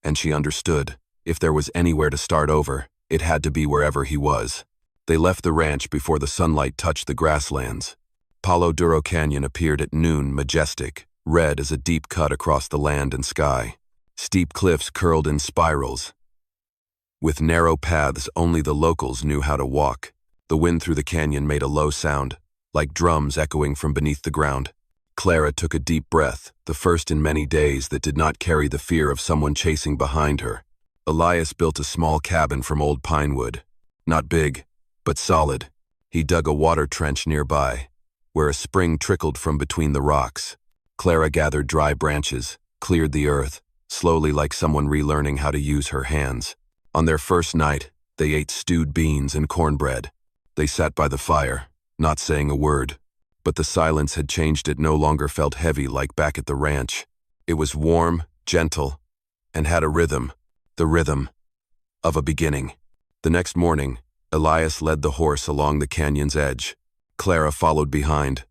And she understood, if there was anywhere to start over, it had to be wherever he was. They left the ranch before the sunlight touched the grasslands. Palo Duro Canyon appeared at noon, majestic, red as a deep cut across the land and sky. Steep cliffs curled in spirals. With narrow paths only the locals knew how to walk. The wind through the canyon made a low sound, like drums echoing from beneath the ground. Clara took a deep breath, the first in many days that did not carry the fear of someone chasing behind her. Elias built a small cabin from old pine wood. Not big, but solid. He dug a water trench nearby, where a spring trickled from between the rocks. Clara gathered dry branches, cleared the earth, slowly like someone relearning how to use her hands. On their first night, they ate stewed beans and cornbread. They sat by the fire, not saying a word. But the silence had changed. It no longer felt heavy like back at the ranch. It was warm, gentle, and had a rhythm. The rhythm of a beginning. The next morning, Elias led the horse along the canyon's edge. Clara followed behind,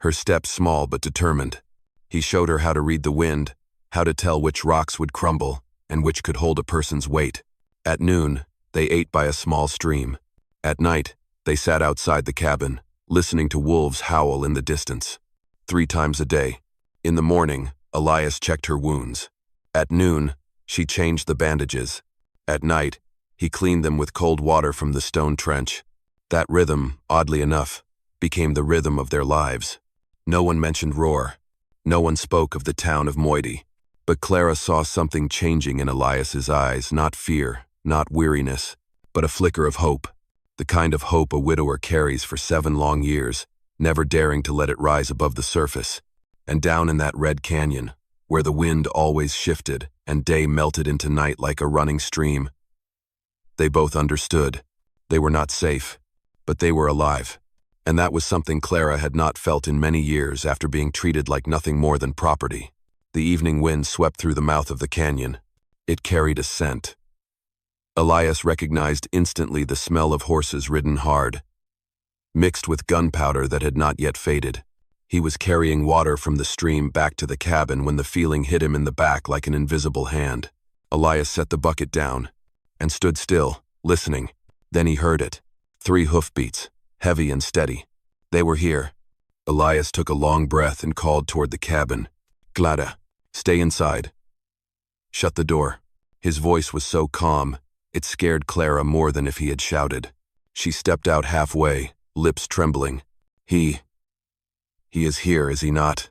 her steps small but determined. He showed her how to read the wind, how to tell which rocks would crumble and which could hold a person's weight. At noon, they ate by a small stream. At night, they sat outside the cabin, listening to wolves howl in the distance. 3 times a day. In the morning, Elias checked her wounds. At noon, she changed the bandages. At night, he cleaned them with cold water from the stone trench. That rhythm, oddly enough, became the rhythm of their lives. No one mentioned Roar. No one spoke of the town of Moiety. But Clara saw something changing in Elias's eyes, not fear, not weariness, but a flicker of hope. The kind of hope a widower carries for 7 long years, never daring to let it rise above the surface. And down in that red canyon, where the wind always shifted and day melted into night like a running stream, they both understood. They were not safe, but they were alive. And that was something Clara had not felt in many years after being treated like nothing more than property. The evening wind swept through the mouth of the canyon. It carried a scent. Elias recognized instantly the smell of horses ridden hard, mixed with gunpowder that had not yet faded. He was carrying water from the stream back to the cabin when the feeling hit him in the back like an invisible hand. Elias set the bucket down and stood still, listening. Then he heard it. 3 hoofbeats, heavy and steady. They were here. Elias took a long breath and called toward the cabin. "Glada, stay inside. Shut the door." His voice was so calm, it scared Clara more than if he had shouted. She stepped out halfway, lips trembling. He is here, is he not?"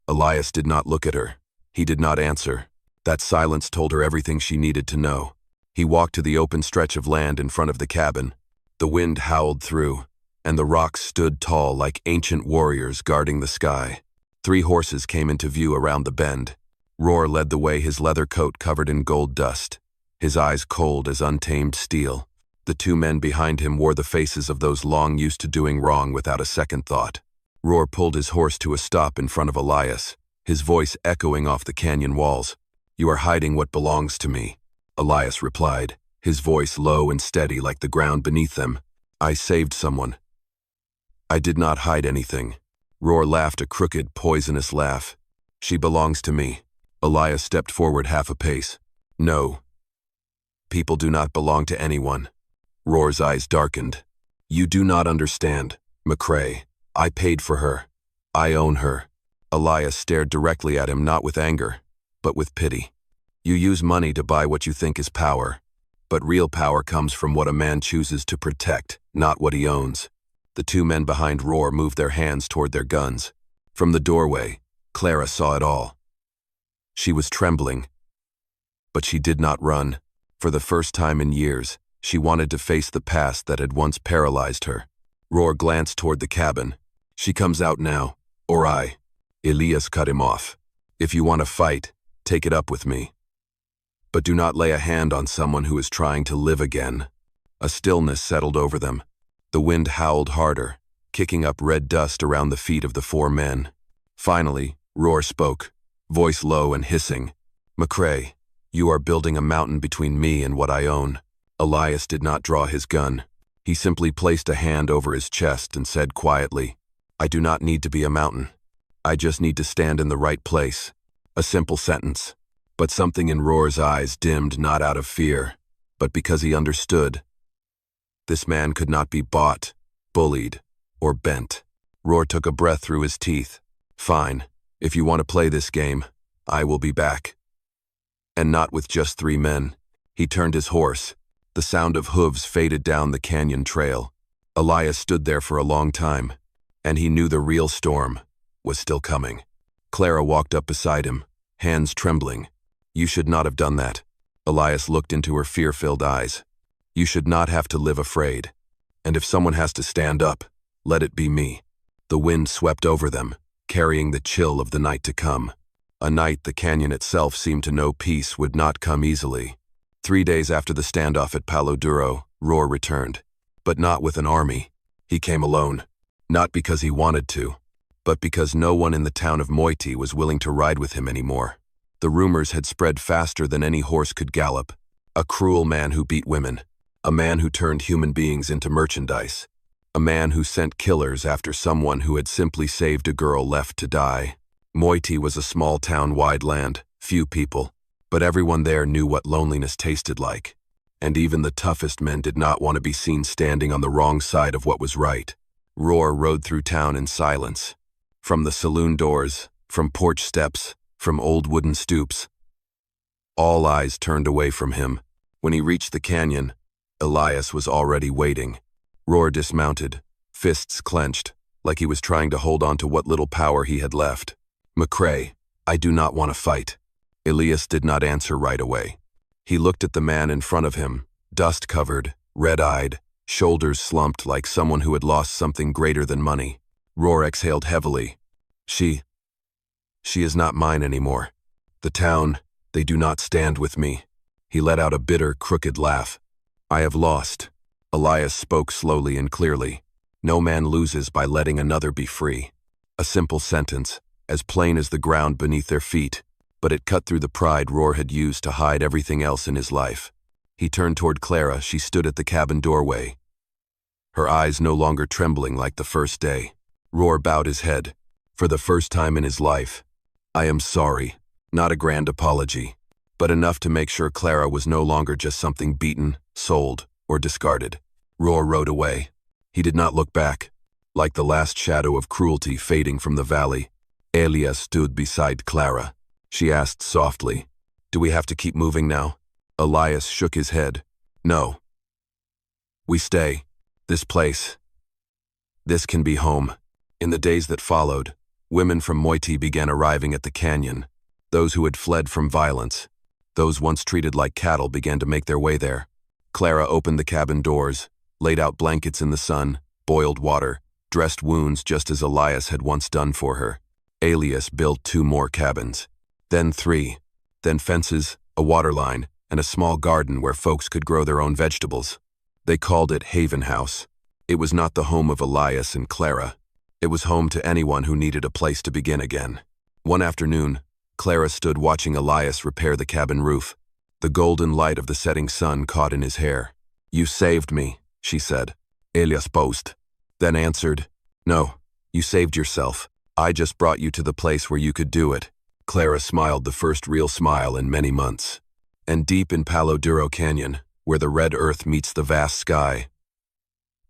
Elias did not look at her. He did not answer. That silence told her everything she needed to know. He walked to the open stretch of land in front of the cabin. The wind howled through, and the rocks stood tall like ancient warriors guarding the sky. 3 horses came into view around the bend. Roar led the way, his leather coat covered in gold dust, his eyes cold as untamed steel. The 2 men behind him wore the faces of those long used to doing wrong without a second thought. Roar pulled his horse to a stop in front of Elias, his voice echoing off the canyon walls. "You are hiding what belongs to me," Elias replied, his voice low and steady like the ground beneath them. "I saved someone." "I did not hide anything." Roar laughed a crooked, poisonous laugh. "She belongs to me." Elias stepped forward half a pace. "No. People do not belong to anyone." Roar's eyes darkened. "You do not understand, McCrae. I paid for her. I own her." Elias stared directly at him, not with anger, but with pity. "You use money to buy what you think is power, but real power comes from what a man chooses to protect, not what he owns." The 2 men behind Roar moved their hands toward their guns. From the doorway, Clara saw it all. She was trembling, but she did not run. For the first time in years, she wanted to face the past that had once paralyzed her. Roar glanced toward the cabin. "She comes out now, or I." Elias cut him off. "If you want to fight, take it up with me. But do not lay a hand on someone who is trying to live again." A stillness settled over them. The wind howled harder, kicking up red dust around the feet of the 4 men. Finally, Roar spoke, voice low and hissing. "McCrae, you are building a mountain between me and what I own." Elias did not draw his gun. He simply placed a hand over his chest and said quietly, "I do not need to be a mountain. I just need to stand in the right place." A simple sentence. But something in Roar's eyes dimmed, not out of fear, but because he understood. This man could not be bought, bullied, or bent. Roar took a breath through his teeth. "Fine. If you want to play this game, I will be back." And not with just 3 men. He turned his horse. The sound of hooves faded down the canyon trail. Elias stood there for a long time, and he knew the real storm was still coming. Clara walked up beside him, hands trembling. "You should not have done that." Elias looked into her fear-filled eyes. "You should not have to live afraid. And if someone has to stand up, let it be me." The wind swept over them, carrying the chill of the night to come. A night the canyon itself seemed to know peace would not come easily. 3 days after the standoff at Palo Duro, Roar returned. But not with an army. He came alone. Not because he wanted to, but because no one in the town of Moiti was willing to ride with him anymore. The rumors had spread faster than any horse could gallop. A cruel man who beat women. A man who turned human beings into merchandise. A man who sent killers after someone who had simply saved a girl left to die. Moiti was a small town-wide land, few people, but everyone there knew what loneliness tasted like. And even the toughest men did not want to be seen standing on the wrong side of what was right. Roar rode through town in silence. From the saloon doors, from porch steps, from old wooden stoops. All eyes turned away from him. When he reached the canyon, Elias was already waiting. Roar dismounted, fists clenched, like he was trying to hold on to what little power he had left. "McCrae, I do not want to fight." Elias did not answer right away. He looked at the man in front of him, dust-covered, red-eyed, shoulders slumped like someone who had lost something greater than money. Roar exhaled heavily. She is not mine anymore. The town, they do not stand with me." He let out a bitter, crooked laugh. "I have lost." Elias spoke slowly and clearly. "No man loses by letting another be free." A simple sentence, as plain as the ground beneath their feet, but it cut through the pride Roar had used to hide everything else in his life. He turned toward Clara. She stood at the cabin doorway, her eyes no longer trembling like the first day. Roar bowed his head. For the first time in his life, "I am sorry." Not a grand apology, but enough to make sure Clara was no longer just something beaten, sold, or discarded. Roar rode away. He did not look back. Like the last shadow of cruelty fading from the valley, Elias stood beside Clara. She asked softly, "Do we have to keep moving now?" Elias shook his head. "No. We stay. This place. This can be home." In the days that followed, women from Moiti began arriving at the canyon. Those who had fled from violence, those once treated like cattle, began to make their way there. Clara opened the cabin doors, laid out blankets in the sun, boiled water, dressed wounds just as Elias had once done for her. Elias built 2 more cabins, then 3, then fences, a water line, and a small garden where folks could grow their own vegetables. They called it Haven House. It was not the home of Elias and Clara. It was home to anyone who needed a place to begin again. One afternoon, Clara stood watching Elias repair the cabin roof. The golden light of the setting sun caught in his hair. "You saved me," she said. Elias paused, then answered, "No, you saved yourself. I just brought you to the place where you could do it." Clara smiled, the first real smile in many months. And deep in Palo Duro Canyon, where the red earth meets the vast sky,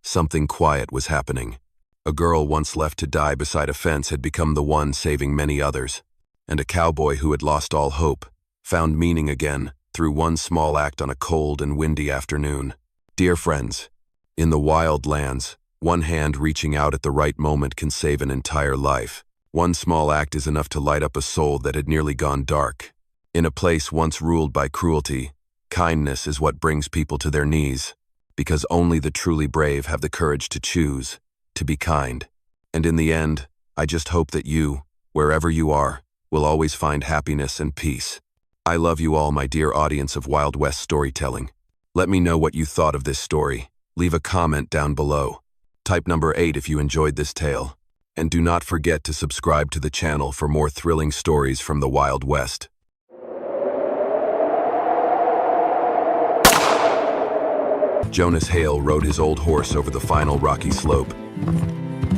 something quiet was happening. A girl once left to die beside a fence had become the one saving many others. And a cowboy who had lost all hope found meaning again through one small act on a cold and windy afternoon. Dear friends, in the wild lands, one hand reaching out at the right moment can save an entire life. One small act is enough to light up a soul that had nearly gone dark. In a place once ruled by cruelty, kindness is what brings people to their knees, because only the truly brave have the courage to choose, to be kind. And in the end, I just hope that you, wherever you are, will always find happiness and peace. I love you all, my dear audience of Wild West storytelling. Let me know what you thought of this story. Leave a comment down below. Type number 8 if you enjoyed this tale. And do not forget to subscribe to the channel for more thrilling stories from the Wild West. Jonas Hale rode his old horse over the final rocky slope,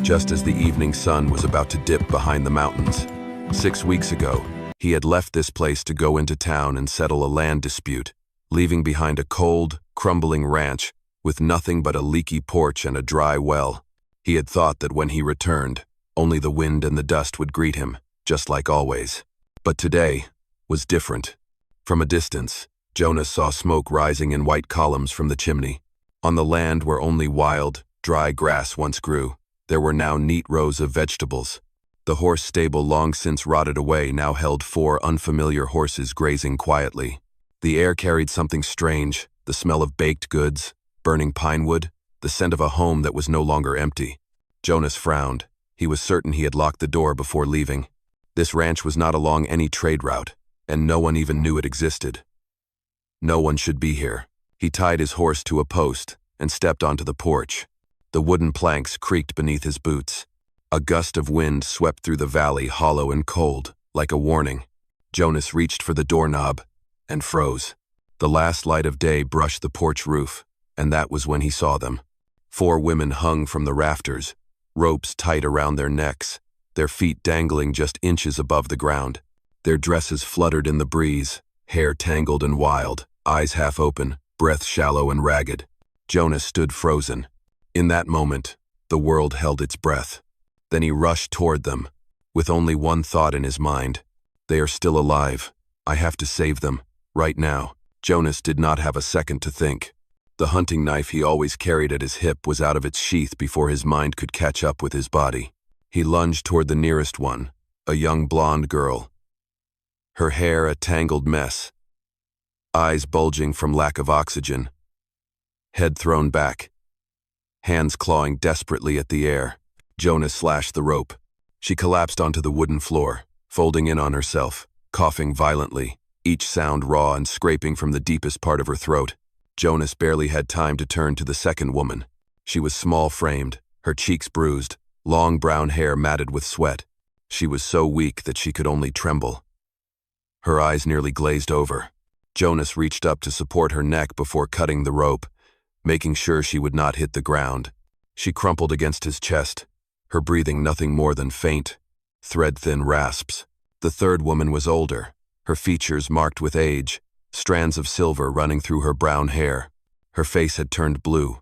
just as the evening sun was about to dip behind the mountains. 6 weeks ago, he had left this place to go into town and settle a land dispute, leaving behind a cold, crumbling ranch with nothing but a leaky porch and a dry well. He had thought that when he returned, only the wind and the dust would greet him, just like always. But today was different. From a distance, Jonas saw smoke rising in white columns from the chimney. On the land where only wild, dry grass once grew, there were now neat rows of vegetables. The horse stable, long since rotted away, now held 4 unfamiliar horses grazing quietly. The air carried something strange, the smell of baked goods, burning pine wood, the scent of a home that was no longer empty. Jonas frowned. He was certain he had locked the door before leaving. This ranch was not along any trade route, and no one even knew it existed. No one should be here. He tied his horse to a post and stepped onto the porch. The wooden planks creaked beneath his boots. A gust of wind swept through the valley, hollow and cold, like a warning. Jonas reached for the doorknob and froze. The last light of day brushed the porch roof, and that was when he saw them. 4 women hung from the rafters, ropes tight around their necks, their feet dangling just inches above the ground. Their dresses fluttered in the breeze, hair tangled and wild, eyes half open, breath shallow and ragged. Jonas stood frozen. In that moment, the world held its breath. Then he rushed toward them, with only one thought in his mind. They are still alive. I have to save them, right now. Jonas did not have a second to think. The hunting knife he always carried at his hip was out of its sheath before his mind could catch up with his body. He lunged toward the nearest one, a young blonde girl. Her hair a tangled mess, eyes bulging from lack of oxygen, head thrown back, hands clawing desperately at the air. Jonas slashed the rope. She collapsed onto the wooden floor, folding in on herself, coughing violently, each sound raw and scraping from the deepest part of her throat. Jonas barely had time to turn to the second woman. She was small-framed, her cheeks bruised, long brown hair matted with sweat. She was so weak that she could only tremble. Her eyes nearly glazed over. Jonas reached up to support her neck before cutting the rope, making sure she would not hit the ground. She crumpled against his chest, her breathing nothing more than faint, thread-thin rasps. The third woman was older, her features marked with age, strands of silver running through her brown hair. Her face had turned blue,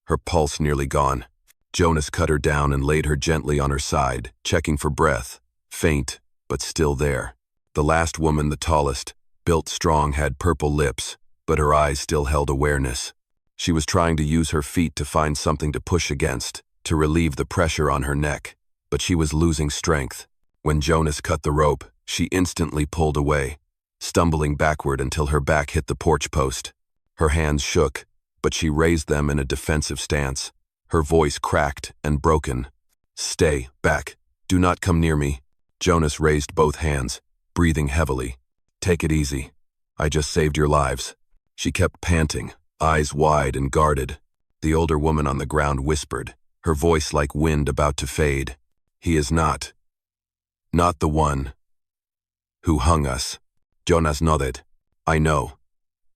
her pulse nearly gone. Jonas cut her down and laid her gently on her side, checking for breath, faint, but still there. The last woman, the tallest, built strong, had purple lips, but her eyes still held awareness. She was trying to use her feet to find something to push against, to relieve the pressure on her neck, but she was losing strength. When Jonas cut the rope, she instantly pulled away, stumbling backward until her back hit the porch post. Her hands shook, but she raised them in a defensive stance. Her voice cracked and broken. "Stay back. Do not come near me." Jonas raised both hands, breathing heavily. "Take it easy. I just saved your lives." She kept panting, eyes wide and guarded. The older woman on the ground whispered, her voice like wind about to fade. "He is not the one who hung us." Jonas nodded. "I know.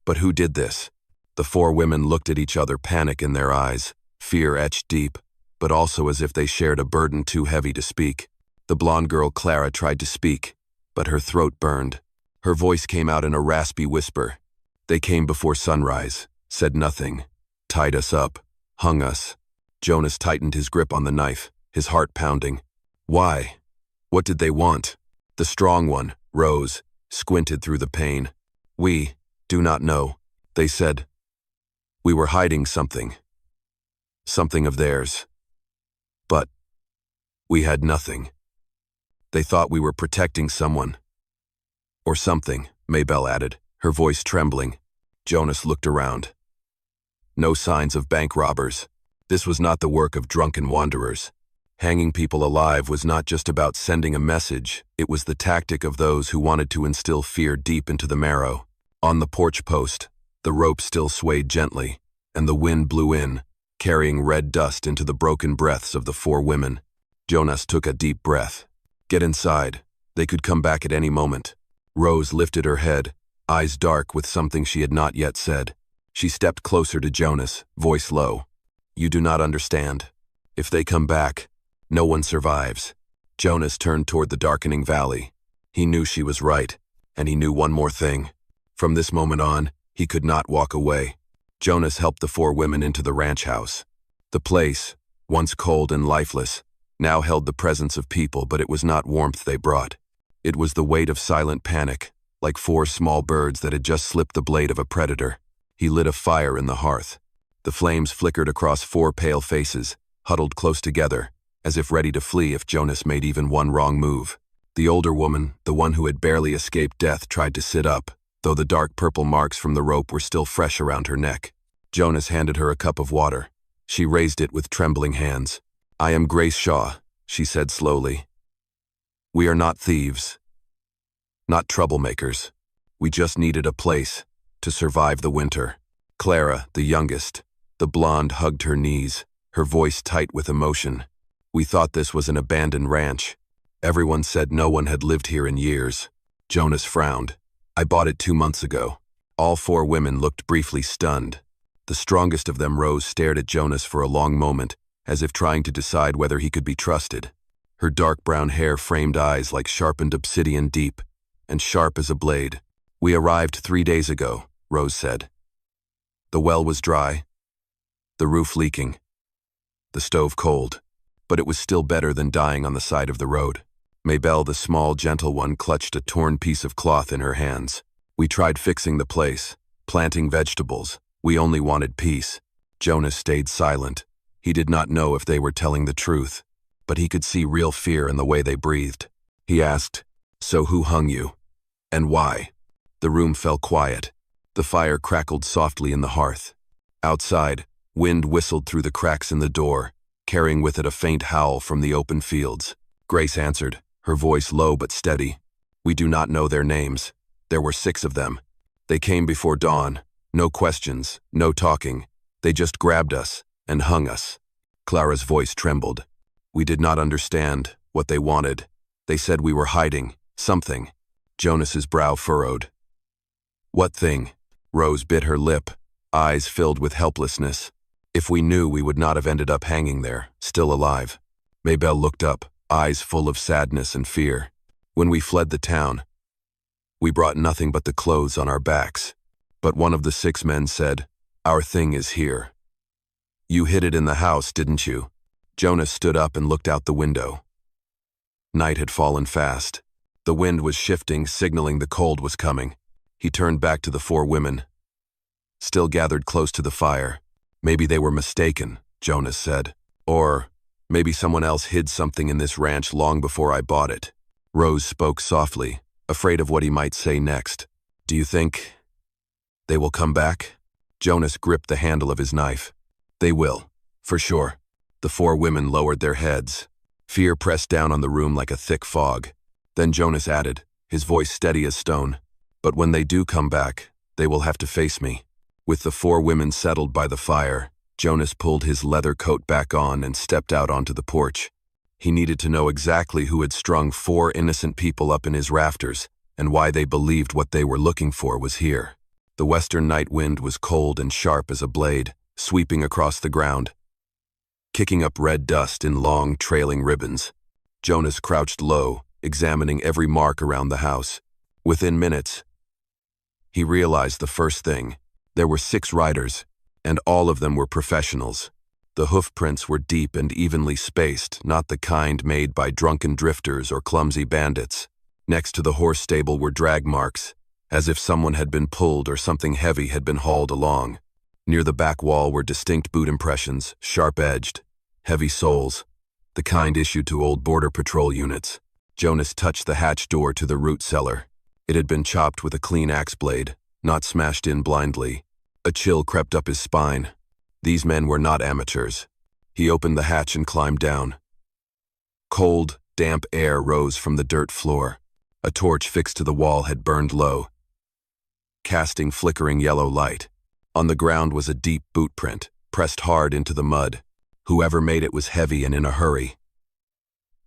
But who did this?" The 4 women looked at each other, panic in their eyes, fear etched deep, but also as if they shared a burden too heavy to speak. The blonde girl, Clara, tried to speak, but her throat burned. Her voice came out in a raspy whisper. "They came before sunrise, said nothing, tied us up, hung us." Jonas tightened his grip on the knife, his heart pounding. Why? What did they want? The strong one, Rose, squinted through the pain. "We do not know," they said. "We were hiding something. Something of theirs. But we had nothing. They thought we were protecting someone. Or something," Maybelle added, her voice trembling. Jonas looked around. No signs of bank robbers. This was not the work of drunken wanderers. Hanging people alive was not just about sending a message, it was the tactic of those who wanted to instill fear deep into the marrow. On the porch post, the rope still swayed gently, and the wind blew in, carrying red dust into the broken breaths of the 4 women. Jonas took a deep breath. Get inside. They could come back at any moment. Rose lifted her head, eyes dark with something she had not yet said. She stepped closer to Jonas, voice low. "You do not understand. If they come back, no one survives." Jonas turned toward the darkening valley. He knew she was right, and he knew one more thing. From this moment on, he could not walk away. Jonas helped the 4 women into the ranch house. The place, once cold and lifeless, now held the presence of people, but it was not warmth they brought. It was the weight of silent panic, like 4 small birds that had just slipped the blade of a predator. He lit a fire in the hearth. The flames flickered across 4 pale faces, huddled close together, as if ready to flee if Jonas made even one wrong move. The older woman, the one who had barely escaped death, tried to sit up, though the dark purple marks from the rope were still fresh around her neck. Jonas handed her a cup of water. She raised it with trembling hands. "I am Grace Shaw," she said slowly. "We are not thieves. Not troublemakers. We just needed a place to survive the winter." Clara, the youngest, the blonde, hugged her knees, her voice tight with emotion. "We thought this was an abandoned ranch. Everyone said no one had lived here in years." Jonas frowned. "I bought it 2 months ago." All 4 women looked briefly stunned. The strongest of them, Rose, stared at Jonas for a long moment, as if trying to decide whether he could be trusted. Her dark brown hair framed eyes like sharpened obsidian, deep and sharp as a blade. "We arrived 3 days ago," Rose said. "The well was dry, the roof leaking, the stove cold, but it was still better than dying on the side of the road." Maybelle, the small, gentle one, clutched a torn piece of cloth in her hands. "We tried fixing the place, planting vegetables. We only wanted peace." Jonas stayed silent. He did not know if they were telling the truth, but he could see real fear in the way they breathed. He asked, "So who hung you? And why?" The room fell quiet. The fire crackled softly in the hearth. Outside, wind whistled through the cracks in the door, carrying with it a faint howl from the open fields. Grace answered, her voice low but steady. "We do not know their names. There were 6 of them. They came before dawn. No questions, no talking. They just grabbed us and hung us." Clara's voice trembled. "We did not understand what they wanted. They said we were hiding something." Jonas's brow furrowed. "What thing?" Rose bit her lip, eyes filled with helplessness. "If we knew, we would not have ended up hanging there, still alive." Maybelle looked up, eyes full of sadness and fear. "When we fled the town, we brought nothing but the clothes on our backs. But one of the 6 men said, 'Our thing is here.' You hid it in the house, didn't you?" Jonas stood up and looked out the window. Night had fallen fast. The wind was shifting, signaling the cold was coming. He turned back to the 4 women, still gathered close to the fire. "Maybe they were mistaken," Jonas said. "Or maybe someone else hid something in this ranch long before I bought it." Rose spoke softly, afraid of what he might say next. "Do you think they will come back?" Jonas gripped the handle of his knife. "They will, for sure." The 4 women lowered their heads. Fear pressed down on the room like a thick fog. Then Jonas added, his voice steady as stone, "But when they do come back, they will have to face me." With the 4 women settled by the fire, Jonas pulled his leather coat back on and stepped out onto the porch. He needed to know exactly who had strung 4 innocent people up in his rafters, and why they believed what they were looking for was here. The western night wind was cold and sharp as a blade, sweeping across the ground, kicking up red dust in long, trailing ribbons. Jonas crouched low, examining every mark around the house. Within minutes, he realized the first thing. There were 6 riders, and all of them were professionals. The hoof prints were deep and evenly spaced, not the kind made by drunken drifters or clumsy bandits. Next to the horse stable were drag marks, as if someone had been pulled or something heavy had been hauled along. Near the back wall were distinct boot impressions, sharp-edged, heavy soles, the kind issued to old Border Patrol units. Jonas touched the hatch door to the root cellar. It had been chopped with a clean axe blade, not smashed in blindly. A chill crept up his spine. These men were not amateurs. He opened the hatch and climbed down. Cold, damp air rose from the dirt floor. A torch fixed to the wall had burned low, casting flickering yellow light. On the ground was a deep boot print, pressed hard into the mud. Whoever made it was heavy and in a hurry.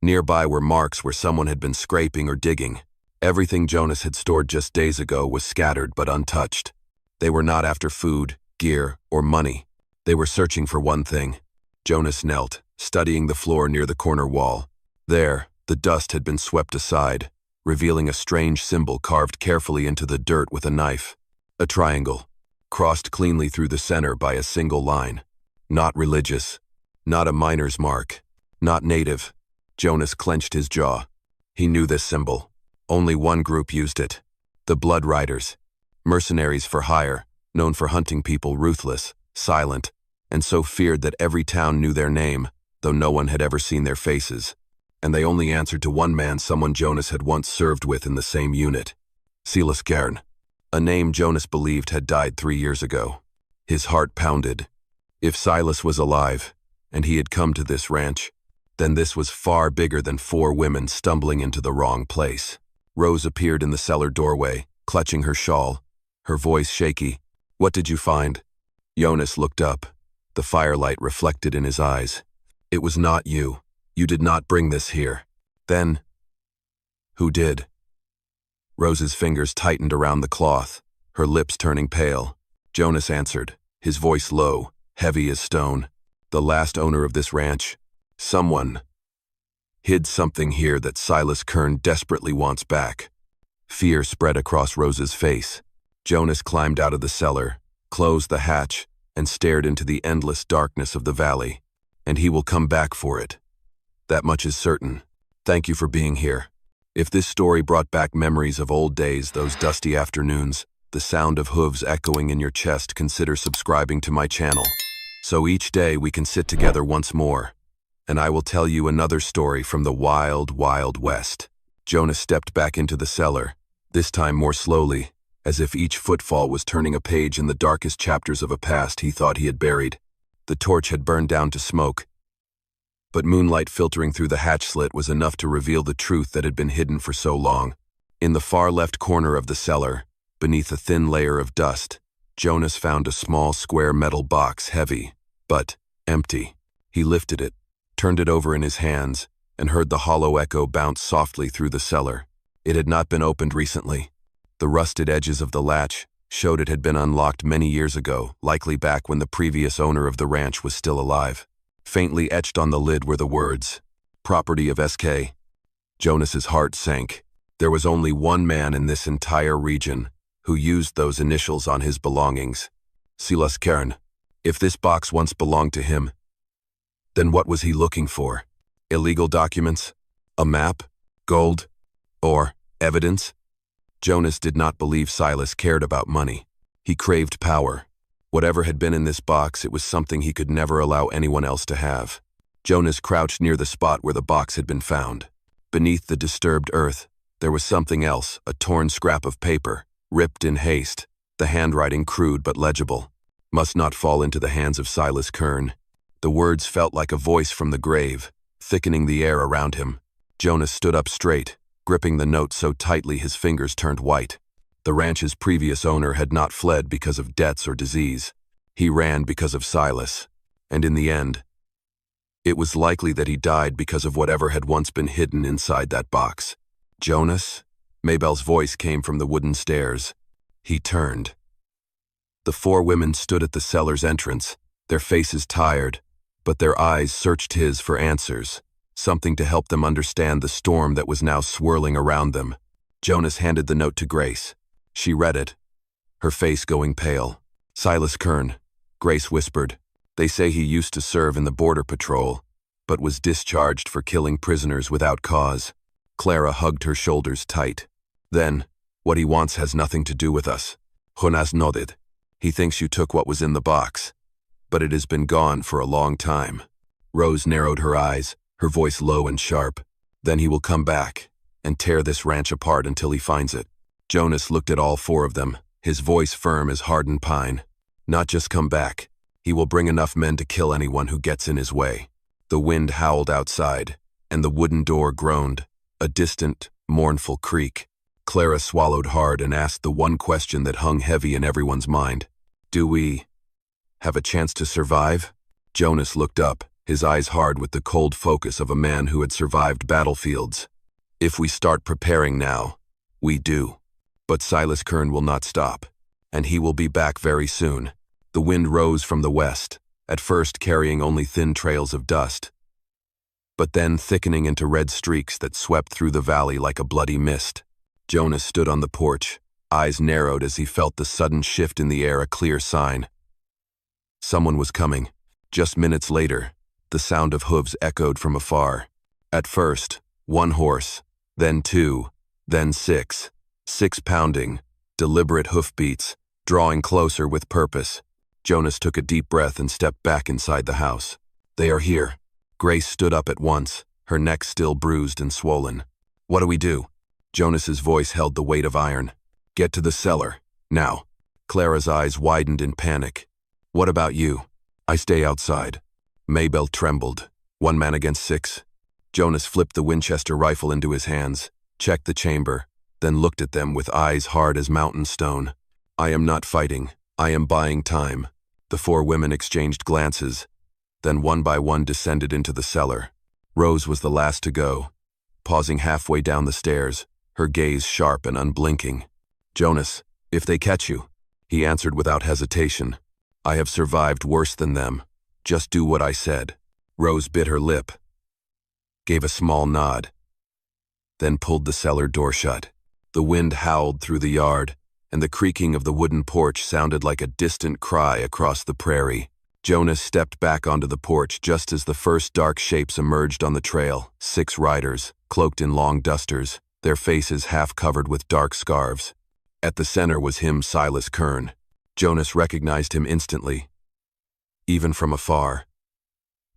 Nearby were marks where someone had been scraping or digging. Everything Jonas had stored just days ago was scattered but untouched. They were not after food, gear, or money. They were searching for one thing. Jonas knelt, studying the floor near the corner wall. There, the dust had been swept aside, revealing a strange symbol carved carefully into the dirt with a knife. A triangle, crossed cleanly through the center by a single line. Not religious, not a miner's mark, not native. Jonas clenched his jaw. He knew this symbol. Only one group used it. The Blood Riders. Mercenaries for hire, known for hunting people ruthless, silent, and so feared that every town knew their name, though no one had ever seen their faces. And they only answered to one man, someone Jonas had once served with in the same unit. Silas Kern. A name Jonas believed had died 3 years ago. His heart pounded. If Silas was alive, and he had come to this ranch, then this was far bigger than 4 women stumbling into the wrong place. Rose appeared in the cellar doorway, clutching her shawl, her voice shaky. "What did you find?" Jonas looked up, the firelight reflected in his eyes. "It was not you. You did not bring this here." "Then, who did?" Rose's fingers tightened around the cloth, her lips turning pale. Jonas answered, his voice low, heavy as stone. "The last owner of this ranch. Someone hid something here that Silas Kern desperately wants back." Fear spread across Rose's face. Jonas climbed out of the cellar, closed the hatch, and stared into the endless darkness of the valley. "And he will come back for it. That much is certain. Thank you for being here." If this story brought back memories of old days, those dusty afternoons, the sound of hooves echoing in your chest, consider subscribing to my channel. So each day we can sit together once more, and I will tell you another story from the wild, wild west. Jonas stepped back into the cellar, this time more slowly, as if each footfall was turning a page in the darkest chapters of a past he thought he had buried. The torch had burned down to smoke, but moonlight filtering through the hatch slit was enough to reveal the truth that had been hidden for so long. In the far left corner of the cellar, beneath a thin layer of dust, Jonas found a small square metal box, heavy, but empty. He lifted it, turned it over in his hands, and heard the hollow echo bounce softly through the cellar. It had not been opened recently. The rusted edges of the latch showed it had been unlocked many years ago, likely back when the previous owner of the ranch was still alive. Faintly etched on the lid were the words, "Property of SK." Jonas's heart sank. There was only one man in this entire region who used those initials on his belongings. Silas Kern. If this box once belonged to him, then what was he looking for? Illegal documents? A map? Gold? Or evidence? Jonas did not believe Silas cared about money. He craved power. Whatever had been in this box, it was something he could never allow anyone else to have. Jonas crouched near the spot where the box had been found. Beneath the disturbed earth, there was something else, a torn scrap of paper, ripped in haste, the handwriting crude but legible. "Must not fall into the hands of Silas Kern." The words felt like a voice from the grave, thickening the air around him. Jonas stood up straight, gripping the note so tightly his fingers turned white. The ranch's previous owner had not fled because of debts or disease. He ran because of Silas. And in the end, it was likely that he died because of whatever had once been hidden inside that box. "Jonas?" Maybelle's voice came from the wooden stairs. He turned. The 4 women stood at the cellar's entrance, their faces tired, but their eyes searched his for answers, something to help them understand the storm that was now swirling around them. Jonas handed the note to Grace. She read it, her face going pale. "Silas Kern," Grace whispered. "They say he used to serve in the border patrol, but was discharged for killing prisoners without cause." Clara hugged her shoulders tight. "Then, what he wants has nothing to do with us." Jonas nodded. "He thinks you took what was in the box, but it has been gone for a long time." Rose narrowed her eyes, her voice low and sharp. "Then he will come back and tear this ranch apart until he finds it." Jonas looked at all 4 of them, his voice firm as hardened pine. "Not just come back. He will bring enough men to kill anyone who gets in his way." The wind howled outside, and the wooden door groaned, a distant, mournful creak. Clara swallowed hard and asked the one question that hung heavy in everyone's mind. "Do we have a chance to survive?" Jonas looked up, his eyes hard with the cold focus of a man who had survived battlefields. "If we start preparing now, we do. But Silas Kern will not stop, and he will be back very soon." The wind rose from the west, at first carrying only thin trails of dust, but then thickening into red streaks that swept through the valley like a bloody mist. Jonas stood on the porch, eyes narrowed as he felt the sudden shift in the air, a clear sign. Someone was coming. Just minutes later, the sound of hooves echoed from afar. At first, 1 horse, then 2, then 6. 6 pounding, deliberate hoofbeats, drawing closer with purpose. Jonas took a deep breath and stepped back inside the house. They are here. Grace stood up at once, her neck still bruised and swollen. What do we do? Jonas's voice held the weight of iron. Get to the cellar, now. Clara's eyes widened in panic. What about you? I stay outside. Maybelle trembled. 1 man against 6. Jonas flipped the Winchester rifle into his hands, checked the chamber, then looked at them with eyes hard as mountain stone. I am not fighting. I am buying time. The 4 women exchanged glances, then one by one descended into the cellar. Rose was the last to go, pausing halfway down the stairs, her gaze sharp and unblinking. Jonas, if they catch you, he answered without hesitation. I have survived worse than them. Just do what I said. Rose bit her lip, gave a small nod, then pulled the cellar door shut. The wind howled through the yard, and the creaking of the wooden porch sounded like a distant cry across the prairie. Jonas stepped back onto the porch just as the first dark shapes emerged on the trail. 6 riders, cloaked in long dusters, their faces half covered with dark scarves. At the center was him, Silas Kern. Jonas recognized him instantly, even from afar.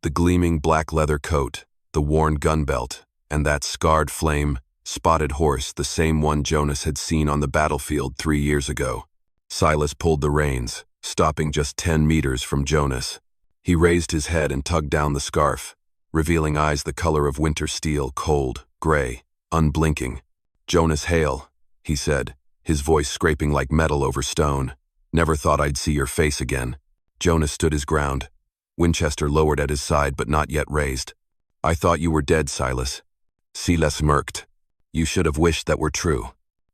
The gleaming black leather coat, the worn gun belt, and that scarred flame, spotted horse, the same one Jonas had seen on the battlefield 3 years ago. Silas pulled the reins, stopping just 10 meters from Jonas. He raised his head and tugged down the scarf, revealing eyes the color of winter steel, cold, gray, unblinking. Jonas Hale, he said, his voice scraping like metal over stone. Never thought I'd see your face again. Jonas stood his ground, Winchester lowered at his side but not yet raised. I thought you were dead, Silas. Silas smirked. You should have wished that were true.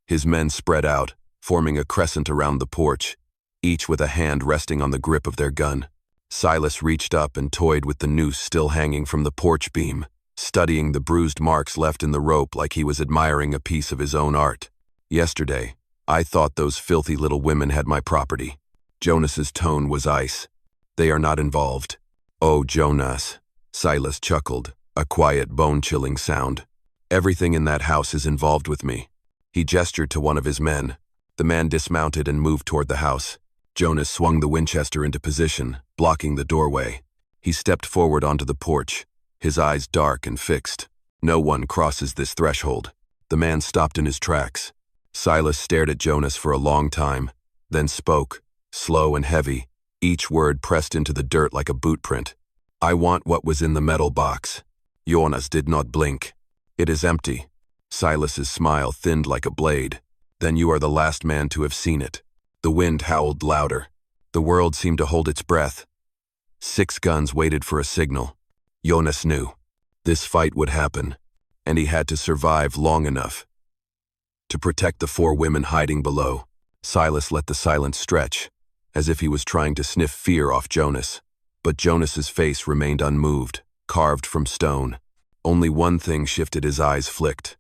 His men spread out, forming a crescent around the porch, each with a hand resting on the grip of their gun. Silas reached up and toyed with the noose still hanging from the porch beam, studying the bruised marks left in the rope like he was admiring a piece of his own art. Yesterday, I thought those filthy little women had my property. Jonas's tone was ice. They are not involved. Oh, Jonas, Silas chuckled, a quiet, bone-chilling sound. Everything in that house is involved with me. He gestured to one of his men. The man dismounted and moved toward the house. Jonas swung the Winchester into position, blocking the doorway. He stepped forward onto the porch, his eyes dark and fixed. No one crosses this threshold. The man stopped in his tracks. Silas stared at Jonas for a long time, then spoke, slow and heavy, each word pressed into the dirt like a boot print. I want what was in the metal box. Jonas did not blink. It is empty. Silas's smile thinned like a blade. Then you are the last man to have seen it. The wind howled louder. The world seemed to hold its breath. 6 guns waited for a signal. Jonas knew. This fight would happen, and he had to survive long enough to protect the 4 women hiding below. Silas let the silence stretch, as if he was trying to sniff fear off Jonas. But Jonas's face remained unmoved, carved from stone. Only one thing shifted. His eyes flicked.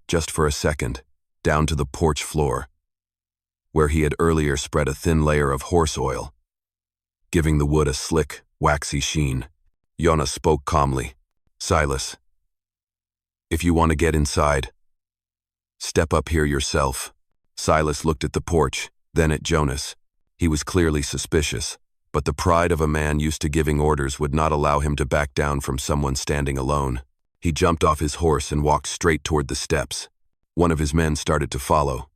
Just for a second, down to the porch floor, where he had earlier spread a thin layer of horse oil, giving the wood a slick, waxy sheen. Jonas spoke calmly. Silas, if you want to get inside, step up here yourself. Silas looked at the porch, then at Jonas. He was clearly suspicious, but the pride of a man used to giving orders would not allow him to back down from someone standing alone. He jumped off his horse and walked straight toward the steps. One of his men started to follow,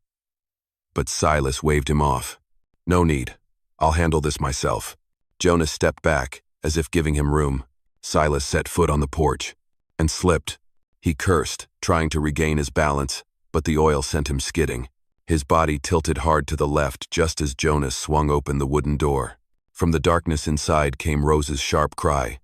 but Silas waved him off. No need. I'll handle this myself. Jonas stepped back, as if giving him room. Silas set foot on the porch and slipped. He cursed, trying to regain his balance, but the oil sent him skidding. His body tilted hard to the left just as Jonas swung open the wooden door. From the darkness inside came Rose's sharp cry.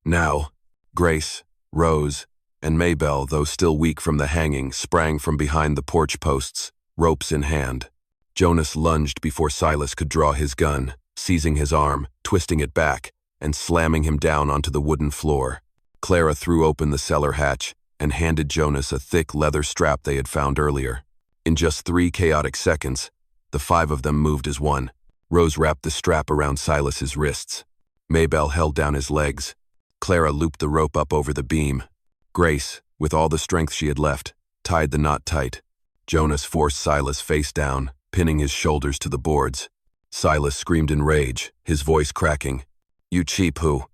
Now, Grace, Rose, and Maybelle, though still weak from the hanging, sprang from behind the porch posts, ropes in hand. Jonas lunged before Silas could draw his gun, seizing his arm, twisting it back, and slamming him down onto the wooden floor. Clara threw open the cellar hatch and handed Jonas a thick leather strap they had found earlier. In just 3 chaotic seconds, the 5 of them moved as one. Rose wrapped the strap around Silas's wrists. Maybelle held down his legs. Clara looped the rope up over the beam. Grace, with all the strength she had left, tied the knot tight. Jonas forced Silas face down, pinning his shoulders to the boards. Silas screamed in rage, his voice cracking. "You cheap who?"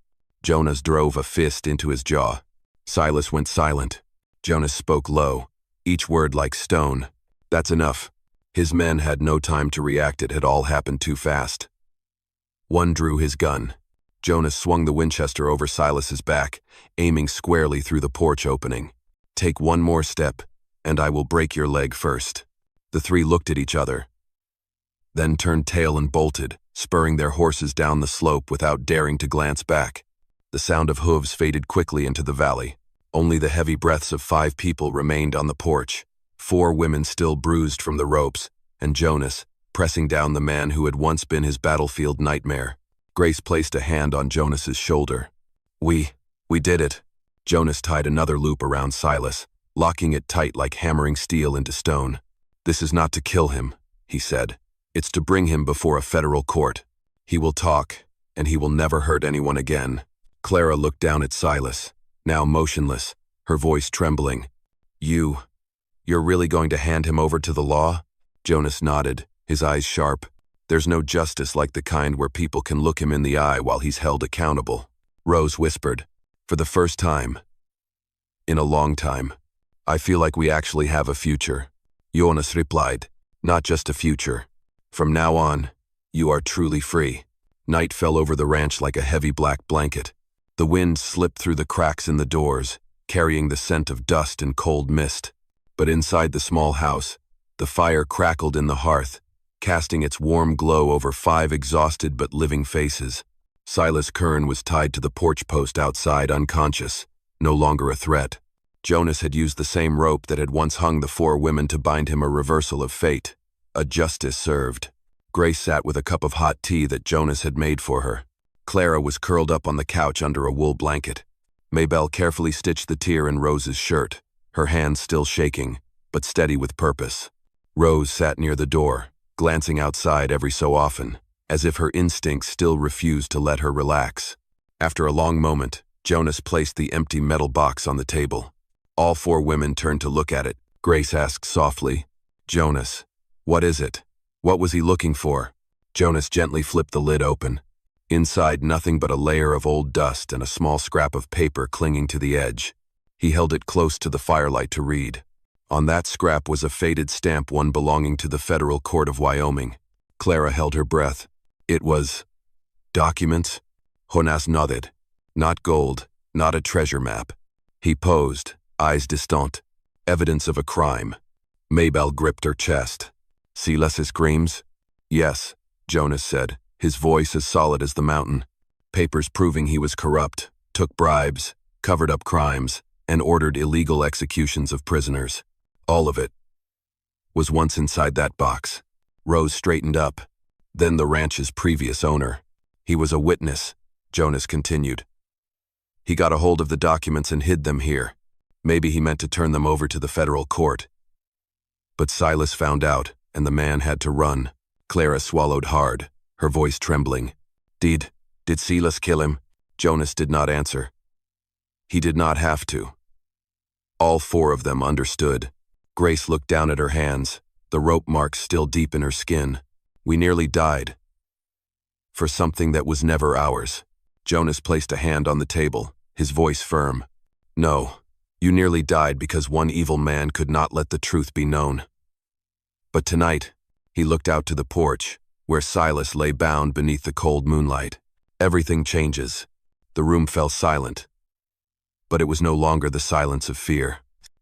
Jonas drove a fist into his jaw. Silas went silent. Jonas spoke low, each word like stone. "That's enough." His men had no time to react. It had all happened too fast. One drew his gun. Jonas swung the Winchester over Silas's back, aiming squarely through the porch opening. "Take one more step, and I will break your leg first." The three looked at each other, then turned tail and bolted, spurring their horses down the slope without daring to glance back. The sound of hooves faded quickly into the valley. Only the heavy breaths of 5 people remained on the porch, 4 women still bruised from the ropes, and Jonas, pressing down the man who had once been his battlefield nightmare. Grace placed a hand on Jonas's shoulder. We did it." Jonas tied another loop around Silas, locking it tight like hammering steel into stone. "This is not to kill him," he said. "It's to bring him before a federal court. He will talk, and he will never hurt anyone again." Clara looked down at Silas, now motionless, her voice trembling. You're really going to hand him over to the law?" Jonas nodded, his eyes sharp. "There's no justice like the kind where people can look him in the eye while he's held accountable." Rose whispered, "For the first time in a long time, I feel like we actually have a future." Jonas replied, "Not just a future. From now on, you are truly free." Night fell over the ranch like a heavy black blanket. The wind slipped through the cracks in the doors, carrying the scent of dust and cold mist. But inside the small house, the fire crackled in the hearth, casting its warm glow over 5 exhausted but living faces. Silas Kern was tied to the porch post outside, unconscious, no longer a threat. Jonas had used the same rope that had once hung the 4 women to bind him, a reversal of fate, a justice served. Grace sat with a cup of hot tea that Jonas had made for her. Clara was curled up on the couch under a wool blanket. Maybelle carefully stitched the tear in Rose's shirt, her hands still shaking, but steady with purpose. Rose sat near the door, glancing outside every so often, as if her instincts still refused to let her relax. After a long moment, Jonas placed the empty metal box on the table. All 4 women turned to look at it. Grace asked softly, "Jonas, what is it? What was he looking for?" Jonas gently flipped the lid open. Inside, nothing but a layer of old dust and a small scrap of paper clinging to the edge. He held it close to the firelight to read. On that scrap was a faded stamp, one belonging to the Federal Court of Wyoming. Clara held her breath. It was documents? Jonas nodded. Not gold, not a treasure map. He posed, eyes distant. Evidence of a crime. Maybelle gripped her chest. "Silas's screams?" "Yes," Jonas said, his voice as solid as the mountain. "Papers proving he was corrupt, took bribes, covered up crimes, and ordered illegal executions of prisoners. All of it was once inside that box." Rose straightened up. "Then the ranch's previous owner. He was a witness," Jonas continued. "He got a hold of the documents and hid them here. Maybe he meant to turn them over to the federal court. But Silas found out, and the man had to run." Clara swallowed hard, her voice trembling. Did Silas kill him?" Jonas did not answer. "He did not have to." All 4 of them understood. Grace looked down at her hands, the rope marks still deep in her skin. "We nearly died. For something that was never ours." Jonas placed a hand on the table, his voice firm. "No, you nearly died because one evil man could not let the truth be known. But tonight," he looked out to the porch, where Silas lay bound beneath the cold moonlight. "Everything changes." The room fell silent. But it was no longer the silence of fear.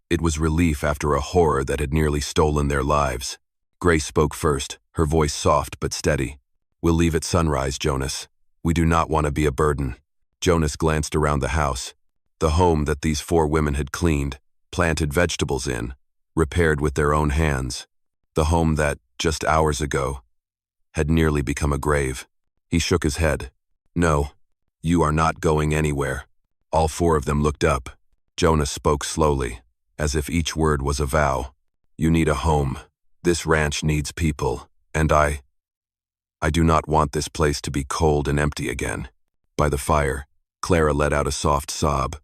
It was relief after a horror that had nearly stolen their lives. Grace spoke first, her voice soft but steady. "We'll leave at sunrise, Jonas. We do not want to be a burden." Jonas glanced around the house, the home that these 4 women had cleaned, planted vegetables in, repaired with their own hands. The home that, just hours ago, had nearly become a grave. He shook his head. "No, you are not going anywhere." All 4 of them looked up. Jonas spoke slowly, as if each word was a vow. "You need a home. This ranch needs people, and I do not want this place to be cold and empty again." By the fire, Clara let out a soft sob.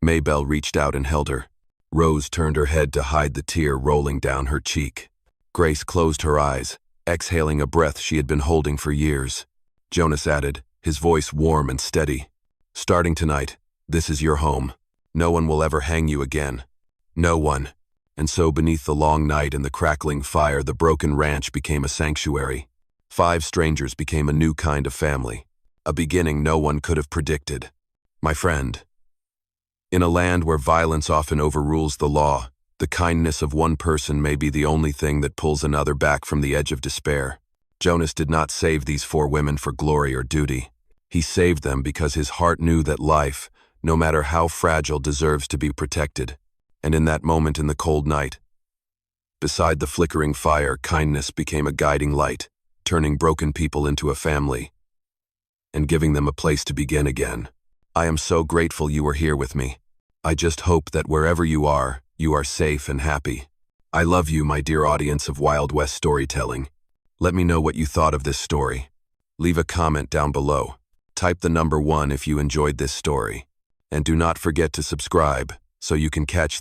Maybelle reached out and held her. Rose turned her head to hide the tear rolling down her cheek. Grace closed her eyes, exhaling a breath she had been holding for years. Jonas added, his voice warm and steady. Starting tonight, this is your home. No one will ever hang you again. No one. And so beneath the long night and the crackling fire, the broken ranch became a sanctuary. 5 strangers became a new kind of family. A beginning no one could have predicted. My friend. In a land where violence often overrules the law, the kindness of one person may be the only thing that pulls another back from the edge of despair. Jonas did not save these 4 women for glory or duty. He saved them because his heart knew that life, no matter how fragile, deserves to be protected. And in that moment in the cold night, beside the flickering fire, kindness became a guiding light, turning broken people into a family and giving them a place to begin again. I am so grateful you are here with me. I just hope that wherever you are safe and happy. I love you, my dear audience of Wild West storytelling. Let me know what you thought of this story. Leave a comment down below. Type the number 1 if you enjoyed this story. And do not forget to subscribe so you can catch